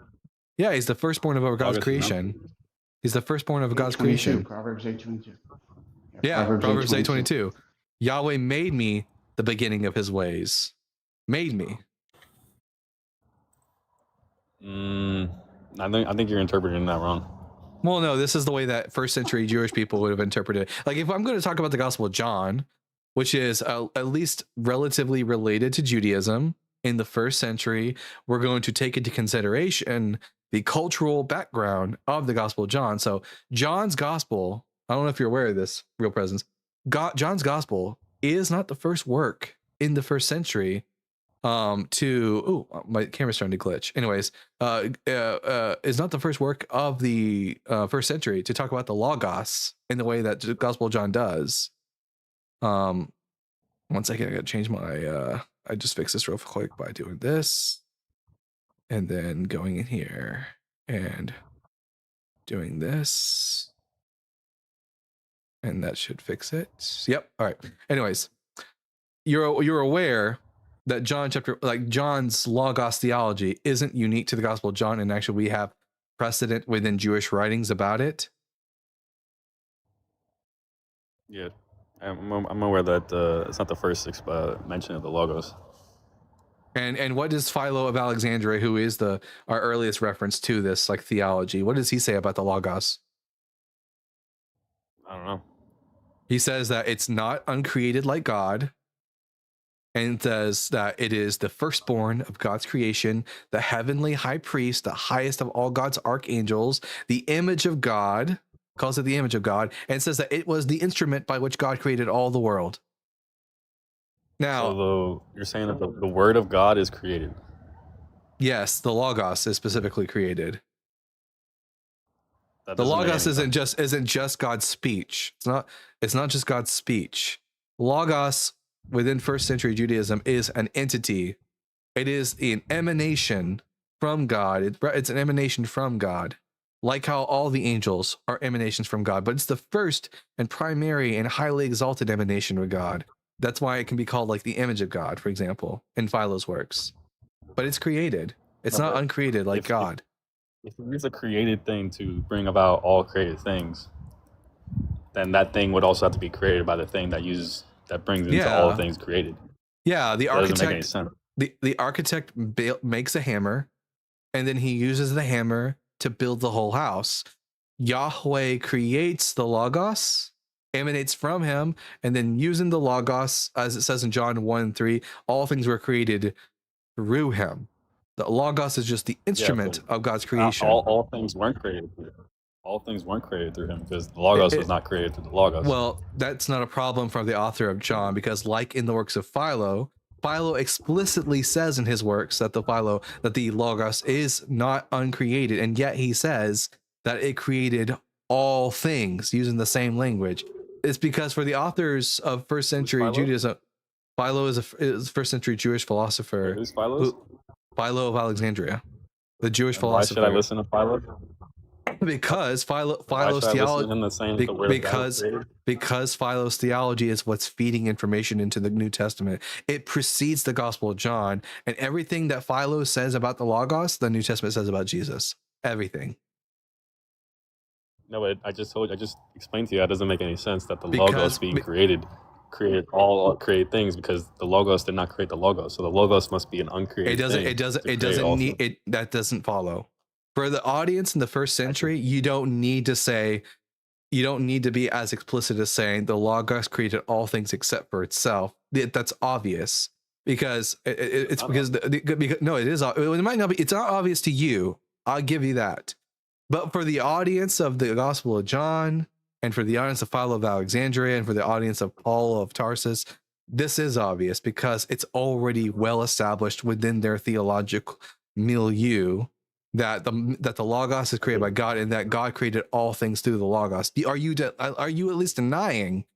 Yeah, he's the firstborn of our God's Logos is not. creation. He's the firstborn of God's 8:22, creation. Proverbs 8:22. Yeah, Proverbs 8:22. Yahweh made me the beginning of his ways. Made me. I think you're interpreting that wrong. Well, no, this is the way that first century Jewish people would have interpreted it. Like, if I'm going to talk about the Gospel of John, which is at least relatively related to Judaism in the first century, we're going to take into consideration the cultural background of the Gospel of John. So, John's Gospel, I don't know if you're aware of this, real presence. John's Gospel is not the first work in the first century my camera's starting to glitch. Anyways, is not the first work of the first century to talk about the Logos in the way that the Gospel of John does. 1 second, I gotta change my I just fixed this real quick by doing this and then going in here and doing this, and that should fix it. Yep. All right. Anyways, you're aware that John's Logos theology isn't unique to the Gospel of John, and actually we have precedent within Jewish writings about it. Yeah, I'm aware that it's not the first mention of the Logos. And what does Philo of Alexandria, who is our earliest reference to this like theology, what does he say about the Logos? I don't know. He says that it's not uncreated like God, and says that it is the firstborn of God's creation, the heavenly high priest, the highest of all God's archangels, the image of God, calls it the image of God, and says that it was the instrument by which God created all the world. Now, So you're saying that the Word of God is created. yes, the Logos is specifically created. That The doesn't make Logos any isn't just God's speech. It's not just God's speech. Logos within first century Judaism is an entity. It is an emanation from God. It's an emanation from God, like how all the angels are emanations from God, but it's the first and primary and highly exalted emanation of God. That's why it can be called like the image of God, for example, in Philo's works. But it's created. It's No, not but uncreated like if God. if it is a created thing to bring about all created things, then that thing would also have to be created by the thing that brings into all Yeah. things created. Yeah, the That doesn't make any architect sense. the architect makes a hammer, and then he uses the hammer to build the whole house. Yahweh creates the Logos, emanates from him, and then using the Logos, as it says in John 1:3, all things were created through him. The Logos is just the Yeah, instrument but of God's not creation. all things weren't created through him. All things weren't created through him because the Logos was not created through the Logos. Well, that's not a problem for the author of John, because like in the works of Philo explicitly says in his works that the Logos is not uncreated, and yet he says that it created all things using the same language. It's because for the authors of first century Philo? Judaism, Philo is a first century Jewish philosopher. Who's Philo's? Philo of Alexandria, the Jewish And why philosopher. should I listen to Philo? Because Philo's Why should I listen theology, to him that's saying that the word of God was created? because Philo's theology is what's feeding information into the New Testament. It precedes the Gospel of John, and everything that Philo says about the Logos, the New Testament says about Jesus. Everything. No, but I just explained to you that doesn't make any sense that the Because- Logos being created all created things, because the Logos did not create the Logos. So the Logos must be an uncreated thing. It to create doesn't all need things. it. That doesn't follow. For the audience in the first century, you don't need to be as explicit as saying the Logos created all things except for itself. That's obvious because it's because no, it is. It might not be. It's not obvious to you. I'll give you that. But for the audience of the Gospel of John, and for the audience of Philo of Alexandria, and for the audience of Paul of Tarsus, this is obvious because it's already well established within their theological milieu that the Logos is created by God, and that God created all things through the Logos. Are you at least denying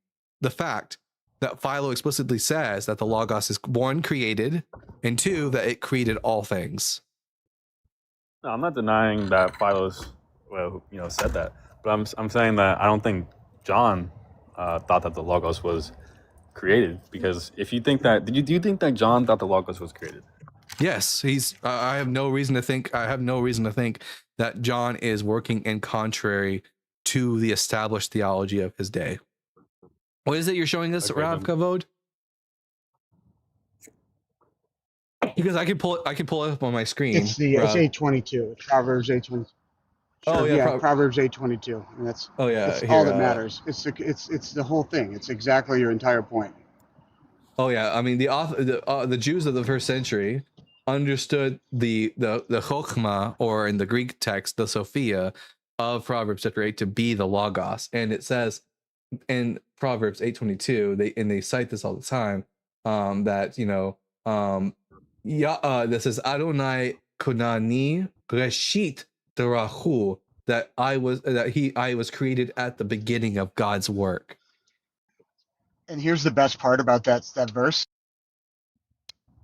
the fact that Philo explicitly says that the Logos is one, created, and two, that it created all things? No, I'm not denying that Philo's said that, but I'm saying that I don't think John thought that the Logos was created, because if you think that, do you think that John thought the Logos was created? Yes, I have no reason to think that John is working in contrary to the established theology of his day. What is it you're showing us, Okay, Rav then. Kavod? Because I can pull it up on my screen. It's 822. It's Proverbs 822. Oh, yeah, Proverbs 822. And that's Oh yeah, that's here, all that matters. It's the whole thing. It's exactly your entire point. Oh yeah, I mean the Jews of the first century understood the chokhmah, or in the Greek text the Sophia of Proverbs chapter 8 to be the Logos, and it says in Proverbs 8:22 they cite this all the time, that this is Adonai Konani Reshit Derahu, that I was created at the beginning of God's work. And here's the best part about that verse.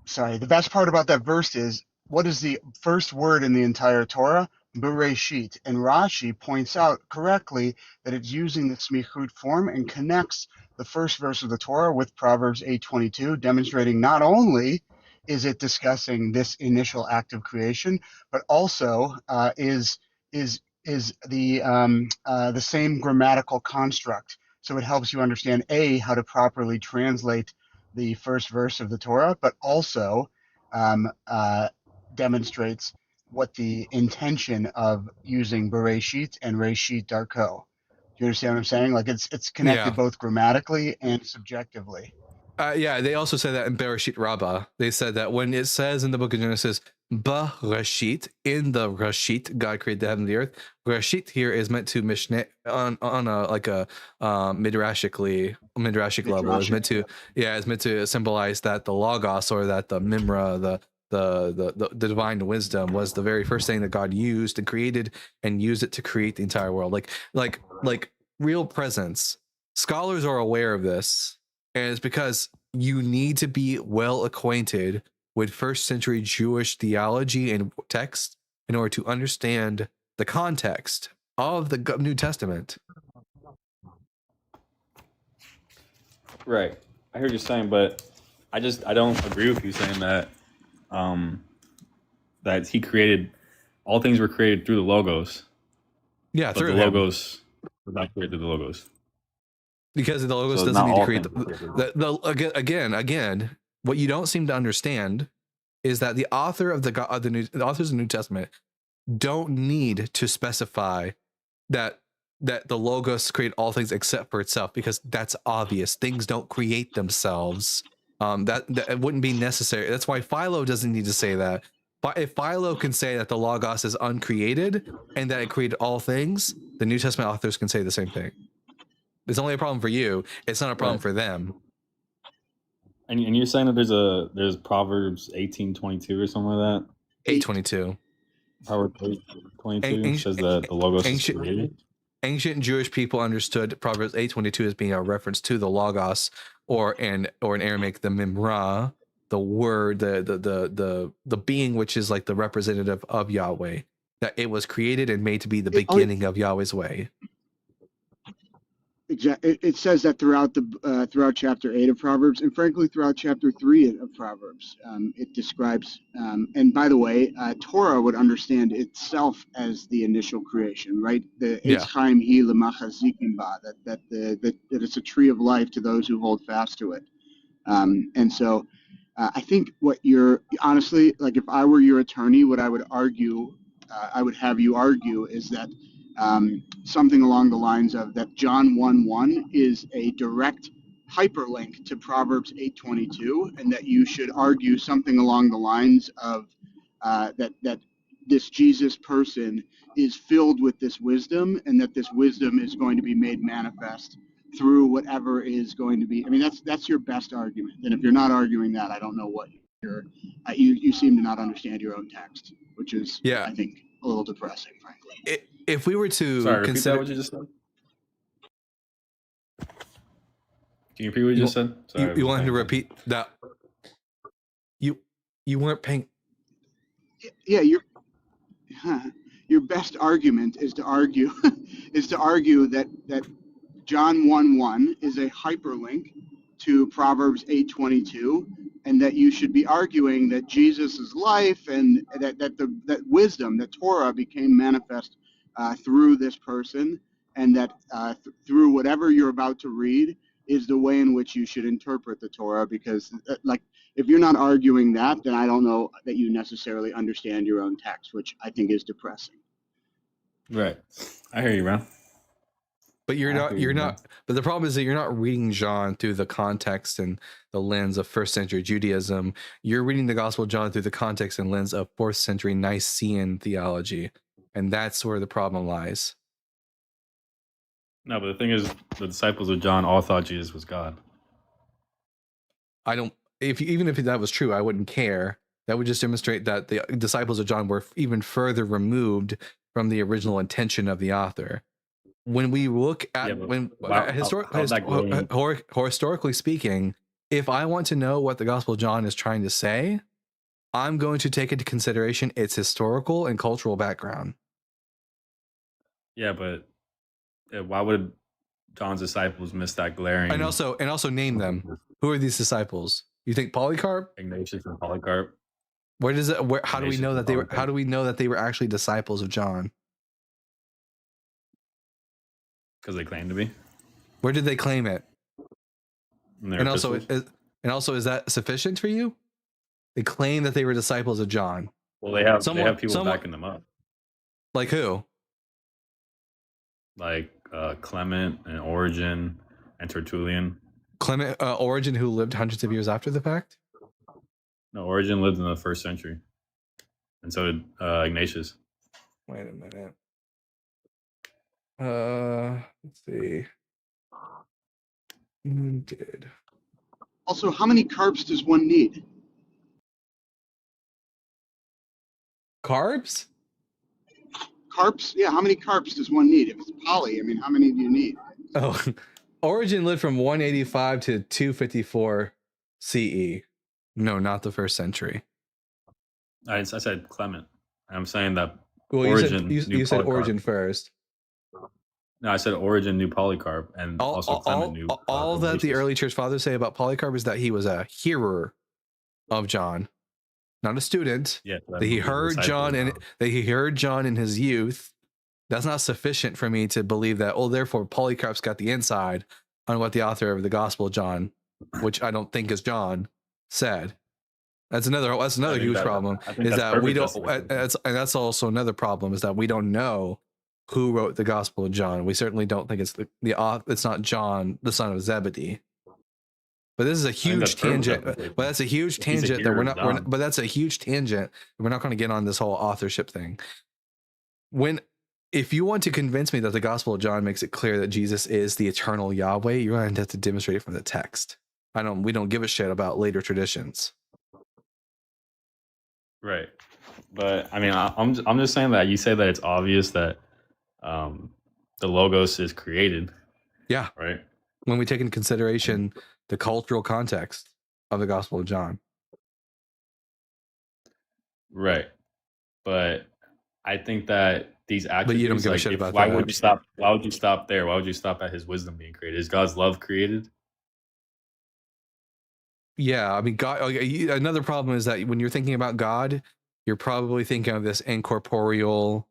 Sorry, the best part about that verse is, what is the first word in the entire Torah? Bereshit. And Rashi points out correctly that it's using the smichut form and connects the first verse of the Torah with Proverbs 8:22, demonstrating not only is it discussing this initial act of creation, but also is the same grammatical construct. So it helps you understand how to properly translate the first verse of the Torah, but also demonstrates what the intention of using Bereshit and Reshit Darko. Do you understand what I'm saying? Like it's connected both grammatically and subjectively. Yeah, they also say that in Bereshit Rabbah. They said that when it says in the book of Genesis, Bereshit, in the Reshit, God created the heaven and the earth. Reshit here is meant to mishneh on a midrashic level. It's meant to symbolize that the Logos, or that the Mimra, the divine wisdom, was the very first thing that God used and created, and used it to create the entire world. Like real presence. Scholars are aware of this. And it's because you need to be well acquainted with first century Jewish theology and text in order to understand the context of the New Testament. Right. I hear what you're saying, but I don't agree with you saying that that he created, all things were created through the Logos, Yeah, but through the him. Logos were not created through the Logos. Because the Logos So doesn't not need to all create things were created through again. What you don't seem to understand is that the author of the authors of the New Testament don't need to specify that the Logos create all things except for itself, because that's obvious. Things don't create themselves. That it wouldn't be necessary. That's why Philo doesn't need to say that. But if Philo can say that the Logos is uncreated and that it created all things, the New Testament authors can say the same thing. It's only a problem for you. It's not a problem for them. And you're saying that there's Proverbs 18:22 or something like that? 8:22. Proverbs 8:22 says that the Logos is created. Ancient Jewish people understood Proverbs 8:22 as being a reference to the Logos, or in Aramaic, the Mimra, the word, the being which is like the representative of Yahweh, that it was created and made to be the beginning of Yahweh's way. Exactly. It says that throughout chapter 8 of Proverbs, and frankly throughout chapter 3 of Proverbs. It describes, and by the way, Torah would understand itself as the initial creation, right? The Yeah. Eitz Chaim hi l'machazikim ba, that it's a tree of life to those who hold fast to it. And so I think what you're honestly, like, if I were your attorney, what I would argue, I would have you argue is that something along the lines of that John 1:1 is a direct hyperlink to Proverbs 8:22, and that you should argue something along the lines of that this Jesus person is filled with this wisdom, and that this wisdom is going to be made manifest through whatever is going to be. I mean, that's your best argument. And if you're not arguing that, I don't know what you seem to not understand your own text, which is, I think, a little depressing, frankly. If we were to Sorry, repeat consider that, what you just said? Can you repeat what you just said? Sorry, you want him to repeat that? You weren't paying. Yeah, your best argument is to argue that John 1:1 is a hyperlink to Proverbs 8:22, and that you should be arguing that Jesus' life and that wisdom, that Torah, became manifest through this person, and that through whatever you're about to read is the way in which you should interpret the Torah. Because, like, if you're not arguing that, then I don't know that you necessarily understand your own text, which I think is depressing. Right. I hear you, man. But you're not. But the problem is that you're not reading John through the context and the lens of first century Judaism. You're reading the Gospel of John through the context and lens of 4th century Nicene theology, and that's where the problem lies. No, but the thing is, the disciples of John all thought Jesus was God. I don't. Even if that was true, I wouldn't care. That would just demonstrate that the disciples of John were even further removed from the original intention of the author. When we look at historically speaking, if I want to know what the Gospel of John is trying to say, I'm going to take into consideration its historical and cultural background. Yeah, but why would John's disciples miss that glaring? And also name them. Who are these disciples? You think Polycarp? Ignatius and Polycarp. Where does it? How do we know that they were? How do we know that they were actually disciples of John? Because they claim to be. Where did they claim it? And also, is that sufficient for you? They claim that they were disciples of John. Well, they have people backing them up. Like who? Like Clement and Origen and Tertullian. Clement, Origen, who lived hundreds of years after the fact? No, Origen lived in the 1st century, and so did Ignatius. Wait a minute. Let's see. Did Also, how many carbs does one need? Carbs? Carbs? Yeah, how many carbs does one need? If it's poly, I mean, how many do you need? Oh, Origen lived from 185 to 254 CE. No, not the 1st century. I said Clement. I'm saying that Origen. You said Origen first. No, I said Origen knew Polycarp, and also Clement knew. All that the early church fathers say about Polycarp is that he was a hearer of John, not a student, Yeah, that he heard John in his youth, that's not sufficient for me to believe that, oh, therefore Polycarp's got the inside on what the author of the Gospel of John, which I don't think is John, said. That's another huge problem, is that we don't, and that's also another problem, is that we don't know who wrote the Gospel of John. We certainly don't think it's it's not John, the son of Zebedee. But this is a huge tangent. But that's a huge tangent that we're not. But that's a huge tangent. We're not going to get on this whole authorship thing. If you want to convince me that the Gospel of John makes it clear that Jesus is the eternal Yahweh, you're going to have to demonstrate it from the text. We don't give a shit about later traditions. Right. But I mean, I'm just saying that you say that it's obvious that the Logos is created. Yeah. Right. When we take into consideration the cultural context of the Gospel of John. Right. But I think that these attributes, but you don't give a shit about why that. would you stop? Why would you stop there? Why would you stop at his wisdom being created? Is God's love created? Yeah, I mean, God. Another problem is that when you're thinking about God, you're probably thinking of this incorporeal,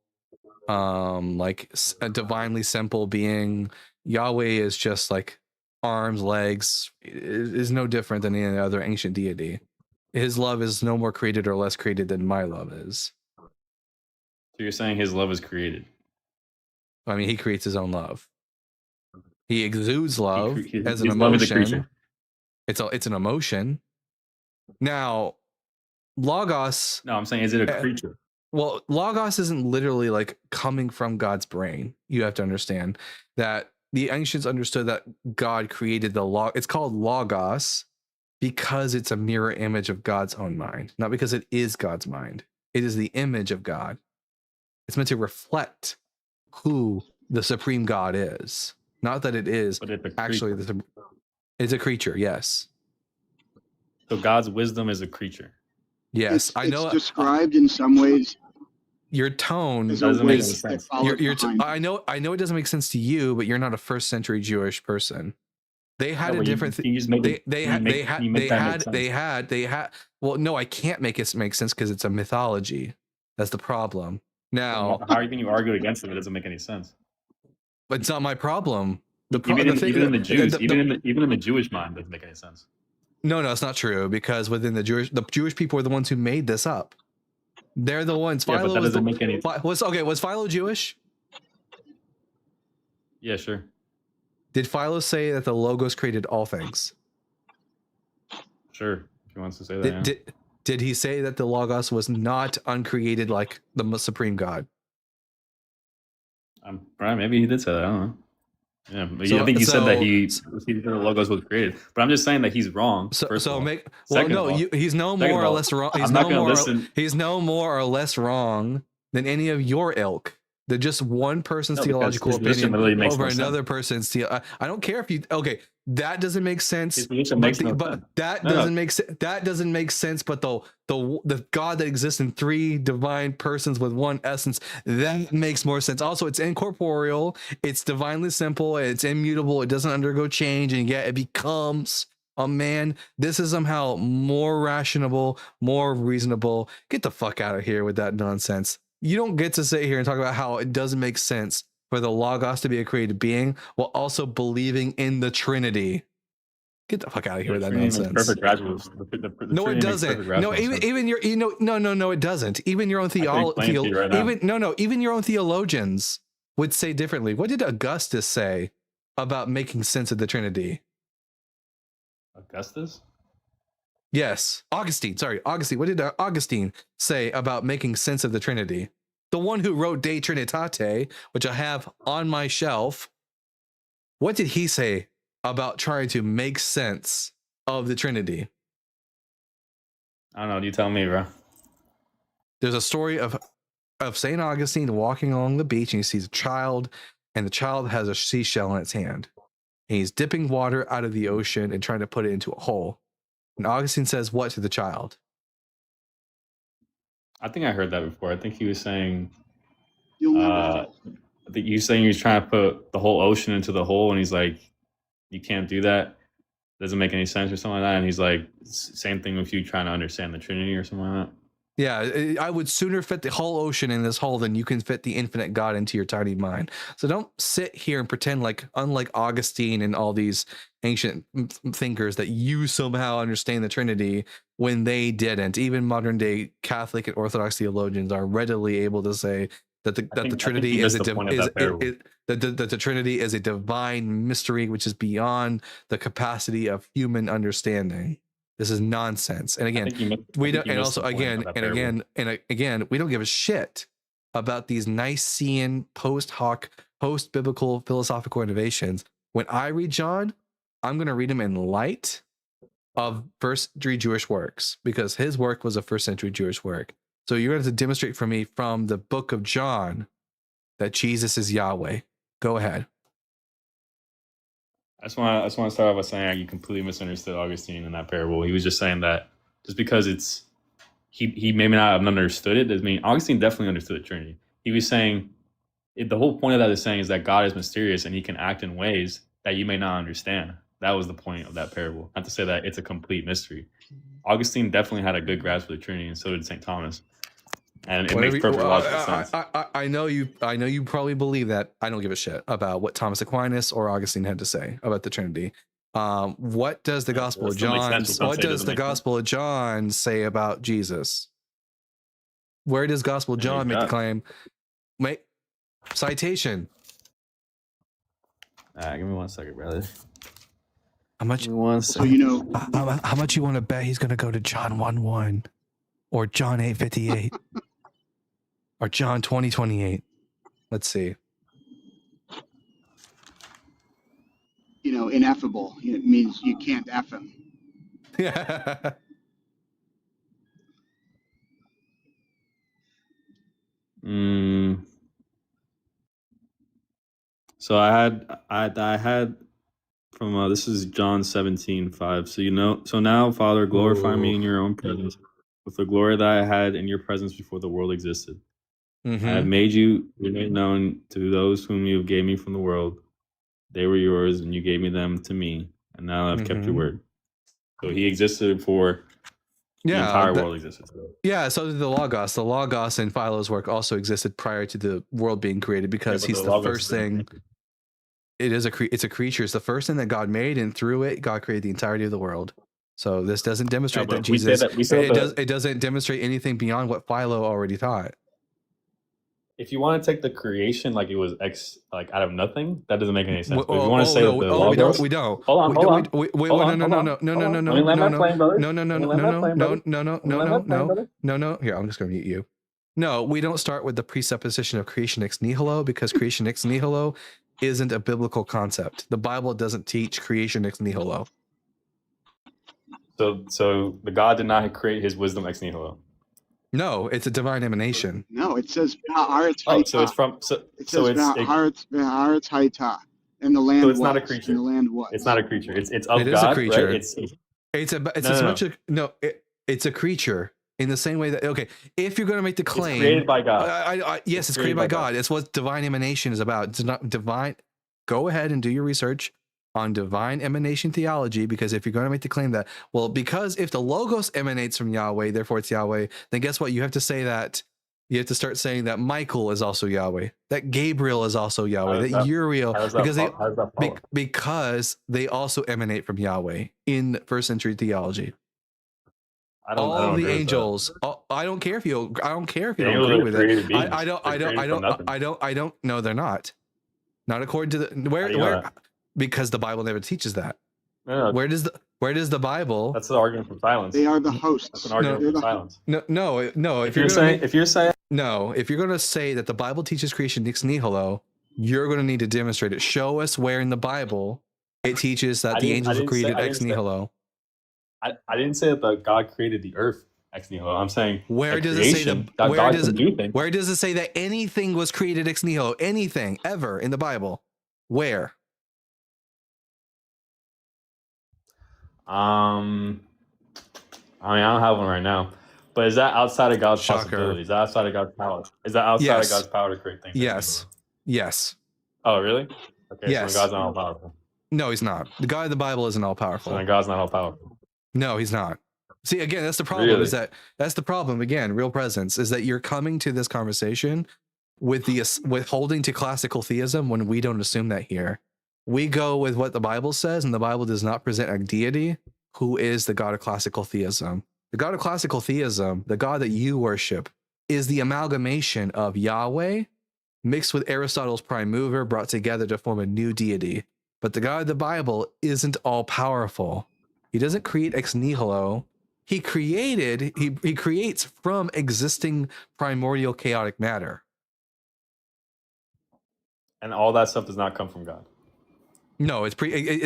like a divinely simple being. Yahweh is just like arms, legs, is no different than any other ancient deity. His love is no more created or less created than my love is. So you're saying his love is created? I mean, he creates his own love. He exudes love as an his love is a emotion. creature. It's an emotion. Now, Logos. No, I'm saying, is it a creature? Well, Logos isn't literally like coming from God's brain. You have to understand that the ancients understood that God created the log. It's called Logos because it's a mirror image of God's own mind, not because it is God's mind. It is the image of God. It's meant to reflect who the supreme God is, not that it is actually it's a creature. Yes. So God's wisdom is a creature. Yes, I know. It's described in some ways. Your tone doesn't make sense. I know it doesn't make sense to you, but you're not a first century Jewish person. They had a different thing. They had. Well, no, I can't make it make sense because it's a mythology. That's the problem. Now, how can you argue against it? It doesn't make any sense. But it's not my problem. Even in the Jewish mind, it doesn't make any sense. No, it's not true, because within the Jewish people are the ones who made this up. They're the ones. Yeah, but that doesn't make any sense. Was Philo Jewish? Yeah, sure. Did Philo say that the Logos created all things? Sure, if he wants to say that. Did he say that the Logos was not uncreated like the supreme God? Brian, maybe he did say that. I don't know. Yeah, but I think he said that the Logos was created. But I'm just saying that he's wrong. He's no more or less wrong. He's no more or less wrong than any of your ilk. They're just one person's theological opinion over another person's. I don't care if you. Okay, that doesn't make sense. That doesn't make sense. But the God that exists in three divine persons with one essence, that makes more sense. Also, it's incorporeal. It's divinely simple. It's immutable. It doesn't undergo change, and yet it becomes a man. This is somehow more rational, more reasonable. Get the fuck out of here with that nonsense. You don't get to sit here and talk about how it doesn't make sense for the Logos to be a created being while also believing in the Trinity. Get the fuck out of here with that nonsense. Perfect graduates. No, it doesn't. No, even your no, it doesn't. Even your own even your own theologians would say differently. What did Augustus say about making sense of the Trinity? Augustus? Yes, Augustine. Sorry, Augustine. What did Augustine say about making sense of the Trinity? The one who wrote De Trinitate, which I have on my shelf. What did he say about trying to make sense of the Trinity? I don't know. You tell me, bro. There's a story of St. Augustine walking along the beach, and he sees a child, and the child has a seashell in its hand. And he's dipping water out of the ocean and trying to put it into a hole. And Augustine says what to the child? I think I heard that before. I think he was saying, I think you saying he was trying to put the whole ocean into the hole, and he's like, you can't do that. Doesn't make any sense or something like that. And he's like, same thing with you trying to understand the Trinity or something like that. Yeah, I would sooner fit the whole ocean in this hole than you can fit the infinite God into your tiny mind. So don't sit here and pretend like, unlike Augustine and all these ancient thinkers, that you somehow understand the Trinity when they didn't. Even modern day Catholic and Orthodox theologians are readily able to say that the Trinity is that the Trinity is a divine mystery which is beyond the capacity of human understanding. This is nonsense. And again, we don't, and also again, we don't give a shit about these Nicene post hoc, post biblical philosophical innovations. When I read John, I'm going to read him in light of first century Jewish works, because his work was a first century Jewish work. So you're going to have to demonstrate for me from the book of John that Jesus is Yahweh. Go ahead. I just want to start off by saying you completely misunderstood Augustine in that parable. He was just saying that just because he may not have understood it doesn't mean Augustine definitely understood the Trinity. He was saying the whole point of that is saying is that God is mysterious and he can act in ways that you may not understand. That was the point of that parable. Not to say that it's a complete mystery. Augustine definitely had a good grasp of the Trinity, and so did St. Thomas. And it makes perfect logical sense. I know you probably believe that. I don't give a shit about what Thomas Aquinas or Augustine had to say about the Trinity. What does the Gospel of John? What does the Gospel of John say about Jesus? Where does Gospel of John make the claim? Make citation. Give me 1 second, brother. How much? Give me 1 So second. you know, How much you want to bet he's going to go to John 1:1 or John 8:58 or John 20:28? Let's see. you know, ineffable. It means you can't F him. Yeah. So I had from this is John 17:5. So now, Father, glorify me in your own presence with the glory that I had in your presence before the world existed. I have made you known to those whom you gave me from the world. They were yours, and you gave me them to me, and now I've kept your word. So he existed before the entire world existed. Yeah, so did the Logos. The Logos in Philo's work also existed prior to the world being created, because but he's the the Logos first thing. It's a creature. It's the first thing that God made, and through it, God created the entirety of the world. So this doesn't demonstrate that Jesus. It doesn't demonstrate anything beyond what Philo already taught. If you want to take the creation like it was out of nothing, that doesn't make any sense. But if you want to say that the Logos, we don't. Hold on. No. Let me land my plane, brother. No. Here, I'm just going to mute you. No, we don't start with the presupposition of creation ex nihilo, because creation ex nihilo isn't a biblical concept. The Bible doesn't teach creation ex nihilo. So the God did not create his wisdom ex nihilo. No, it's a divine emanation. No, it says Haaretz Oh, Haita. so it's from It says Haaretz Haita, and the land. So it's was, not a creature. And the land was. It's not a creature. It's of It is God. a creature. Right? It's a creature in the same way that, okay, if you're going to make the claim, It's created by God. Yes, it's created by God. It's what divine emanation is about. It's not divine. Go ahead and do your research on divine emanation theology, because if you're going to make the claim that, well, because if the Logos emanates from Yahweh, therefore it's Yahweh, then guess what? You have to start saying that Michael is also Yahweh, that Gabriel is also Yahweh, that Uriel, because they also emanate from Yahweh in first century theology. All the angels. I don't care if you don't agree with it. I don't. No, they're not. Not according to the where because the Bible never teaches that. No. Where does the Bible? That's the argument from silence. They are the hosts. That's an argument from silence. No. If you're saying if you're going to say that the Bible teaches creation ex nihilo, you're going to need to demonstrate it. Show us where in the Bible it teaches that the angels were created ex nihilo. I didn't say that God created the earth ex nihilo. I'm saying where does it say where does it say that anything was created ex nihilo? Anything ever in the Bible? Where? I mean, I don't have one right now. But is that outside of God's possibility? Is that outside of God's power? Is that outside of God's power to create things? Yes. Oh, really? Okay. Yes. So God's not all powerful. No, he's not. The God of the Bible isn't all powerful. So then God's not all powerful. No, he's not. See, again, that's the problem. Really? Is that's the problem? Again, real presence is that you're coming to this conversation with with holding to classical theism when we don't assume that here. We go with what the Bible says, and the Bible does not present a deity who is the God of classical theism. The God of classical theism, the God that you worship, is the amalgamation of Yahweh mixed with Aristotle's prime mover brought together to form a new deity. But the God of the Bible isn't all powerful. He doesn't create ex nihilo. He creates from existing primordial chaotic matter. And all that stuff does not come from God. No, it's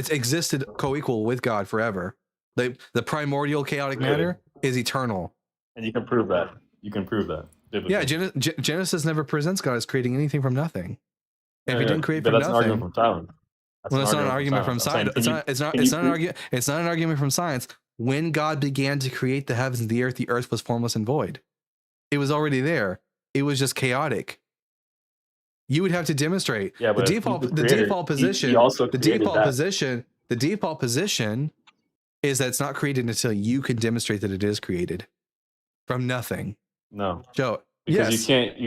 existed co-equal with God forever. The primordial chaotic Really? matter is eternal. And you can prove that. You can prove that. biblically. Yeah, Genesis never presents God as creating anything from nothing. If Yeah, he yeah, didn't create but from that's nothing, an argument from silence. well, it's not an argument from science. It's not an argument. It's not an argument from science. When God began to create the heavens and the earth was formless and void. It was already there. It was just chaotic. You would have to demonstrate Yeah, the but if he's default. the The creator, default he position. also The created default that. position. The default position is that it's not created until you can demonstrate that it is created from nothing. No, Joe. because Yes.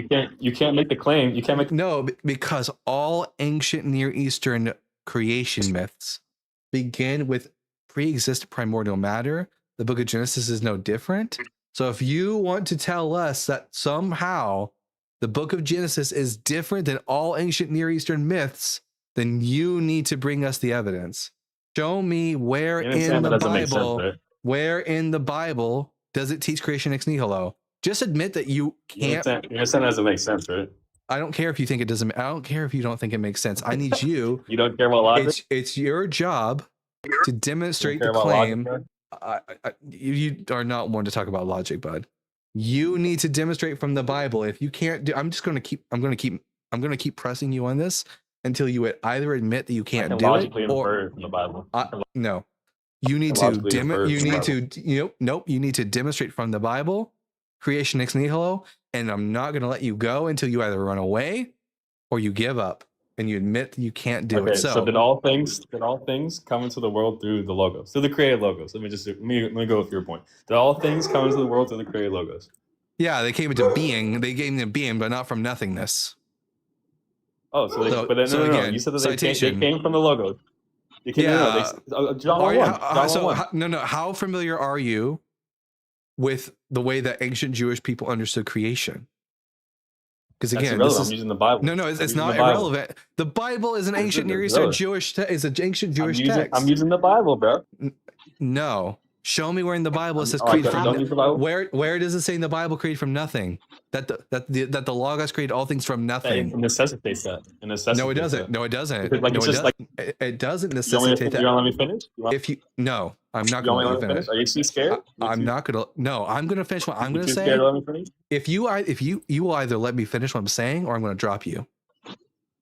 you can't make the claim. You can't make. No, because all ancient Near Eastern creation myths begin with pre-existent primordial matter. The book of Genesis is no different. So if you want to tell us that somehow the book of Genesis is different than all ancient Near Eastern myths, then you need to bring us the evidence. Show me where You in understand that the doesn't make sense, Bible, right? where in the Bible does it teach creation ex nihilo? Just admit that you can't. You understand that doesn't make sense, right? I don't care if you think it doesn't. I don't care if you don't think it makes sense. I need you. You don't care about logic. It's your job to demonstrate care the about logic, claim. bud? You are not one to talk about logic, bud. You need to demonstrate from the Bible. If you can't do, I'm going to keep pressing you on this until you either admit that you I can't can do it, logically or infer from the Bible. no. You need can to logically infer you from the need to nope. You need to demonstrate from the Bible creation ex nihilo, and I'm not going to let you go until you either run away or you give up and you admit that you can't do Okay, it. so did all things come into the world through the logos, through the created logos? Let me go with your point. Did all things come into the world through the created logos? Yeah, they came into being. They came into being, but not from nothingness. Oh, so, So- but then, so no. again, You said that citation. they came from the logos. They came, Yeah. John Are 1. you, John 1. How familiar are you with the way that ancient Jewish people understood creation? Because That's again, irrelevant. this is I'm using the Bible. no, I'm it's using not the Bible. irrelevant. The Bible is an It's ancient Near irrelevant. Eastern Jewish is an ancient Jewish text. I'm using the Bible, bro. No, show me where in the Bible it says Oh, I created don't use the Bible? where does it say in the Bible created from nothing? That the Logos created all things from nothing. It necessitates that. It necessitates No, it doesn't. that. No, it doesn't. Because, like, no, it's it just doesn't. like- It doesn't You want me necessitate to that. let me finish? If you no, I'm not You going want to me let to you finish? finish. Are you too scared? I'm not going to. No, I'm going to finish what I'm You going too to say. scared to let me finish? If you will either let me finish what I'm saying, or I'm going to drop you.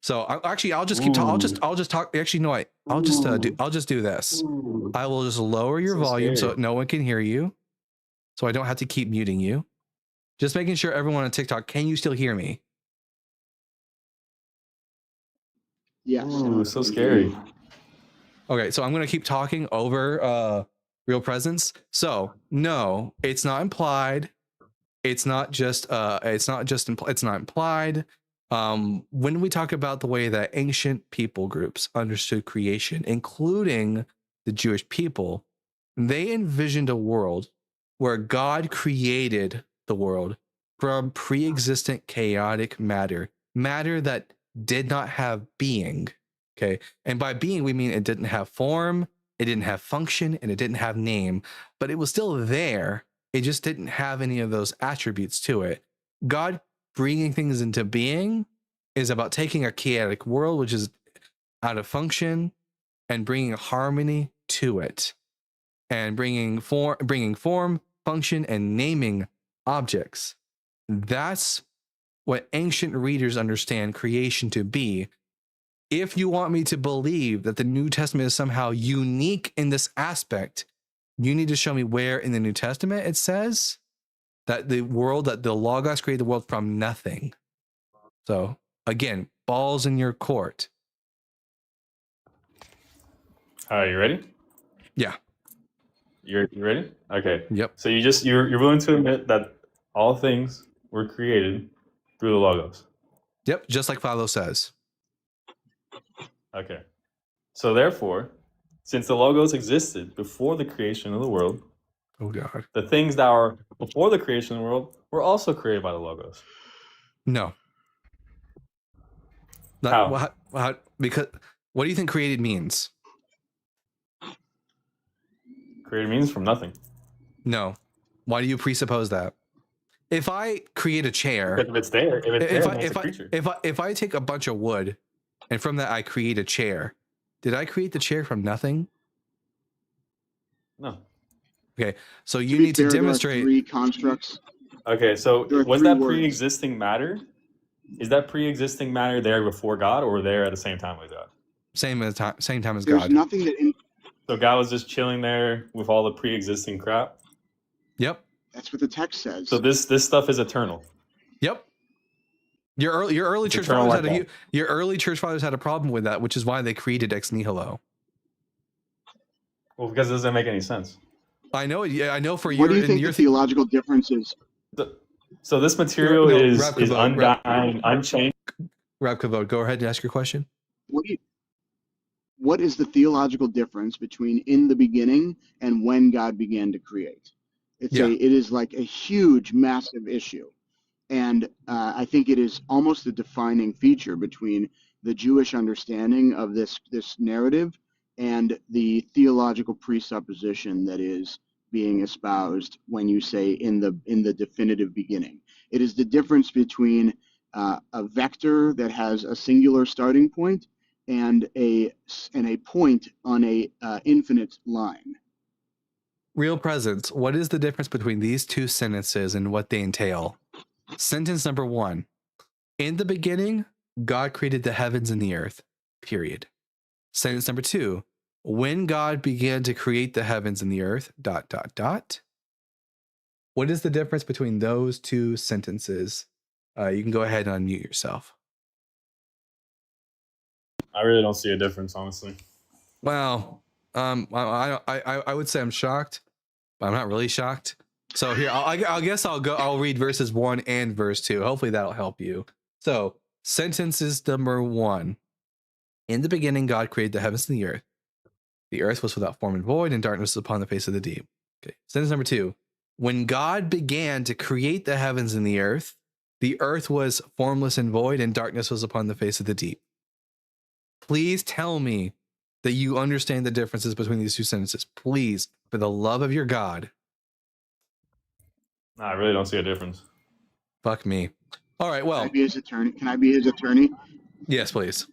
So I'll just keep. I'll just talk. Actually, no, I'll just do this. Ooh. I will just lower your So volume so scary. no one can hear you, so I don't have to keep muting you. Just making sure everyone on TikTok, can you still hear me? Yes. Ooh, so scary. Okay, so I'm gonna keep talking over real presence. So no, it's not implied. It's not implied. When we talk about the way that ancient people groups understood creation, including the Jewish people, they envisioned a world where God created the world from pre-existent chaotic matter that did not have being. Okay. And by being, we mean it didn't have form, it didn't have function, and it didn't have name, but it was still there. It just didn't have any of those attributes to it. God bringing things into being is about taking a chaotic world, which is out of function, and bringing harmony to it, and bringing form, function, and naming objects. That's what ancient readers understand creation to be. If you want me to believe that the New Testament is somehow unique in this aspect, you need to show me where in the New Testament it says that the Logos created the world from nothing. So again, balls in your court. All right, you ready? Yeah. You ready? Okay. Yep. So you're willing to admit that all things were created through the Logos. Yep, just like Philo says. Okay. So therefore, since the Logos existed before the creation of the world, Oh God. the things that are before the creation of the world were also created by the Logos. No. How? Because what do you think created means? Created means from nothing. No. Why do you presuppose that? If I create a chair, Because if it's there, it's a creature. if I take a bunch of wood, and from that I create a chair, did I create the chair from nothing? No. Okay, so To you be need to fair, there are demonstrate. 3 constructs. Okay, so There are was 3 that words. pre-existing matter? Is that pre-existing matter there before God, or there at the same time with God? Same time as There's God. nothing that So God was just chilling there with all the pre-existing crap. Yep. that's what the text says. So this stuff is eternal. Yep. Your early It's church eternal fathers like had your early church fathers had a problem with that, which is why they created ex nihilo. Well, because it doesn't make any sense. I know. Yeah, I know. For What your do you in think your the theological difference is? So this material No, is Rab Kavod, undying, unchanged. Rab Kavod, go ahead and ask your question. What is the theological difference between in the beginning and when God began to create? It is like a huge, massive issue. And I think it is almost a defining feature between the Jewish understanding of this narrative and the theological presupposition that is being espoused when you say in the definitive beginning. It is the difference between a vector that has a singular starting point and a point on a infinite line. Real presence. What is the difference between these two sentences and what they entail? Sentence number 1. In the beginning, God created the heavens and the earth. Period. Sentence number 2. When God began to create the heavens and the earth, ... What is the difference between those two sentences? You can go ahead and unmute yourself. I really don't see a difference, honestly. Well, I would say I'm shocked, but I'm not really shocked. So here, I guess I'll read verses 1 and verse 2. Hopefully that'll help you. So sentences number 1. In the beginning, God created the heavens and the earth. The earth was without form and void, and darkness was upon the face of the deep. Okay. Sentence number 2. When God began to create the heavens and the earth was formless and void, and darkness was upon the face of the deep. Please tell me that you understand the differences between these two sentences. Please, for the love of your God. No, I really don't see a difference. Fuck me. All right, well. Can I be his attorney? Can I be his attorney? Yes, please.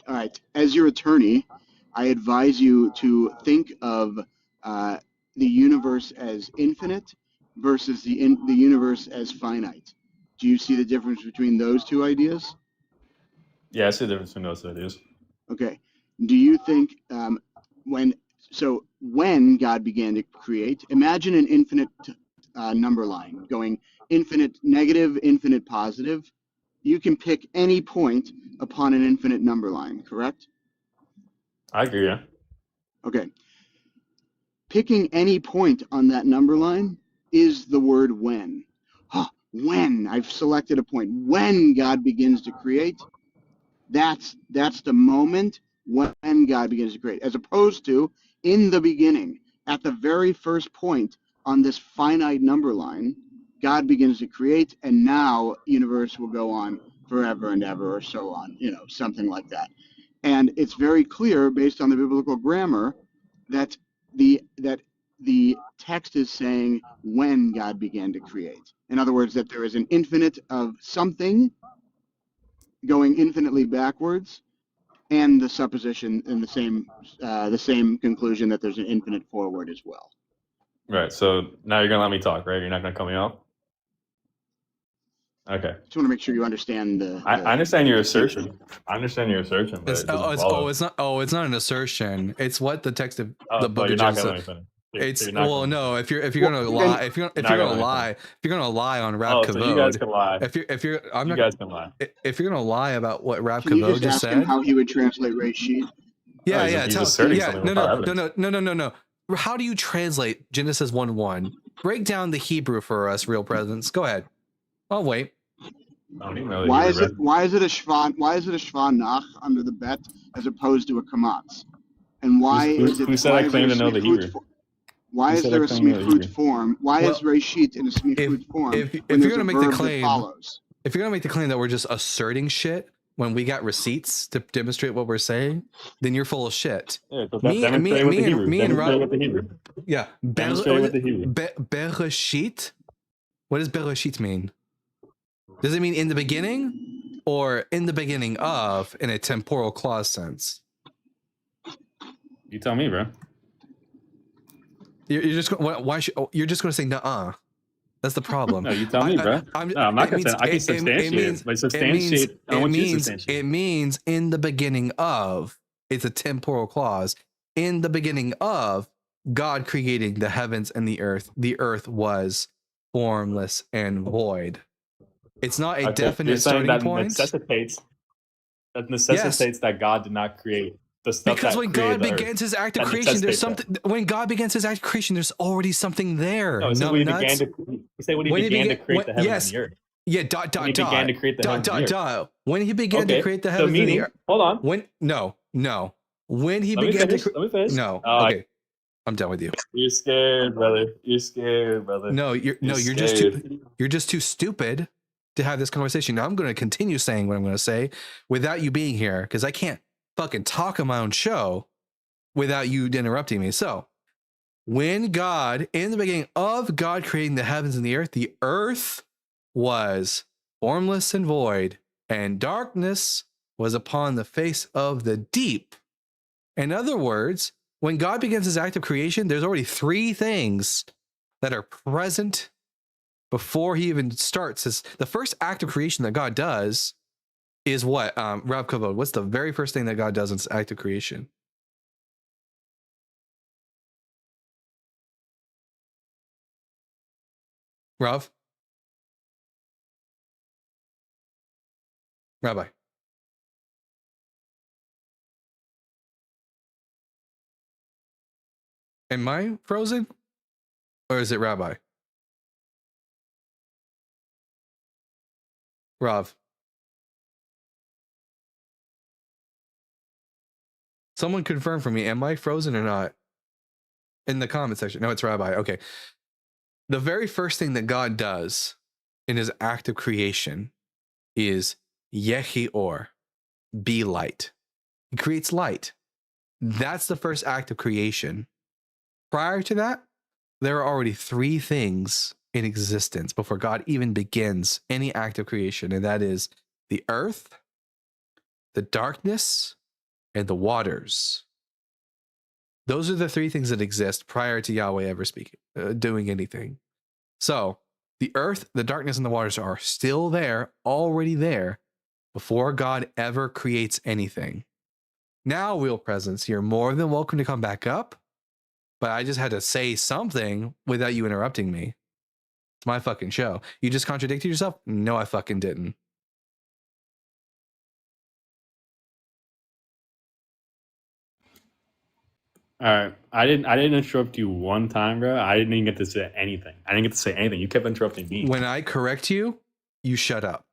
All right. As your attorney, I advise you to think of the universe as infinite versus the universe as finite. Do you see the difference between those two ideas? Yeah, I see the difference between those ideas. Okay. Do you think when God began to create, imagine an infinite number line going infinite negative, infinite positive. You can pick any point upon an infinite number line, correct? I agree, yeah. Okay. Picking any point on that number line is the word when. When I've selected a point. When God begins to create, that's the moment when God begins to create, as opposed to in the beginning, at the very first point on this finite number line, God begins to create, and now universe will go on forever and ever, or so on, something like that. And it's very clear, based on the biblical grammar, that the text is saying when God began to create. In other words, that there is an infinite of something going infinitely backwards, and the supposition in the same conclusion that there's an infinite forward as well. Right. So now you're gonna let me talk, right? You're not gonna cut me off. Okay. Just want to make sure you understand I understand your assertion. I understand your assertion, but It's not an assertion. It's what the text of the book of Genesis. It's no. If you're gonna lie, if you're gonna lie on Rab Kavod, you guys can lie. You guys can lie. If you're gonna lie about what Rab Can you Kavod just ask him said, how he would translate Reshit? No. how do you translate Genesis 1:1? Break down the Hebrew for us, real presence. Go ahead. I'll wait. I don't even know the Why Hebrew, is it why is it a shvan nach under the bet as opposed to a kamatz? And why is it who said I claim to know the Hebrew? Why Who is said there I a claim to know the Hebrew? smichut form? Why is reshit in a smichut form If when you're there's gonna a make the verb that claim, follows? if you're gonna make the claim that we're just asserting shit when we got receipts to demonstrate what we're saying, then you're full of shit. Yeah, so demonstrate with the Hebrew. Me and Demonstrate Rob, with the Hebrew. yeah, Demonstrate with the Hebrew. Bereshit. What does Bereshit mean? Does it mean in the beginning, or in the beginning of, in a temporal clause sense? You tell me, bro. You're just why should you're just going to say nuh-uh? That's the problem. No, you tell me, bro. I'm not gonna say. I can substantiate it, but substantiate. I want you to substantiate. It means in the beginning of. It's a temporal clause. In the beginning of God creating the heavens and the earth was formless and void. It's not a definite starting point. That necessitates that God did not create the stuff. Because when God begins his act of creation, there's something. When God begins his act of creation, there's already something there. No, so when he began to create the heavens and the earth. Yeah, When he began to create the heavens and the earth. Hold on. When he began to create. Let me finish. No. Okay. I'm done with you. You're scared, brother. You're scared, brother. You're just too stupid to have this conversation. Now I'm going to continue saying what I'm going to say without you being here, because I can't fucking talk on my own show without you interrupting me. So, when God, in the beginning of God creating the heavens and the earth was formless and void, and darkness was upon the face of the deep. In other words, when God begins his act of creation, there's already three things that are present before he even starts. The first act of creation that God does is what? Rob Kavod, what's the very first thing that God does in his act of creation? Rav? Rabbi? Am I frozen? Or is it Rabbi? Rav? Someone confirm for me, am I frozen or not? In the comment section. No, it's Rabbi. Okay. The very first thing that God does in his act of creation is Yehi Or, be light. He creates light. That's the first act of creation. Prior to that, there are already three things in existence before God even begins any act of creation, and that is the earth, the darkness, and the waters. Those are the three things that exist prior to Yahweh ever speaking, doing anything. So the earth, the darkness, and the waters are still there, already there, before God ever creates anything. Now, Real Presence, you're more than welcome to come back up, but I just had to say something without you interrupting me. It's my fucking show. You just contradicted yourself? No, I fucking didn't. All right, I didn't interrupt you one time, bro. I didn't even get to say anything. You kept interrupting me. When I correct you, you shut up.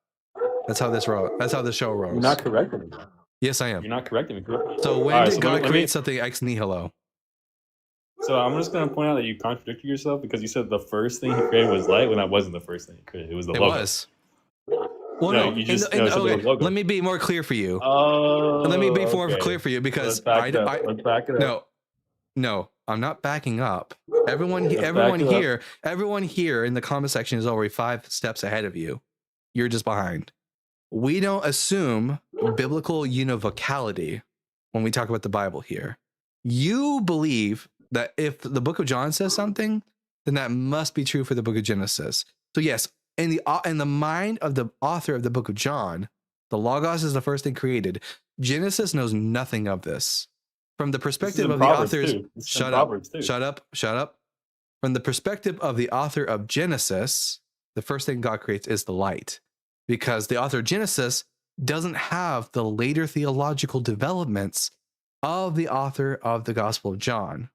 That's how this show rolls. You're not correcting me. Yes, I am. You're not correcting me. So when did God create something ex nihilo? So I'm just gonna point out that you contradicted yourself because you said the first thing he created was light when that wasn't the first thing he created. It was the logo. It was. Well, no. Okay. Let me be more clear for you. Let me be more clear for you because let's back it up. No, I'm not backing up. Everyone here in the comment section is already 5 steps ahead of you. You're just behind. We don't assume biblical univocality when we talk about the Bible here. You believe that if the book of John says something, then that must be true for the book of Genesis. So yes, in the mind of the author of the book of John, the Logos is the first thing created. Genesis knows nothing of this. From the perspective of the authors, shut up. From the perspective of the author of Genesis, the first thing God creates is the light, because the author of Genesis doesn't have the later theological developments of the author of the Gospel of John.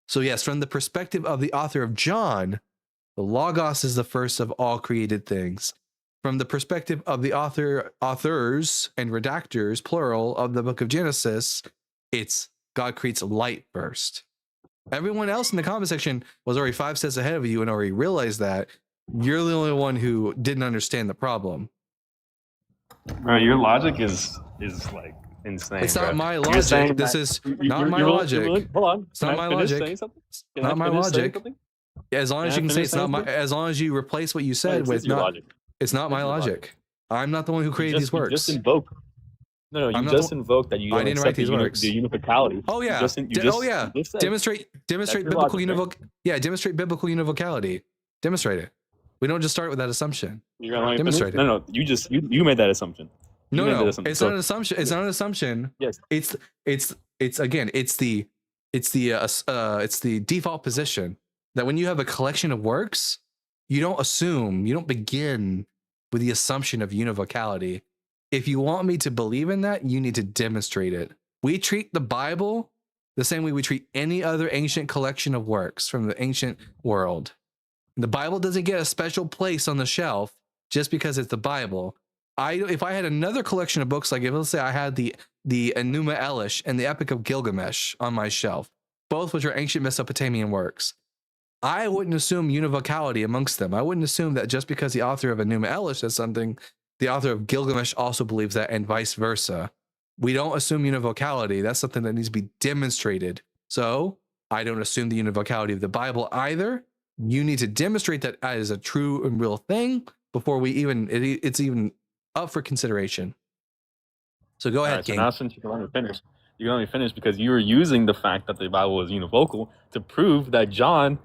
So yes, from the perspective of the author of John, the Logos is the first of all created things. From the perspective of the authors and redactors, plural, of the book of Genesis, it's God creates light first. Everyone else in the comment section was already 5 steps ahead of you and already realized that. You're the only one who didn't understand the problem. Bro, your logic is like insane. It's not bro. my You're logic. saying This that is you- not you're- my you're willing- logic. you're willing- Hold on. It's Can not I my finish logic. saying something? It's Can not I my finish saying logic. something? As long Can as I you can say finish it's not saying my, something? as long as you replace what you said This with is your not, logic. it's not This my is your logic. I'm not the one who created You these just works. invoke. No, I'm you not just the- invoked that you I don't didn't accept write these works. the unificality. Oh yeah. You just said Demonstrate that's your biblical logic, right? demonstrate biblical univocality. Demonstrate it. We don't just start with that assumption. You're gonna let me Demonstrate finish? it. No, you made that assumption. You made that No, assumption. it's So- not an assumption. It's not an assumption. Yes. It's again, it's the default position that when you have a collection of works, you don't begin with the assumption of univocality. If you want me to believe in that, you need to demonstrate it. We treat the Bible the same way we treat any other ancient collection of works from the ancient world. The Bible doesn't get a special place on the shelf just because it's the Bible. If I had another collection of books, like if let's say I had the Enuma Elish and the Epic of Gilgamesh on my shelf, both which are ancient Mesopotamian works, I wouldn't assume univocality amongst them. I wouldn't assume that just because the author of Enuma Elish says something, the author of Gilgamesh also believes that, and vice versa. We don't assume univocality. That's something that needs to be demonstrated. So I don't assume the univocality of the Bible either. You need to demonstrate that as a true and real thing before it's even up for consideration. So go All ahead, right, so King. now since you can let me finish, you can let me finish because you were using the fact that the Bible was univocal to prove that John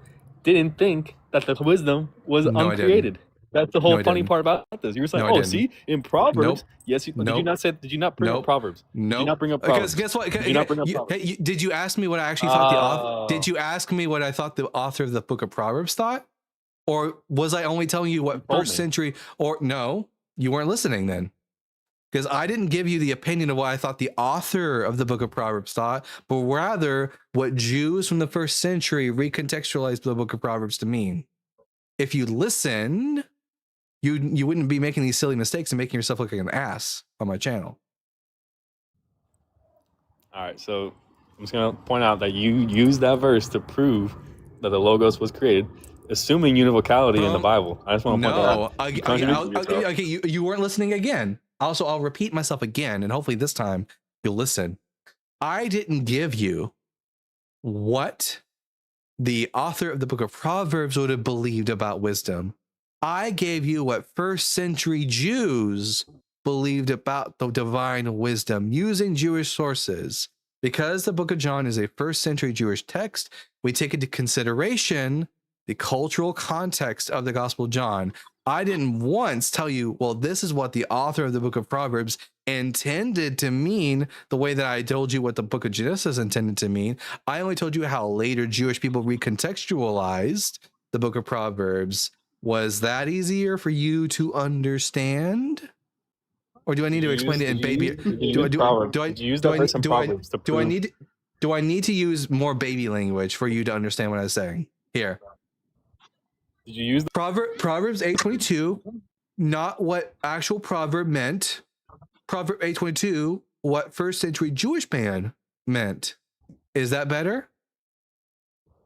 didn't think that the wisdom was No, I didn't. uncreated. That's the whole No, I funny didn't. part about this. You were saying, No, I "Oh, didn't. see, in Proverbs, Nope. yes, did you Nope. not say? Did you not bring Nope. up Proverbs? Did you Nope. not bring up Because Proverbs? guess what? Did you not bring up You- Proverbs? hey, did you ask me what I actually thought the author? Did Oh. you ask me what I thought the author of the Book of Proverbs thought, or was I only telling you what told first me. century? Or no, you weren't listening then, because I didn't give you the opinion of what I thought the author of the Book of Proverbs thought, but rather what Jews from the first century recontextualized the Book of Proverbs to mean. If you listen, you wouldn't be making these silly mistakes and making yourself look like an ass on my channel. All right, so I'm just gonna point out that you used that verse to prove that the Logos was created, assuming univocality in the Bible. I just want to point that No, out. You contradicted yourself. okay, you weren't listening again. Also, I'll repeat myself again, and hopefully this time you'll listen. I didn't give you what the author of the Book of Proverbs would have believed about wisdom. I gave you what first century Jews believed about the divine wisdom using Jewish sources. Because the Book of John is a first century Jewish text, we take into consideration the cultural context of the Gospel of John. I didn't once tell you, well, this is what the author of the Book of Proverbs intended to mean the way that I told you what the Book of Genesis intended to mean. I only told you how later Jewish people recontextualized the Book of Proverbs. Was that easier for you to understand? Or do I need to explain it in baby? Do I need to use more baby language for you to understand what I was saying? Here. Did you use the Proverbs 8:22, not what actual proverb meant. Proverb 8:22, what first century Jewish man meant. Is that better?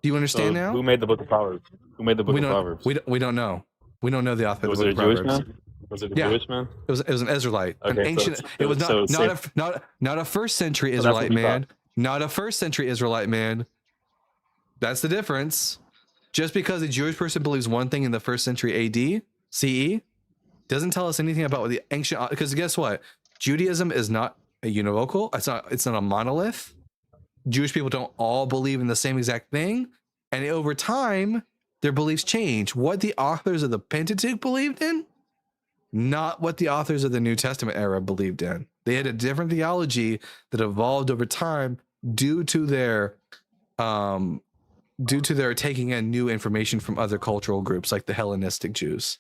Do you understand now? Who made the Book of Proverbs? Who made the Book of Proverbs? We don't know. We don't know the author of Was the it a Book of Jewish Proverbs. man? Was it a Yeah. Jewish man? It was an Israelite, an Okay, so ancient. it's- It was so not a first century So that's what Israelite we man, not a first century Israelite man. That's the difference. Just because a Jewish person believes one thing in the first century AD, CE, doesn't tell us anything about what the ancient. Because guess what? Judaism is not a univocal. It's not a monolith. Jewish people don't all believe in the same exact thing, and over time, their beliefs change. What the authors of the Pentateuch believed in, not what the authors of the New Testament era believed in. They had a different theology that evolved over time due to their taking in new information from other cultural groups like the Hellenistic Jews.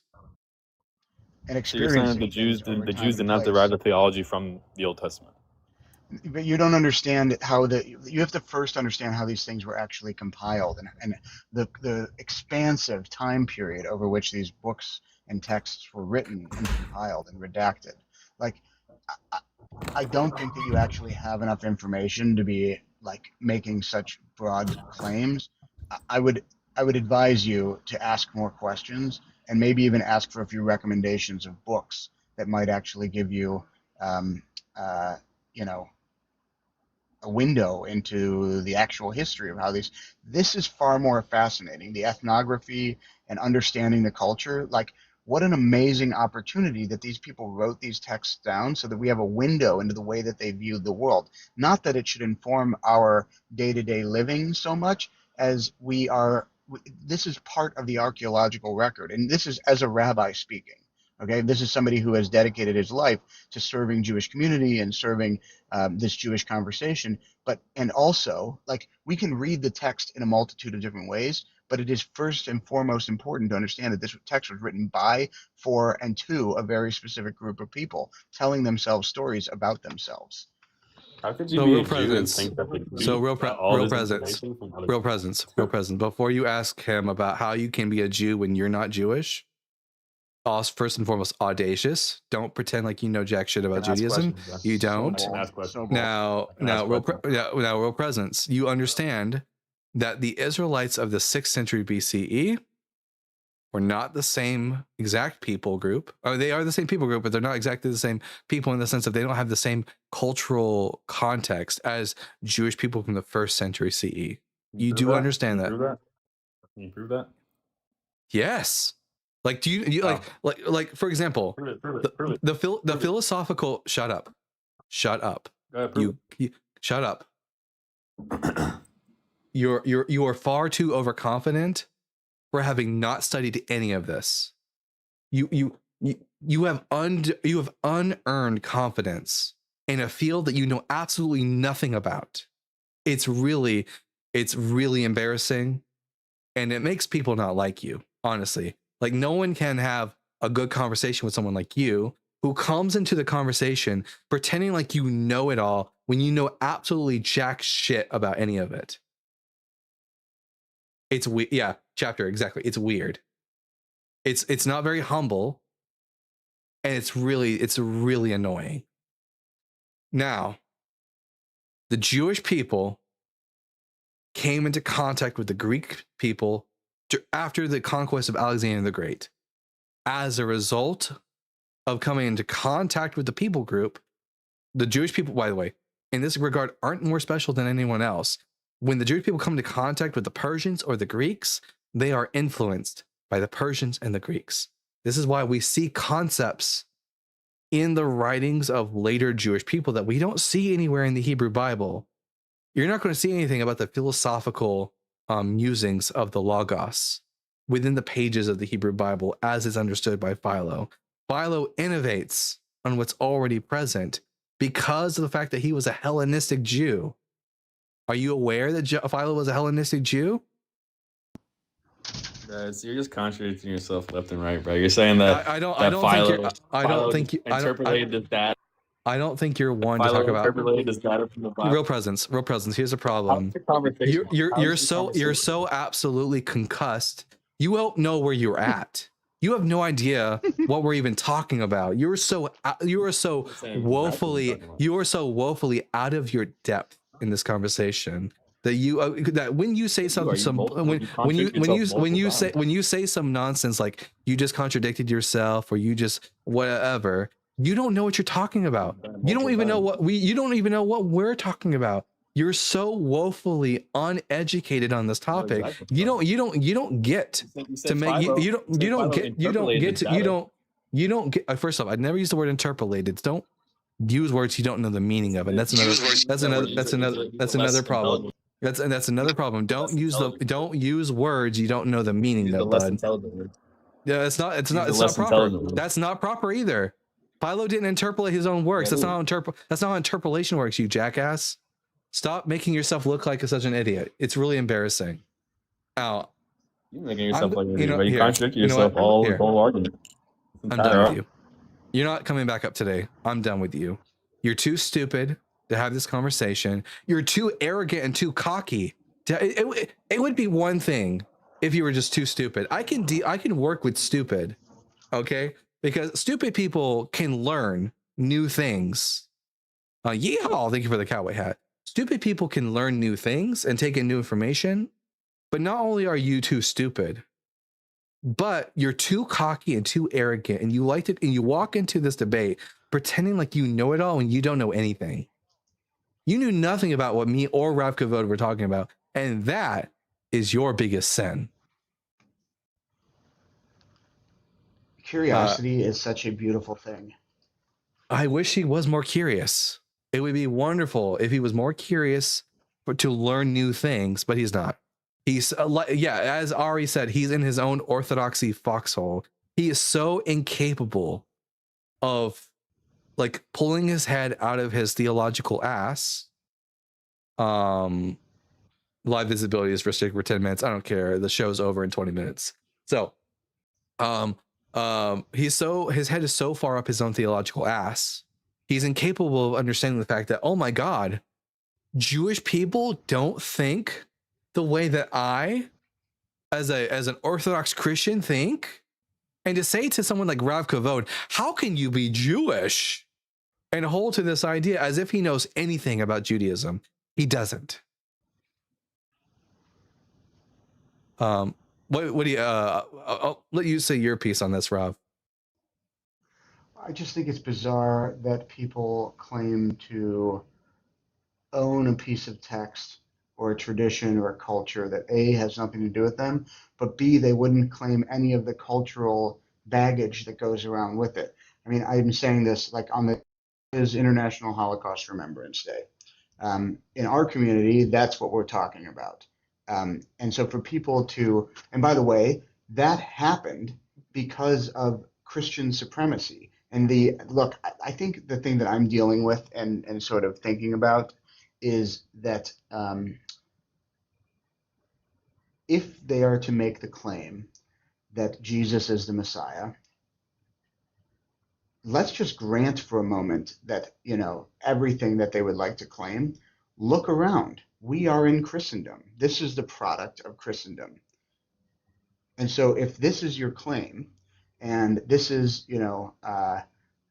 And So you're saying the Jews did not derive the theology from the Old Testament? but you don't understand how you have to first understand how these things were actually compiled and the expansive time period over which these books and texts were written and compiled and redacted. Like, I don't think that you actually have enough information to be like making such broad claims. I would advise you to ask more questions and maybe even ask for a few recommendations of books that might actually give you, you know, a window into the actual history of how this is far more fascinating. The ethnography and understanding the culture, like, what an amazing opportunity that these people wrote these texts down so that we have a window into the way that they viewed the world. Not that it should inform our day-to-day living so much as this is part of the archaeological record, and this is as a rabbi speaking. Okay, this is somebody who has dedicated his life to serving Jewish community and serving this Jewish conversation. And also, like, we can read the text in a multitude of different ways, but it is first and foremost important to understand that this text was written by, for, and to a very specific group of people, telling themselves stories about themselves. How could you So be real a Jew and presence. think that the Jews So got all real this presence. information from other Real presence. Real presence. Before you ask him about how you can be a Jew when you're not Jewish, first and foremost, audacious. Don't pretend like you know jack shit about Can ask Judaism. questions, You yeah. don't. Can ask questions. Now, Can ask questions. real presence. You understand that the Israelites of the 6th century BCE were not the same exact people group. Or they are the same people group, but they're not exactly the same people in the sense of they don't have the same cultural context as Jewish people from the 1st century CE. You do understand that. Can you prove that? Yes. Like, do you like for example, Prove it. the philosophical shut up. Go ahead, prove You shut up. You are far too overconfident for having not studied any of this. You have unearned confidence in a field that you know absolutely nothing about. It's really embarrassing, and it makes people not like you, honestly. Like, no one can have a good conversation with someone like you who comes into the conversation pretending like you know it all when you know absolutely jack shit about any of it. It's weird. Yeah, chapter, exactly. It's weird. It's not very humble, and it's really annoying. Now, the Jewish people came into contact with the Greek people after the conquest of Alexander the Great. As a result of coming into contact with the people group, the Jewish people, by the way, in this regard, aren't more special than anyone else. When the Jewish people come into contact with the Persians or the Greeks, they are influenced by the Persians and the Greeks. This is why we see concepts in the writings of later Jewish people that we don't see anywhere in the Hebrew Bible. You're not going to see anything about the philosophical musings of the Logos within the pages of the Hebrew Bible as is understood by Philo. Philo innovates on what's already present because of the fact that he was a Hellenistic Jew. Are you aware that Philo was a Hellenistic Jew? Guys, you're just contradicting yourself left and right, bro. You're saying that I don't think you're one to talk about interpolated this data from the Bible. real presence. Here's a problem. You're so absolutely concussed. You don't know where you're at. You have no idea what we're even talking about. You are so woefully out of your depth in this conversation that when you say something, when you say some nonsense like you just contradicted yourself or you just whatever, you don't know what you're talking about. You don't even know what we're talking about. You're so woefully uneducated on this topic. You don't get to make first off, I'd never use the word interpolated. Don't use words you don't know the meaning of, and that's another problem. That's another problem. Don't use words you don't know the meaning of, bud. Yeah, it's not proper. That's not proper either. Philo didn't interpolate his own works. That's not how interpolation works, you jackass. Stop making yourself look like such an idiot. It's really embarrassing. Now, you're making yourself like an idiot, but you contradict yourself the whole argument. I'm done with you. You're not coming back up today. I'm done with you. You're too stupid to have this conversation. You're too arrogant and too cocky. It would be one thing if you were just too stupid. I can work with stupid, okay? Because stupid people can learn new things. Yeehaw! Thank you for the cowboy hat. Stupid people can learn new things and take in new information. But not only are you too stupid, but you're too cocky and too arrogant, and you liked it, and you walk into this debate pretending like you know it all when you don't know anything. You knew nothing about what me or Rav Kavod were talking about, and that is your biggest sin. Curiosity is such a beautiful thing. I wish he was more curious. It would be wonderful if he was more curious to learn new things, but he's not. He's as Ari said, he's in his own orthodoxy foxhole. He is so incapable of like pulling his head out of his theological ass. Live visibility is restricted for 10 minutes. I don't care. The show's over in 20 minutes. So, his head is so far up his own theological ass. He's incapable of understanding the fact that, oh my God, Jewish people don't think the way that I, as an Orthodox Christian, think. And to say to someone like Rav Kavod, how can you be Jewish? And hold to this idea as if he knows anything about Judaism. He doesn't. What do you? I'll let you say your piece on this, Rav. I just think it's bizarre that people claim to own a piece of text or a tradition or a culture that A, has nothing to do with them, but B, they wouldn't claim any of the cultural baggage that goes around with it. I mean, I'm saying this like on the is International Holocaust Remembrance Day. In our community, that's what we're talking about. And so for people to, and by the way, that happened because of Christian supremacy. And look, I think the thing that I'm dealing with and sort of thinking about is that if they are to make the claim that Jesus is the Messiah, let's just grant for a moment that, you know, everything that they would like to claim, look around. We are in Christendom. This is the product of Christendom. And so if this is your claim, and this is, you know,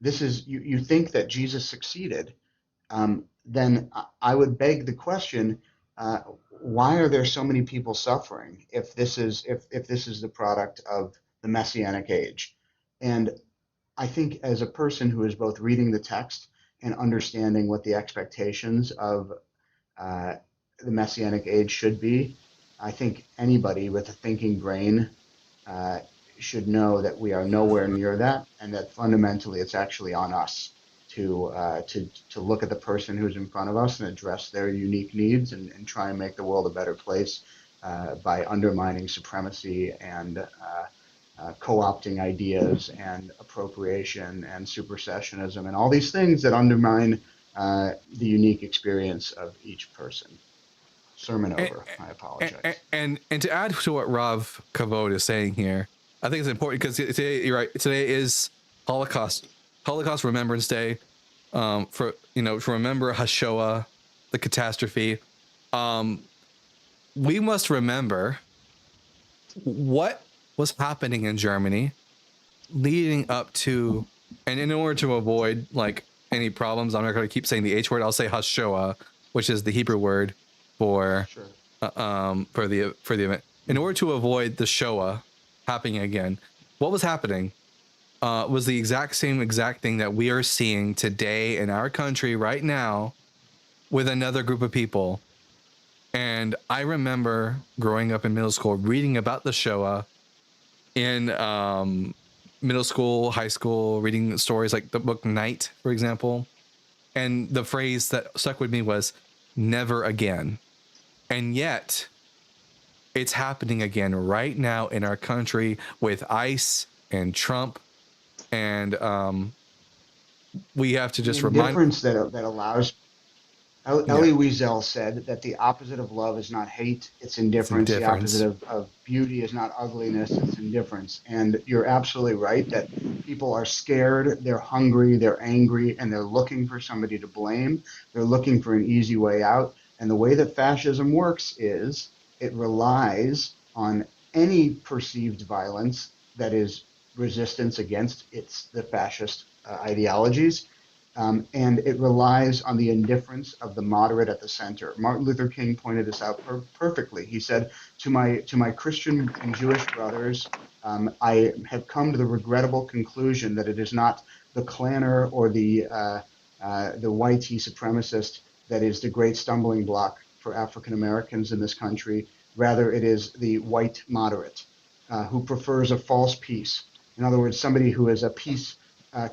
you think that Jesus succeeded, then I would beg the question, why are there so many people suffering if this is the product of the Messianic age? And I think as a person who is both reading the text and understanding what the expectations of the Messianic age should be, I think anybody with a thinking brain should know that we are nowhere near that, and that fundamentally it's actually on us to look at the person who's in front of us and address their unique needs and try and make the world a better place by undermining supremacy and co-opting ideas and appropriation and supersessionism and all these things that undermine the unique experience of each person. Sermon over. I apologize. And to add to what Rav Kavod is saying here, I think it's important because today, you're right. Today is Holocaust Remembrance Day, for to remember Hashoah, the catastrophe. We must remember what was happening in Germany leading up to, and in order to avoid like any problems, I'm not going to keep saying the H word. I'll say Hashoah, which is the Hebrew word for the event. In order to avoid the Shoah happening again, what was happening was the exact thing that we are seeing today in our country right now with another group of people. And I remember growing up in middle school reading about the Shoah in middle school, high school, reading stories like the book Night, for example. And the phrase that stuck with me was never again. And yet it's happening again right now in our country with ICE and Trump. And we have to just remind. The difference that allows, Elie Wiesel said that the opposite of love is not hate, it's indifference. The opposite of beauty is not ugliness, it's indifference. And you're absolutely right that people are scared, they're hungry, they're angry, and they're looking for somebody to blame. They're looking for an easy way out. And the way that fascism works is it relies on any perceived violence that is resistance against the fascist ideologies. And it relies on the indifference of the moderate at the center. Martin Luther King pointed this out perfectly. He said, to my Christian and Jewish brothers, I have come to the regrettable conclusion that it is not the Klanner or the white supremacist that is the great stumbling block for African Americans in this country. Rather, it is the white moderate who prefers a false peace. In other words, somebody who is a peace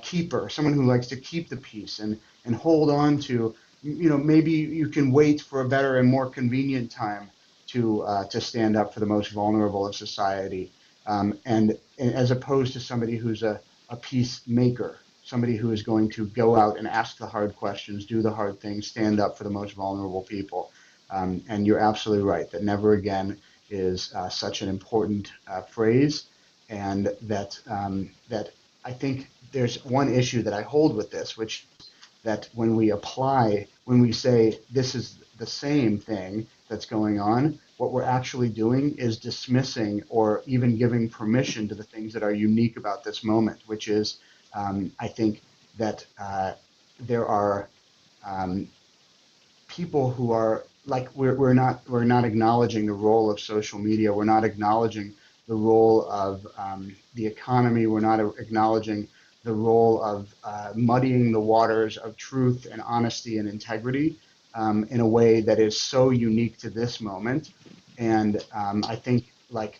keeper, someone who likes to keep the peace and hold on to, maybe you can wait for a better and more convenient time to stand up for the most vulnerable of society, and as opposed to somebody who's a peacemaker, somebody who is going to go out and ask the hard questions, do the hard things, stand up for the most vulnerable people. And you're absolutely right that never again is such an important phrase, and that I think there's one issue that I hold with this, which that when we say this is the same thing that's going on, what we're actually doing is dismissing or even giving permission to the things that are unique about this moment, which is, I think that there are people who are like, we're not acknowledging the role of social media. We're not acknowledging the role of the economy. We're not acknowledging the role of muddying the waters of truth and honesty and integrity in a way that is so unique to this moment. And I think, like,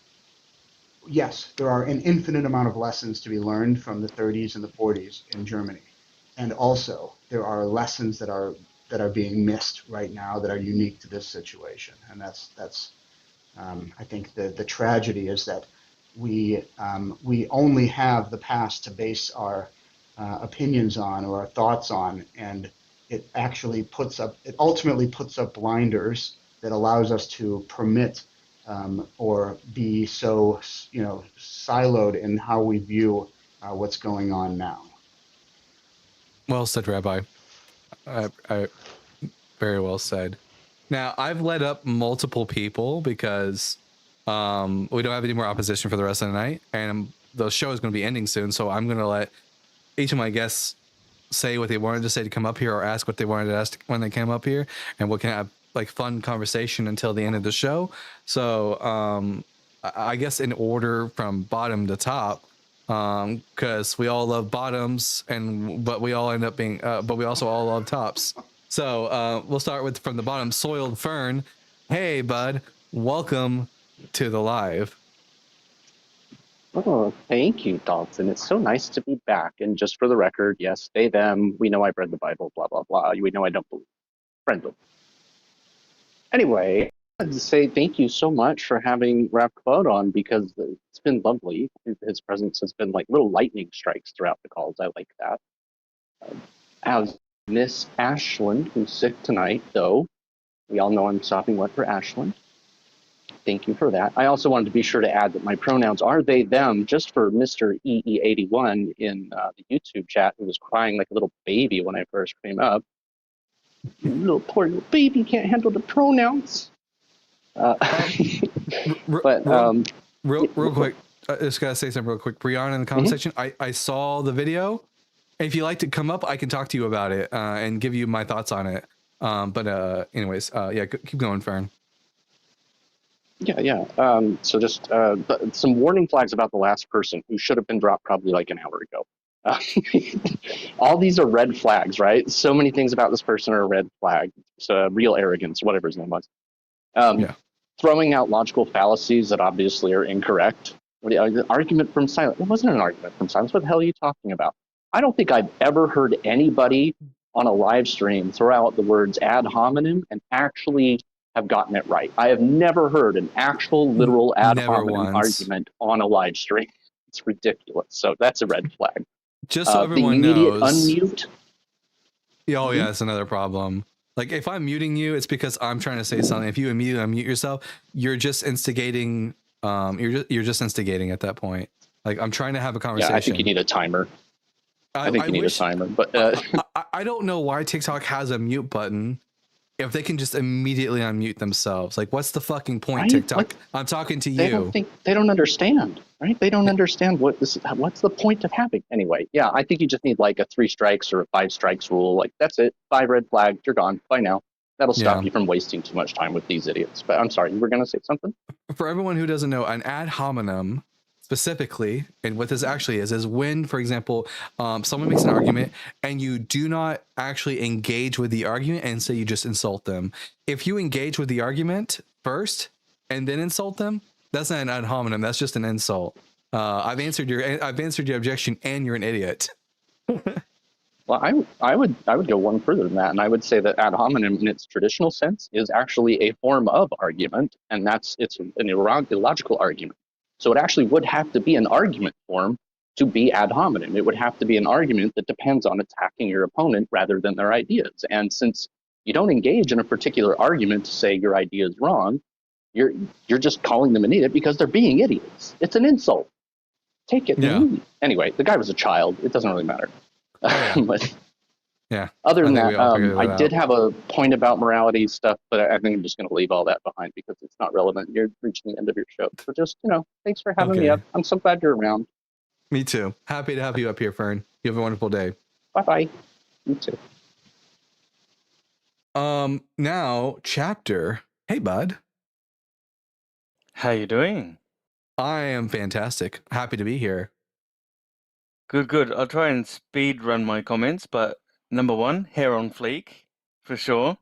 yes, there are an infinite amount of lessons to be learned from the 30s and the 40s in Germany. And also, there are lessons that are being missed right now that are unique to this situation. And that's I think the tragedy is that we only have the past to base our opinions on or our thoughts on, and it ultimately puts up blinders that allows us to permit or be so siloed in how we view what's going on now. Well said, Rabbi. I very well said. Now, I've led up multiple people because we don't have any more opposition for the rest of the night, and the show is going to be ending soon, so I'm going to let each of my guests say what they wanted to say to come up here, or ask what they wanted to ask when they came up here, and we can have like fun conversation until the end of the show. So I guess in order from bottom to top, because we all love bottoms, but we all end up being but we also all love tops. So we'll start from the bottom. Soiled Fern. Hey bud, welcome to the live. Oh, thank you, Dalton. It's so nice to be back. And just for the record, yes, they, them, we know I've read the Bible, blah, blah, blah. We know I don't believe. Friendly. Anyway, I wanted to say thank you so much for having Rav Kvod on, because it's been lovely. His presence has been like little lightning strikes throughout the calls. I like that. As Miss Ashland, who's sick tonight, though, we all know I'm stopping wet for Ashland. Thank you for that. I also wanted to be sure to add that my pronouns are they, them, just for Mr. EE81 in the YouTube chat, who was crying like a little baby when I first came up. Poor little baby can't handle the pronouns. Real quick, I just gotta say something real quick. Brianna in the comment section, I saw the video. If you like to come up, I can talk to you about it and give you my thoughts on it. Anyways, yeah, keep going, Fern. Yeah. So just some warning flags about the last person, who should have been dropped probably like an hour ago. All these are red flags, right? So many things about this person are a red flag. So real arrogance, whatever his name was. Throwing out logical fallacies that obviously are incorrect. The argument from silence. It wasn't an argument from silence. What the hell are you talking about? I don't think I've ever heard anybody on a live stream throw out the words ad hominem and actually have gotten it right. I have never heard an actual literal ad hominem argument on a live stream. It's ridiculous. So that's a red flag. Just so everyone knows. Unmute. Oh yeah, that's another problem. Like if I'm muting you, it's because I'm trying to say something. If you immediately unmute yourself, you're just instigating. You're just instigating at that point. Like I'm trying to have a conversation. Yeah, I think you need a timer. I think you need a timer, but I don't know why TikTok has a mute button if they can just immediately unmute themselves. Like, what's the fucking point, Right? TikTok? Like, I'm talking to they you. don't understand, right? They don't understand what's the point of having. Anyway, yeah, I think you just need like a 3 strikes or a 5 strikes rule. Like that's it. 5 red flags, you're gone. Bye now. That'll stop Yeah. you from wasting too much time with these idiots. But I'm sorry, you were gonna say something? For everyone who doesn't know, an ad hominem specifically, and what this actually is when, for example, someone makes an argument and you do not actually engage with the argument and so you just insult them. If you engage with the argument first and then insult them, that's not an ad hominem. That's just an insult. I've answered your objection, and you're an idiot. Well, I would go one further than that, and I would say that ad hominem, in its traditional sense, is actually a form of argument, and it's an illogical argument. So it actually would have to be an argument form to be ad hominem. It would have to be an argument that depends on attacking your opponent rather than their ideas. And since you don't engage in a particular argument to say your idea is wrong, you're just calling them an idiot because they're being idiots. It's an insult. Take it. Yeah. Anyway, the guy was a child. It doesn't really matter. But Yeah. other than I think that, we all figured that I out. did have a point about morality stuff, but I think I'm just going to leave all that behind because it's not relevant. You're reaching the end of your show. So just, thanks for having me Okay. up. I'm so glad you're around. Me too. Happy to have you up here, Fern. You have a wonderful day. Bye-bye. You too. Now, Chapter. Hey, bud. How you doing? I am fantastic. Happy to be here. Good. I'll try and speed run my comments, but number 1, hair on fleek, for sure.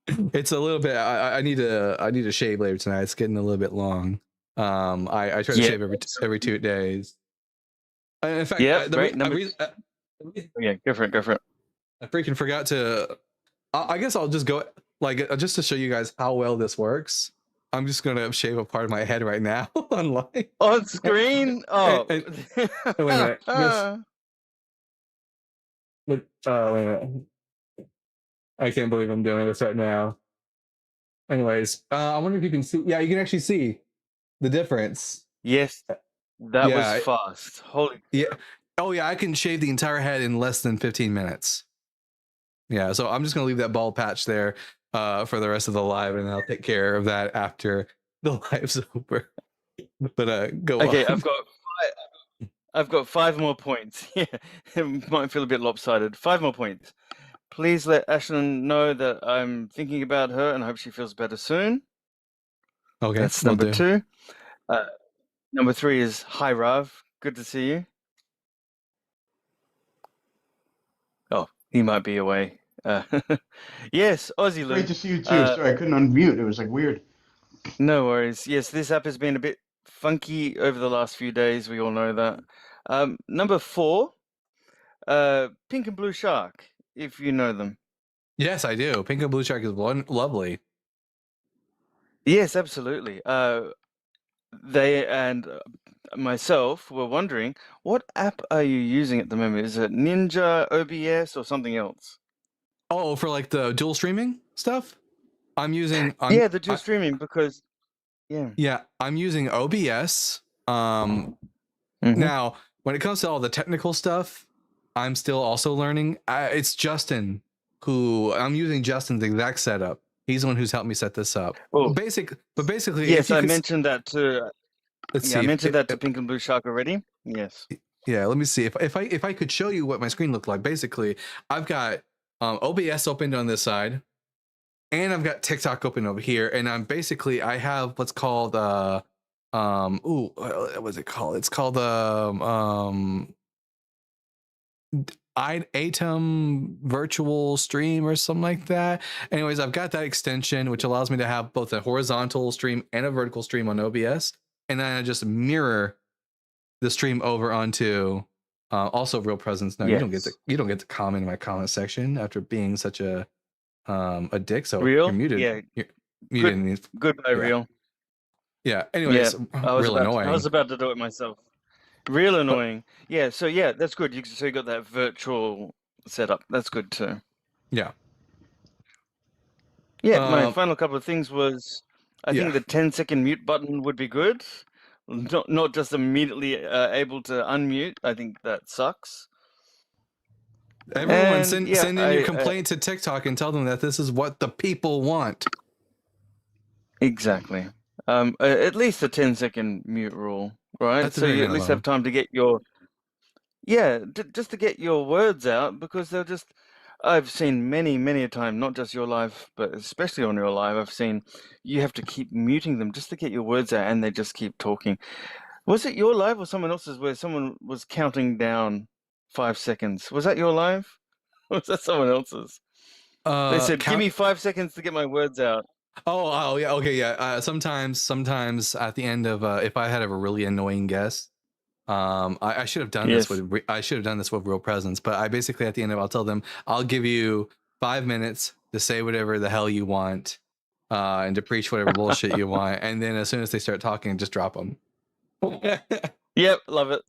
It's a little bit. I need to shave later tonight. It's getting a little bit long. I try to Yeah. shave every 2 days. In fact, Yeah, great. Yeah, go for it. I freaking forgot to. I guess I'll just go just to show you guys how well this works. I'm just gonna shave a part of my head right now online. On screen? Oh. Wait a minute. Wait a minute. I can't believe I'm doing this right now. Anyways, I wonder if you can see. Yeah, you can actually see the difference. Yes, that Yeah, was fast. Holy. Yeah. Oh yeah, I can shave the entire head in less than 15 minutes. Yeah, so I'm just gonna leave that bald patch there for the rest of the live, and I'll take care of that after the live's over. But go Okay, on. I've got 5 more points. Yeah, it might feel a bit lopsided. 5 more points. Please let Ashlyn know that I'm thinking about her and I hope she feels better soon. Okay, That's will number do. 2. Number 3 is hi Rav. Good to see you. Oh, he might be away. Yes, Aussie Lou. Great to see you too. Sorry, I couldn't unmute. It was like weird. No worries. Yes, this app has been a bit funky over the last few days. We all know that. Number 4, Pink and Blue Shark, if you know them. Yes, I do. Pink and Blue Shark is lovely. Yes, absolutely. They and myself were wondering, what app are you using at the moment? Is it Ninja, OBS, or something else? Oh, for like the dual streaming stuff? Yeah, the dual streaming because Yeah, I'm using OBS. Mm-hmm. Now, when it comes to all the technical stuff, I'm still also learning. It's Justin who I'm using Justin's exact setup. He's the one who's helped me set this up. Well, Basically, yes, I mentioned that to. Let's Yeah, I see. mentioned that to Pink and Blue Shark already. Yes. Yeah, let me see if I could show you what my screen looked like. Basically, I've got OBS opened on this side, and I've got TikTok open over here, and I have what's called what's it called? It's called Atom virtual stream or something like that. Anyways, I've got that extension which allows me to have both a horizontal stream and a vertical stream on OBS, and then I just mirror the stream over onto also Real Presence. Now you don't get to comment in my comment section after being such a dick. So Real? you're muted. Yeah. You're muted. in these- Goodbye, yeah. Real. Yeah. Anyways, real annoying. I was about to do it myself. Real annoying. Yeah. So yeah, that's good. So you got that virtual setup. That's good too. Yeah. Yeah, my Um, final couple of things was I think yeah. the 10-second mute button would be good. Not just immediately able to unmute. I think that sucks. Everyone, And yeah, send in your complaint to TikTok and tell them that this is what the people want. exactly. At least a 10-second mute rule, right? That's a So very you at least have minimum. time to get your just to get your words out, because they're just I've seen many a time, not just your live, but especially on your live, I've seen you have to keep muting them just to get your words out, and they just keep talking. Was it your live or someone else's where someone was counting down 5 seconds? Was that your live? Or was that someone else's? They said, "Give me 5 seconds to get my words out." Oh yeah, okay, yeah. Sometimes at the end of if I had a really annoying guest, I should have done this Yes. with I should have done this with Real Presence, but I basically at the end of I'll tell them I'll give you 5 minutes to say whatever the hell you want, and to preach whatever bullshit you want, and then as soon as they start talking, just drop them. Yep, love it.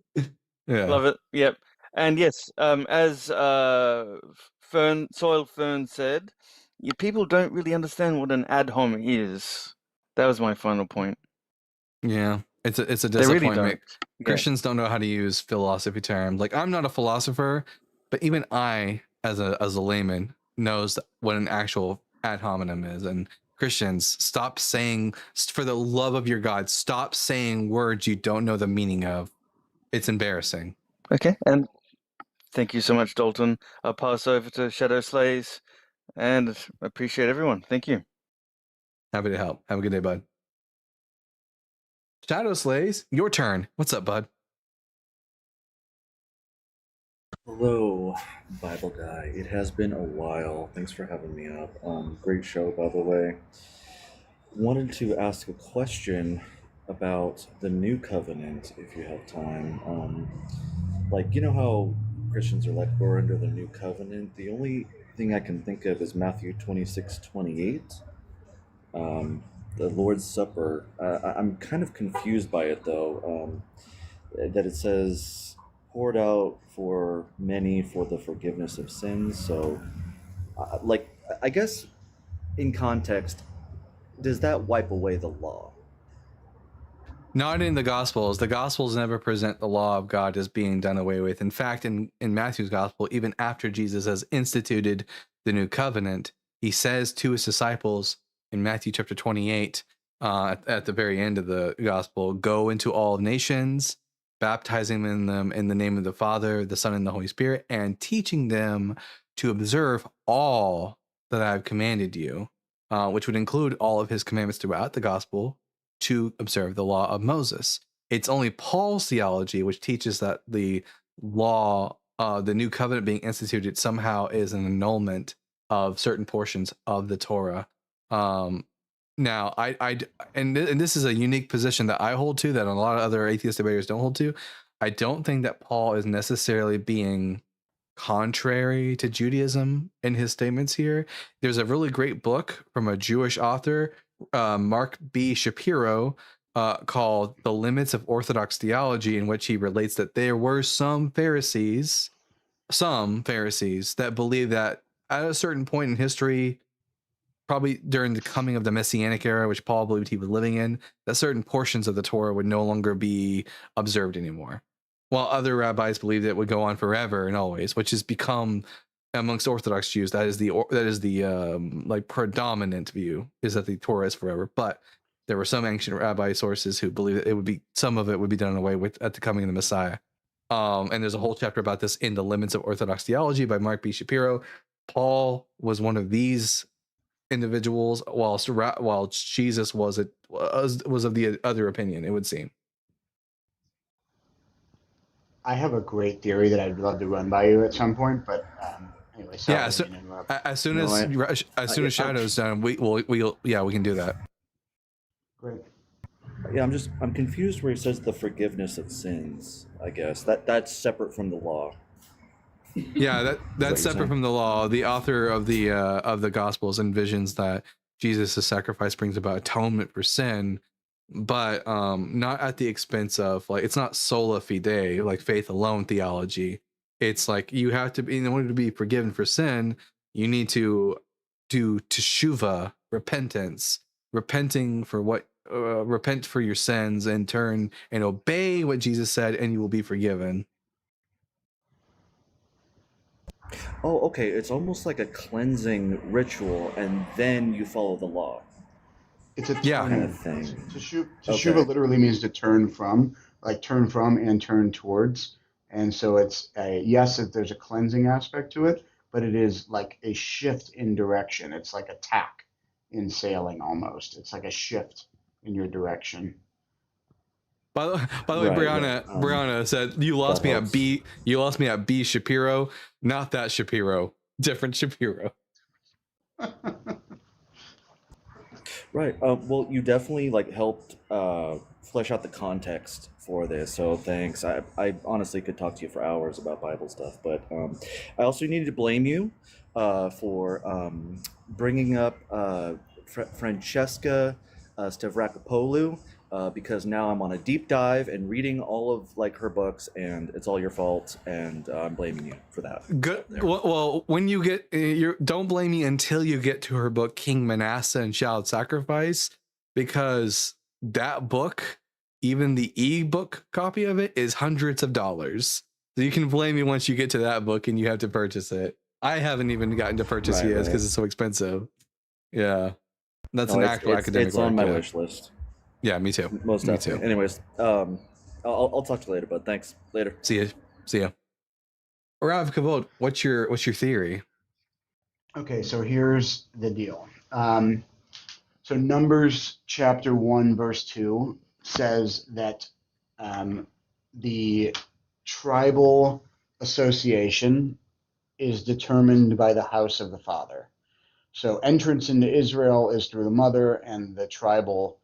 Yeah. Love it. Yep. And yes, as Soil Fern said, people don't really understand what an ad hom is. That was my final point. Yeah, it's a They really disappointment. don't. Yeah. Christians don't know how to use philosophy terms. Like, I'm not a philosopher, but even I, as a layman, knows what an actual ad hominem is. And Christians, stop saying, for the love of your God, stop saying words you don't know the meaning of. It's embarrassing. Okay, and thank you so much, Dalton. I'll pass over to Shadow Slays, and appreciate everyone. Thank you. Happy to help. Have a good day, bud. Shadow Slays, your turn. What's up, bud? Hello, Bible guy. It has been a while. Thanks for having me up. Great show, by the way. Wanted to ask a question about the new covenant, if you have time. Like, you know how Christians are like, we're under the new covenant? The only thing I can think of is Matthew 26:28. The Lord's Supper. I'm kind of confused by it, though, that it says, poured out for many for the forgiveness of sins. So, like, I guess in context, does that wipe away the law? Not in the Gospels. The Gospels never present the law of God as being done away with. In fact, in Matthew's Gospel, even after Jesus has instituted the new covenant, he says to his disciples in Matthew chapter 28, at the very end of the Gospel, go into all nations, baptizing them in the name of the Father, the Son, and the Holy Spirit, and teaching them to observe all that I have commanded you, which would include all of his commandments throughout the Gospel, to observe the law of Moses. It's only Paul's theology which teaches that the law, the new covenant being instituted, somehow is an annulment of certain portions of the Torah. Now, and this is a unique position that I hold to that a lot of other atheist debaters don't hold to. I don't think that Paul is necessarily being contrary to Judaism in his statements here. There's a really great book from a Jewish author, Mark B. Shapiro, called The Limits of Orthodox Theology, in which he relates that there were some Pharisees that believed that at a certain point in history, probably during the coming of the Messianic era, which Paul believed he was living in, that certain portions of the Torah would no longer be observed anymore, while other rabbis believed it would go on forever and always, which has become, amongst Orthodox Jews, that is the like predominant view, is that the Torah is forever. But there were some ancient rabbi sources who believe that it would be, some of it would be done away with at the coming of the Messiah. And there's a whole chapter about this in The Limits of Orthodox Theology by Mark B. Shapiro. Paul was one of these individuals, while Jesus was of the other opinion, it would seem. I have a great theory that I'd love to run by you at some point, but anyway. Sorry, Yeah, so, I didn't interrupt. as soon You know as what? Shadow's done, we can do that. Great. Yeah, I'm confused where he says the forgiveness of sins. I guess that's separate from the law. Yeah, that's separate from the law. The author of the Gospels envisions that Jesus' sacrifice brings about atonement for sin, but not at the expense of, like, it's not sola fide, like faith alone theology. It's like you have to be, in order to be forgiven for sin, you need to do teshuva, repentance, repenting for what repent for your sins and turn and obey what Jesus said, and you will be forgiven. Oh, okay. It's almost like a cleansing ritual, and then you follow the law. It's a Yeah. Kind turning. of thing. Teshuva literally means to turn from, like turn from and turn towards. And so it's yes, there's a cleansing aspect to it, but it is like a shift in direction. It's like a tack in sailing almost. It's like a shift in your direction. By the way, Right, Brianna, yeah. Brianna said you lost that me at helps. B. You lost me at B Shapiro, not that Shapiro, different Shapiro. Right. Well, you definitely like helped flesh out the context for this, so thanks. I honestly could talk to you for hours about Bible stuff, but I also needed to blame you for bringing up Francesca Stavrakopoulou because now I'm on a deep dive and reading all of like her books, and it's all your fault, and I'm blaming you for that. Good. Well, when you get, don't blame me until you get to her book King Manasseh and Child Sacrifice, because that book, even the ebook copy of it, is hundreds of dollars. So you can blame me once you get to that book and you have to purchase it. I haven't even gotten to purchase it yet because it's so expensive. Yeah, that's No, an it's- actual it's- academic. It's on work, my yeah. wish list. Yeah, me too. Most Me definitely. too. Anyways, I'll talk to you later, bud. Thanks. Later. See ya. See ya. Rav Kavod, what's your theory? Okay, so here's the deal. So Numbers chapter 1, verse 2 says that the tribal association is determined by the house of the father. So entrance into Israel is through the mother, and the tribal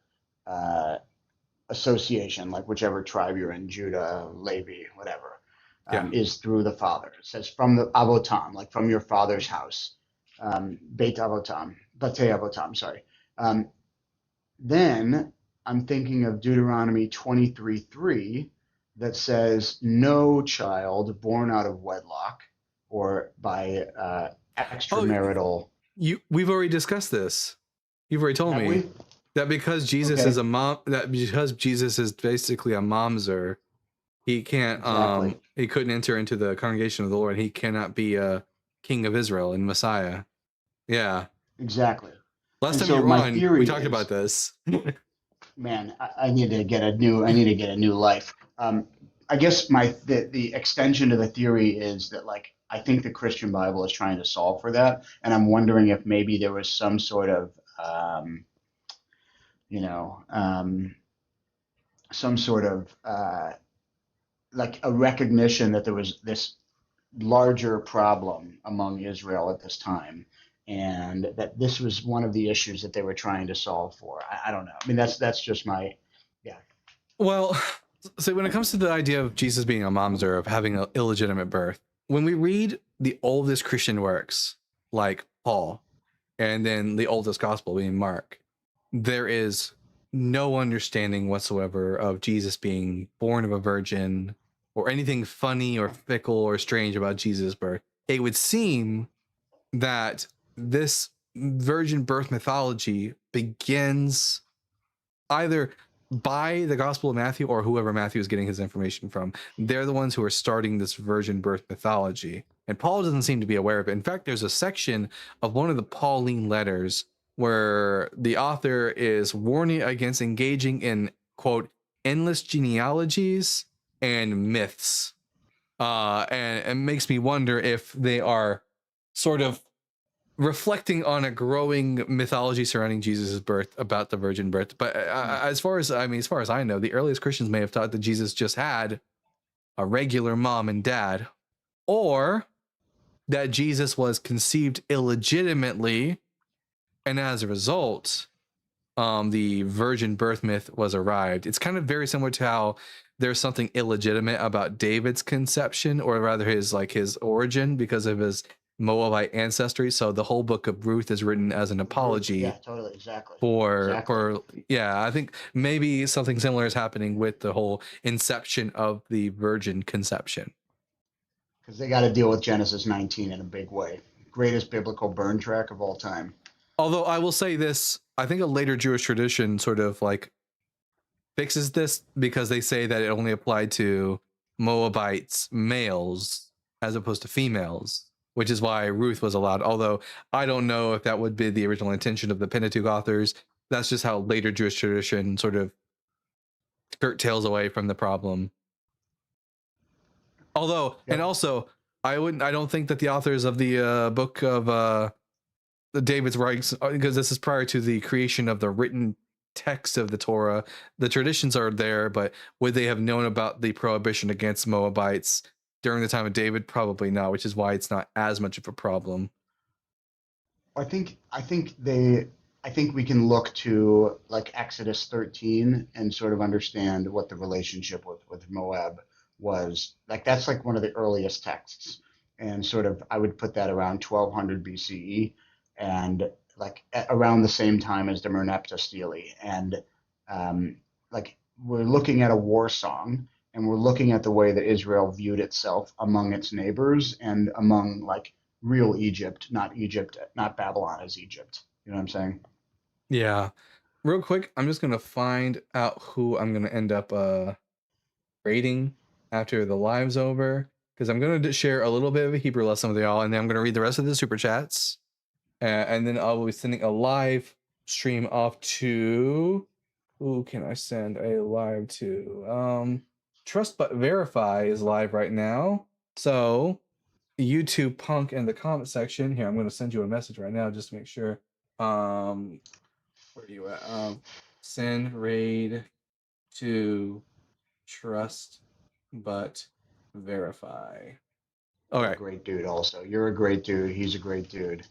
association, like whichever tribe you're in, Judah, Levi, whatever, is through the father. It says from the Avotam, like from your father's house, Beit Avotam, Batei Avotam, sorry. Then I'm thinking of Deuteronomy 23:3 that says, no child born out of wedlock or by extramarital. We've already discussed this. You've already told Have me we? that because Jesus Okay. is a mom, that because Jesus is basically a momzer, he can't Exactly. he couldn't enter into the congregation of the Lord. He cannot be a king of Israel and Messiah. Yeah. Exactly. Last And time so you were my on, theory we talked is- about this. Man, I need to get a new life. I guess the extension to the theory is that like I think the Christian Bible is trying to solve for that, and I'm wondering if maybe there was some sort of some sort of like a recognition that there was this larger problem among Israel at this time, and that this was one of the issues that they were trying to solve for. I don't know. I mean, that's just my, yeah. Well, so when it comes to the idea of Jesus being a momzer, of having an illegitimate birth, when we read the oldest Christian works like Paul, and then the oldest gospel being Mark, there is no understanding whatsoever of Jesus being born of a virgin or anything funny or fickle or strange about Jesus' birth. It would seem that this virgin birth mythology begins either by the Gospel of Matthew or whoever Matthew is getting his information from. They're the ones who are starting this virgin birth mythology. And Paul doesn't seem to be aware of it. In fact, there's a section of one of the Pauline letters where the author is warning against engaging in, quote, endless genealogies and myths. And it makes me wonder if they are sort of reflecting on a growing mythology surrounding Jesus' birth about the virgin birth. But as far as I know, the earliest Christians may have thought that Jesus just had a regular mom and dad, or that Jesus was conceived illegitimately, and as a result, the virgin birth myth was arrived. It's kind of very similar to how there's something illegitimate about David's conception, or rather his origin, because of his Moabite ancestry. So the whole book of Ruth is written as an apology. Yeah, totally, exactly. I think maybe something similar is happening with the whole inception of the virgin conception. Because they got to deal with Genesis 19 in a big way. Greatest biblical burn track of all time. Although I will say this, I think a later Jewish tradition sort of like fixes this because they say that it only applied to Moabites males as opposed to females, which is why Ruth was allowed. Although I don't know if that would be the original intention of the Pentateuch authors. That's just how later Jewish tradition sort of curtails away from the problem. Although, and also, I don't think that the authors of the book of David's writings, because this is prior to the creation of the written text of the Torah, the traditions are there, but would they have known about the prohibition against Moabites during the time of David? Probably not, which is why it's not as much of a problem. I think we can look to like Exodus 13 and sort of understand what the relationship with Moab was. Like that's like one of the earliest texts, and sort of I would put that around 1200 BCE, and like around the same time as the Merneptah Stele. And like we're looking at a war song, and we're looking at the way that Israel viewed itself among its neighbors and among like real Egypt, not Babylon as Egypt. You know what I'm saying? Yeah. Real quick, I'm just going to find out who I'm going to end up rating after the live's over, because I'm going to share a little bit of a Hebrew lesson with y'all, and then I'm going to read the rest of the super chats. And then I'll be sending a live stream off to... Who can I send a live to? Trust But Verify is live right now. So, YouTube Punk in the comment section. Here, I'm going to send you a message right now just to make sure. Where are you at? Send raid to Trust But Verify. All right. Great dude. Also, you're a great dude. He's a great dude.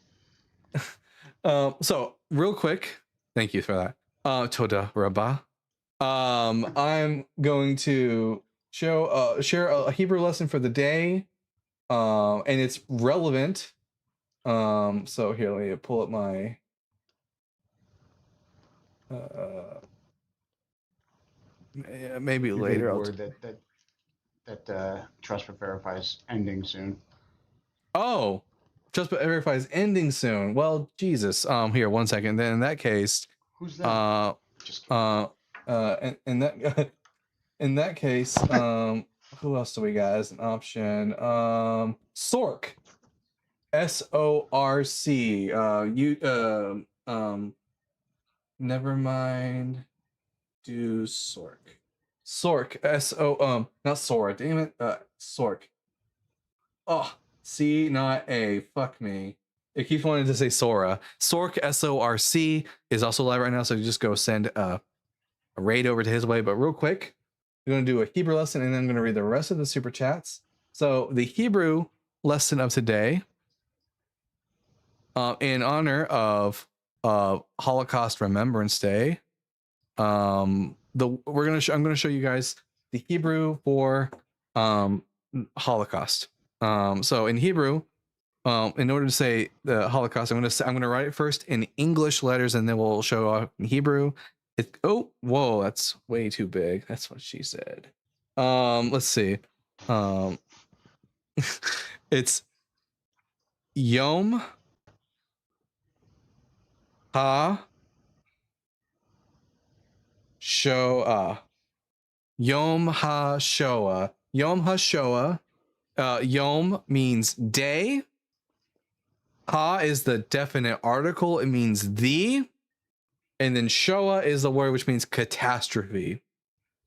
So real quick, thank you for that. Toda Rabbah. I'm going to share a Hebrew lesson for the day, and it's relevant. So here, let me pull up my maybe later. Word that Trust But Verify is ending soon. Oh, Trust But Verify is ending soon. Well, Jesus. Here, 1 second. Then in that case, who's that? In that in that case, who else do we got as an option? Sorc, S-O-R-C. Never mind. Do Sorc. Sorc, S-O, not Sora. Damn it. Sorc. Oh, C, not A. Fuck me. It keeps wanting to say Sora. Sorc, S-O-R-C, is also live right now, so you just go send a raid over to his way. But real quick, we're going to do a Hebrew lesson, and then I'm going to read the rest of the super chats. So the Hebrew lesson of today, in honor of Holocaust Remembrance Day, I'm going to show you guys the Hebrew for Holocaust. So in Hebrew, in order to say the Holocaust, I'm going to write it first in English letters, and then we'll show off in Hebrew. Whoa, that's way too big. That's what she said. Let's see. It's Yom Ha Shoah. Yom HaShoah. Yom HaShoah. Yom means day. Ha is the definite article. It means the. And then Shoah is the word which means catastrophe.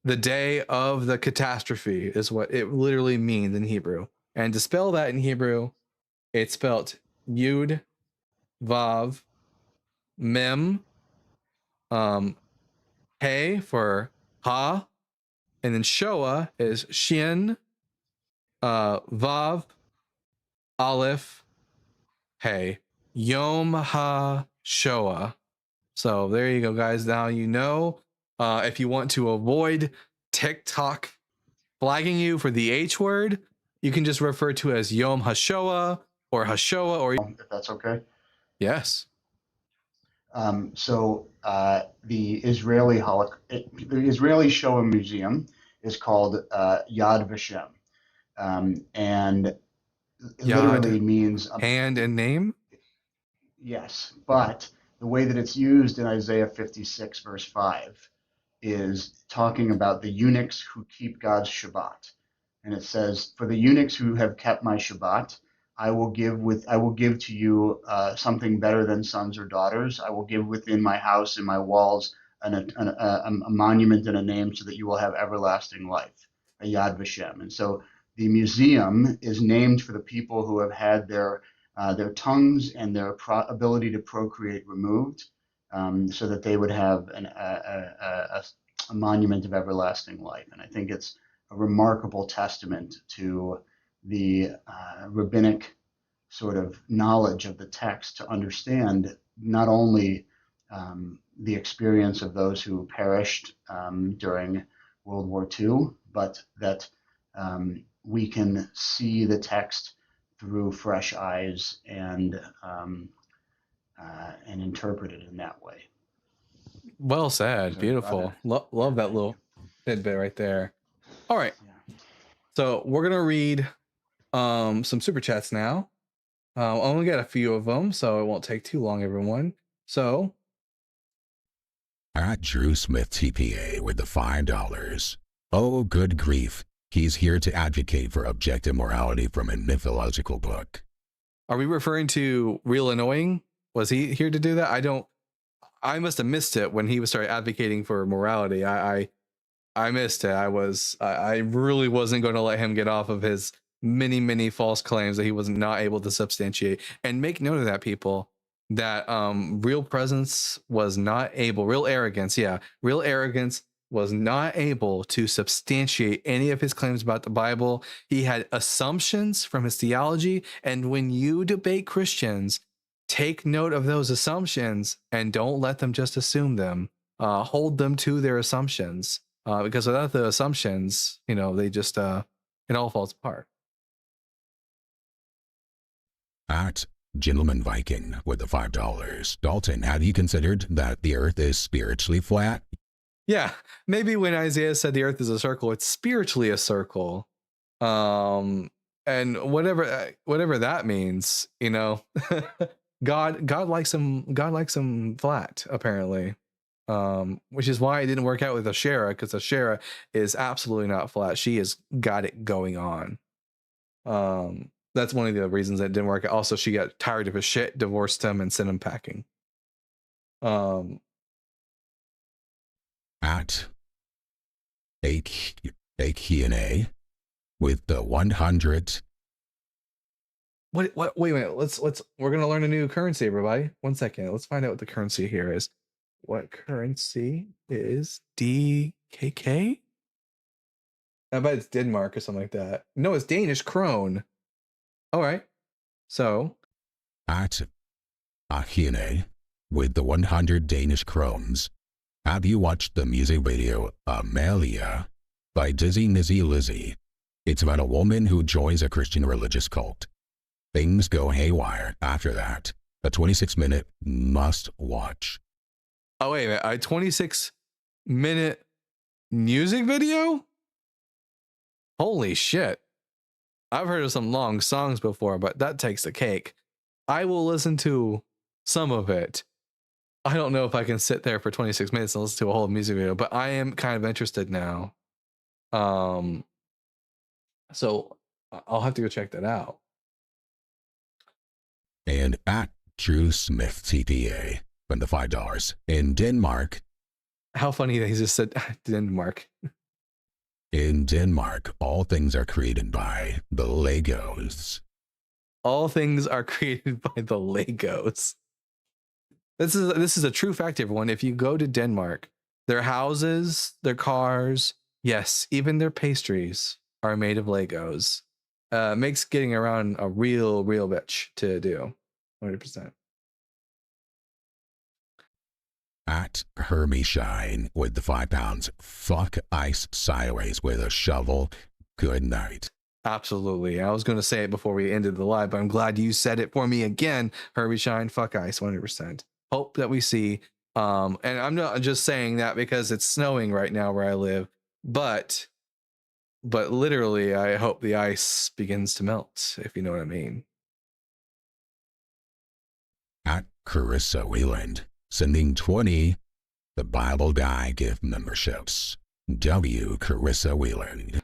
The day of the catastrophe is what it literally means in Hebrew. And to spell that in Hebrew, it's spelled Yud, Vav, Mem, Hey for Ha, and then Shoah is Shin, Vav, Aleph, Hey. Yom HaShoah. So there you go, guys. Now you know. If you want to avoid TikTok flagging you for the H word, you can just refer to it as Yom HaShoah or Hashoah, or if that's okay. Yes. So the Israeli Shoah Museum is called Yad Vashem, and it literally means hand and name. Yes, but the way that it's used in Isaiah 56, verse 5, is talking about the eunuchs who keep God's Shabbat. And it says, "For the eunuchs who have kept my Shabbat, I will give to you something better than sons or daughters. I will give within my house and my walls a monument and a name, so that you will have everlasting life, a Yad Vashem." And so the museum is named for the people who have had their tongues and their ability to procreate removed, so that they would have a monument of everlasting life. And I think it's a remarkable testament to the rabbinic sort of knowledge of the text to understand not only the experience of those who perished during World War II, but that we can see the text through fresh eyes and interpret it in that way. Well said. So, Beautiful. Love that little tidbit right there. All right. So we're gonna read some super chats now. I only got a few of them, so it won't take too long, everyone. So At Drew Smith TPA with the $5. Oh, good grief. He's here to advocate for objective morality from a mythological book. are we referring to Real Annoying? Was he here to do that? I must have missed it when he started advocating for morality. I missed it. I really wasn't going to let him get off of his many false claims that he was not able to substantiate. And make note of that, people, that real presence was not able, real arrogance was not able to substantiate any of his claims about the Bible. He had assumptions from his theology, and when you debate Christians, take note of those assumptions and don't let them just assume them. Hold them to their assumptions, because without the assumptions, they just it all falls apart. At Gentleman Viking with the $5. Dalton, have you considered that the earth is spiritually flat? Yeah, maybe when Isaiah said the earth is a circle, it's spiritually a circle. And whatever that means, God likes them flat, apparently. Which is why it didn't work out with Asherah, because Asherah is absolutely not flat. She has got it going on. That's one of the reasons that it didn't work out. Also, she got tired of his shit, divorced him, and sent him packing. At AKNA with the 100. Wait a minute. We're gonna learn a new currency, everybody. 1 second. Let's find out what the currency here is. What currency is DKK? I bet it's Denmark or something like that. No, it's Danish krone. All right. So At AKNA with the 100 Danish krones. Have you watched the music video Amelia by Dizzy Nizzy Lizzy? It's about a woman who joins a Christian religious cult. Things go haywire after that. A 26-minute must watch. Oh, wait a minute. A 26-minute music video? Holy shit. I've heard of some long songs before, but that takes the cake. I will listen to some of it. I don't know if I can sit there for 26 minutes and listen to a whole music video, but I am kind of interested now. So I'll have to go check that out. And at Drew Smith TPA from the $5 in Denmark. How funny that he just said Denmark. In Denmark, all things are created by the Legos. All things are created by the Legos. This is a true fact, everyone. If you go to Denmark, their houses, their cars, yes, even their pastries are made of Legos. Makes getting around a real bitch to do. 100%. At Hermie Shine with the £5. Fuck ice sideways with a shovel. Good night. Absolutely. I was going to say it before we ended the live, but I'm glad you said it for me again. Herbie Shine, fuck ice, 100%. Hope that we see. And I'm not just saying that because it's snowing right now where I live, but literally, I hope the ice begins to melt, if you know what I mean. At Carissa Wheeland sending 20 The Bible Guy gift memberships. W. Carissa Wheeland.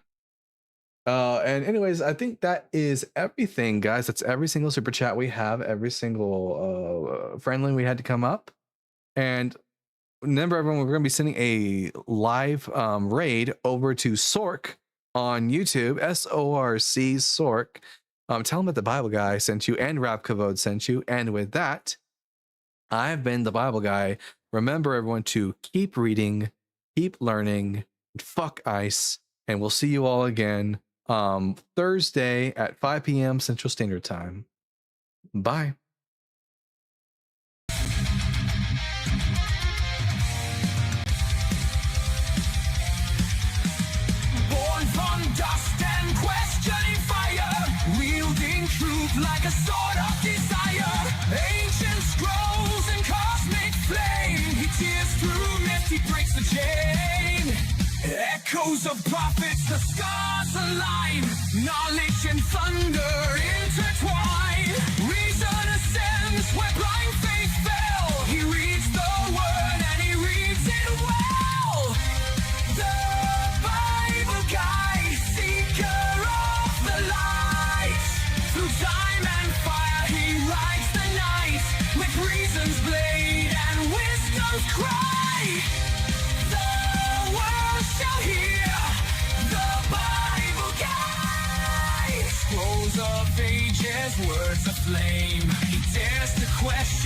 And anyways, I think that is everything, guys. That's every single super chat we have, every single friendly we had to come up. And remember, everyone, we're going to be sending a live raid over to Sork on YouTube, SORC Sork. Tell them that the Bible Guy sent you and Rap Kavod sent you. And with that, I've been the Bible Guy. Remember, everyone, to keep reading, keep learning, fuck ICE, and we'll see you all again Thursday at 5 p.m. Central Standard Time. Bye. Born from dust and questioning fire, wielding truth like a sword of desire. Ancient scrolls and cosmic flame, he tears through myth, he breaks the chain. Echoes of prophets, the scars align, knowledge and thunder intertwine. Reason ascends where blind faith fell. He reads the word and he reads it well. The Bible Guy, seeker of the light. Through time and fire he rides the night, with reason's blade and wisdom's cry. The world shall hear the Bible Guy. Scrolls of ages, words aflame. He dares to question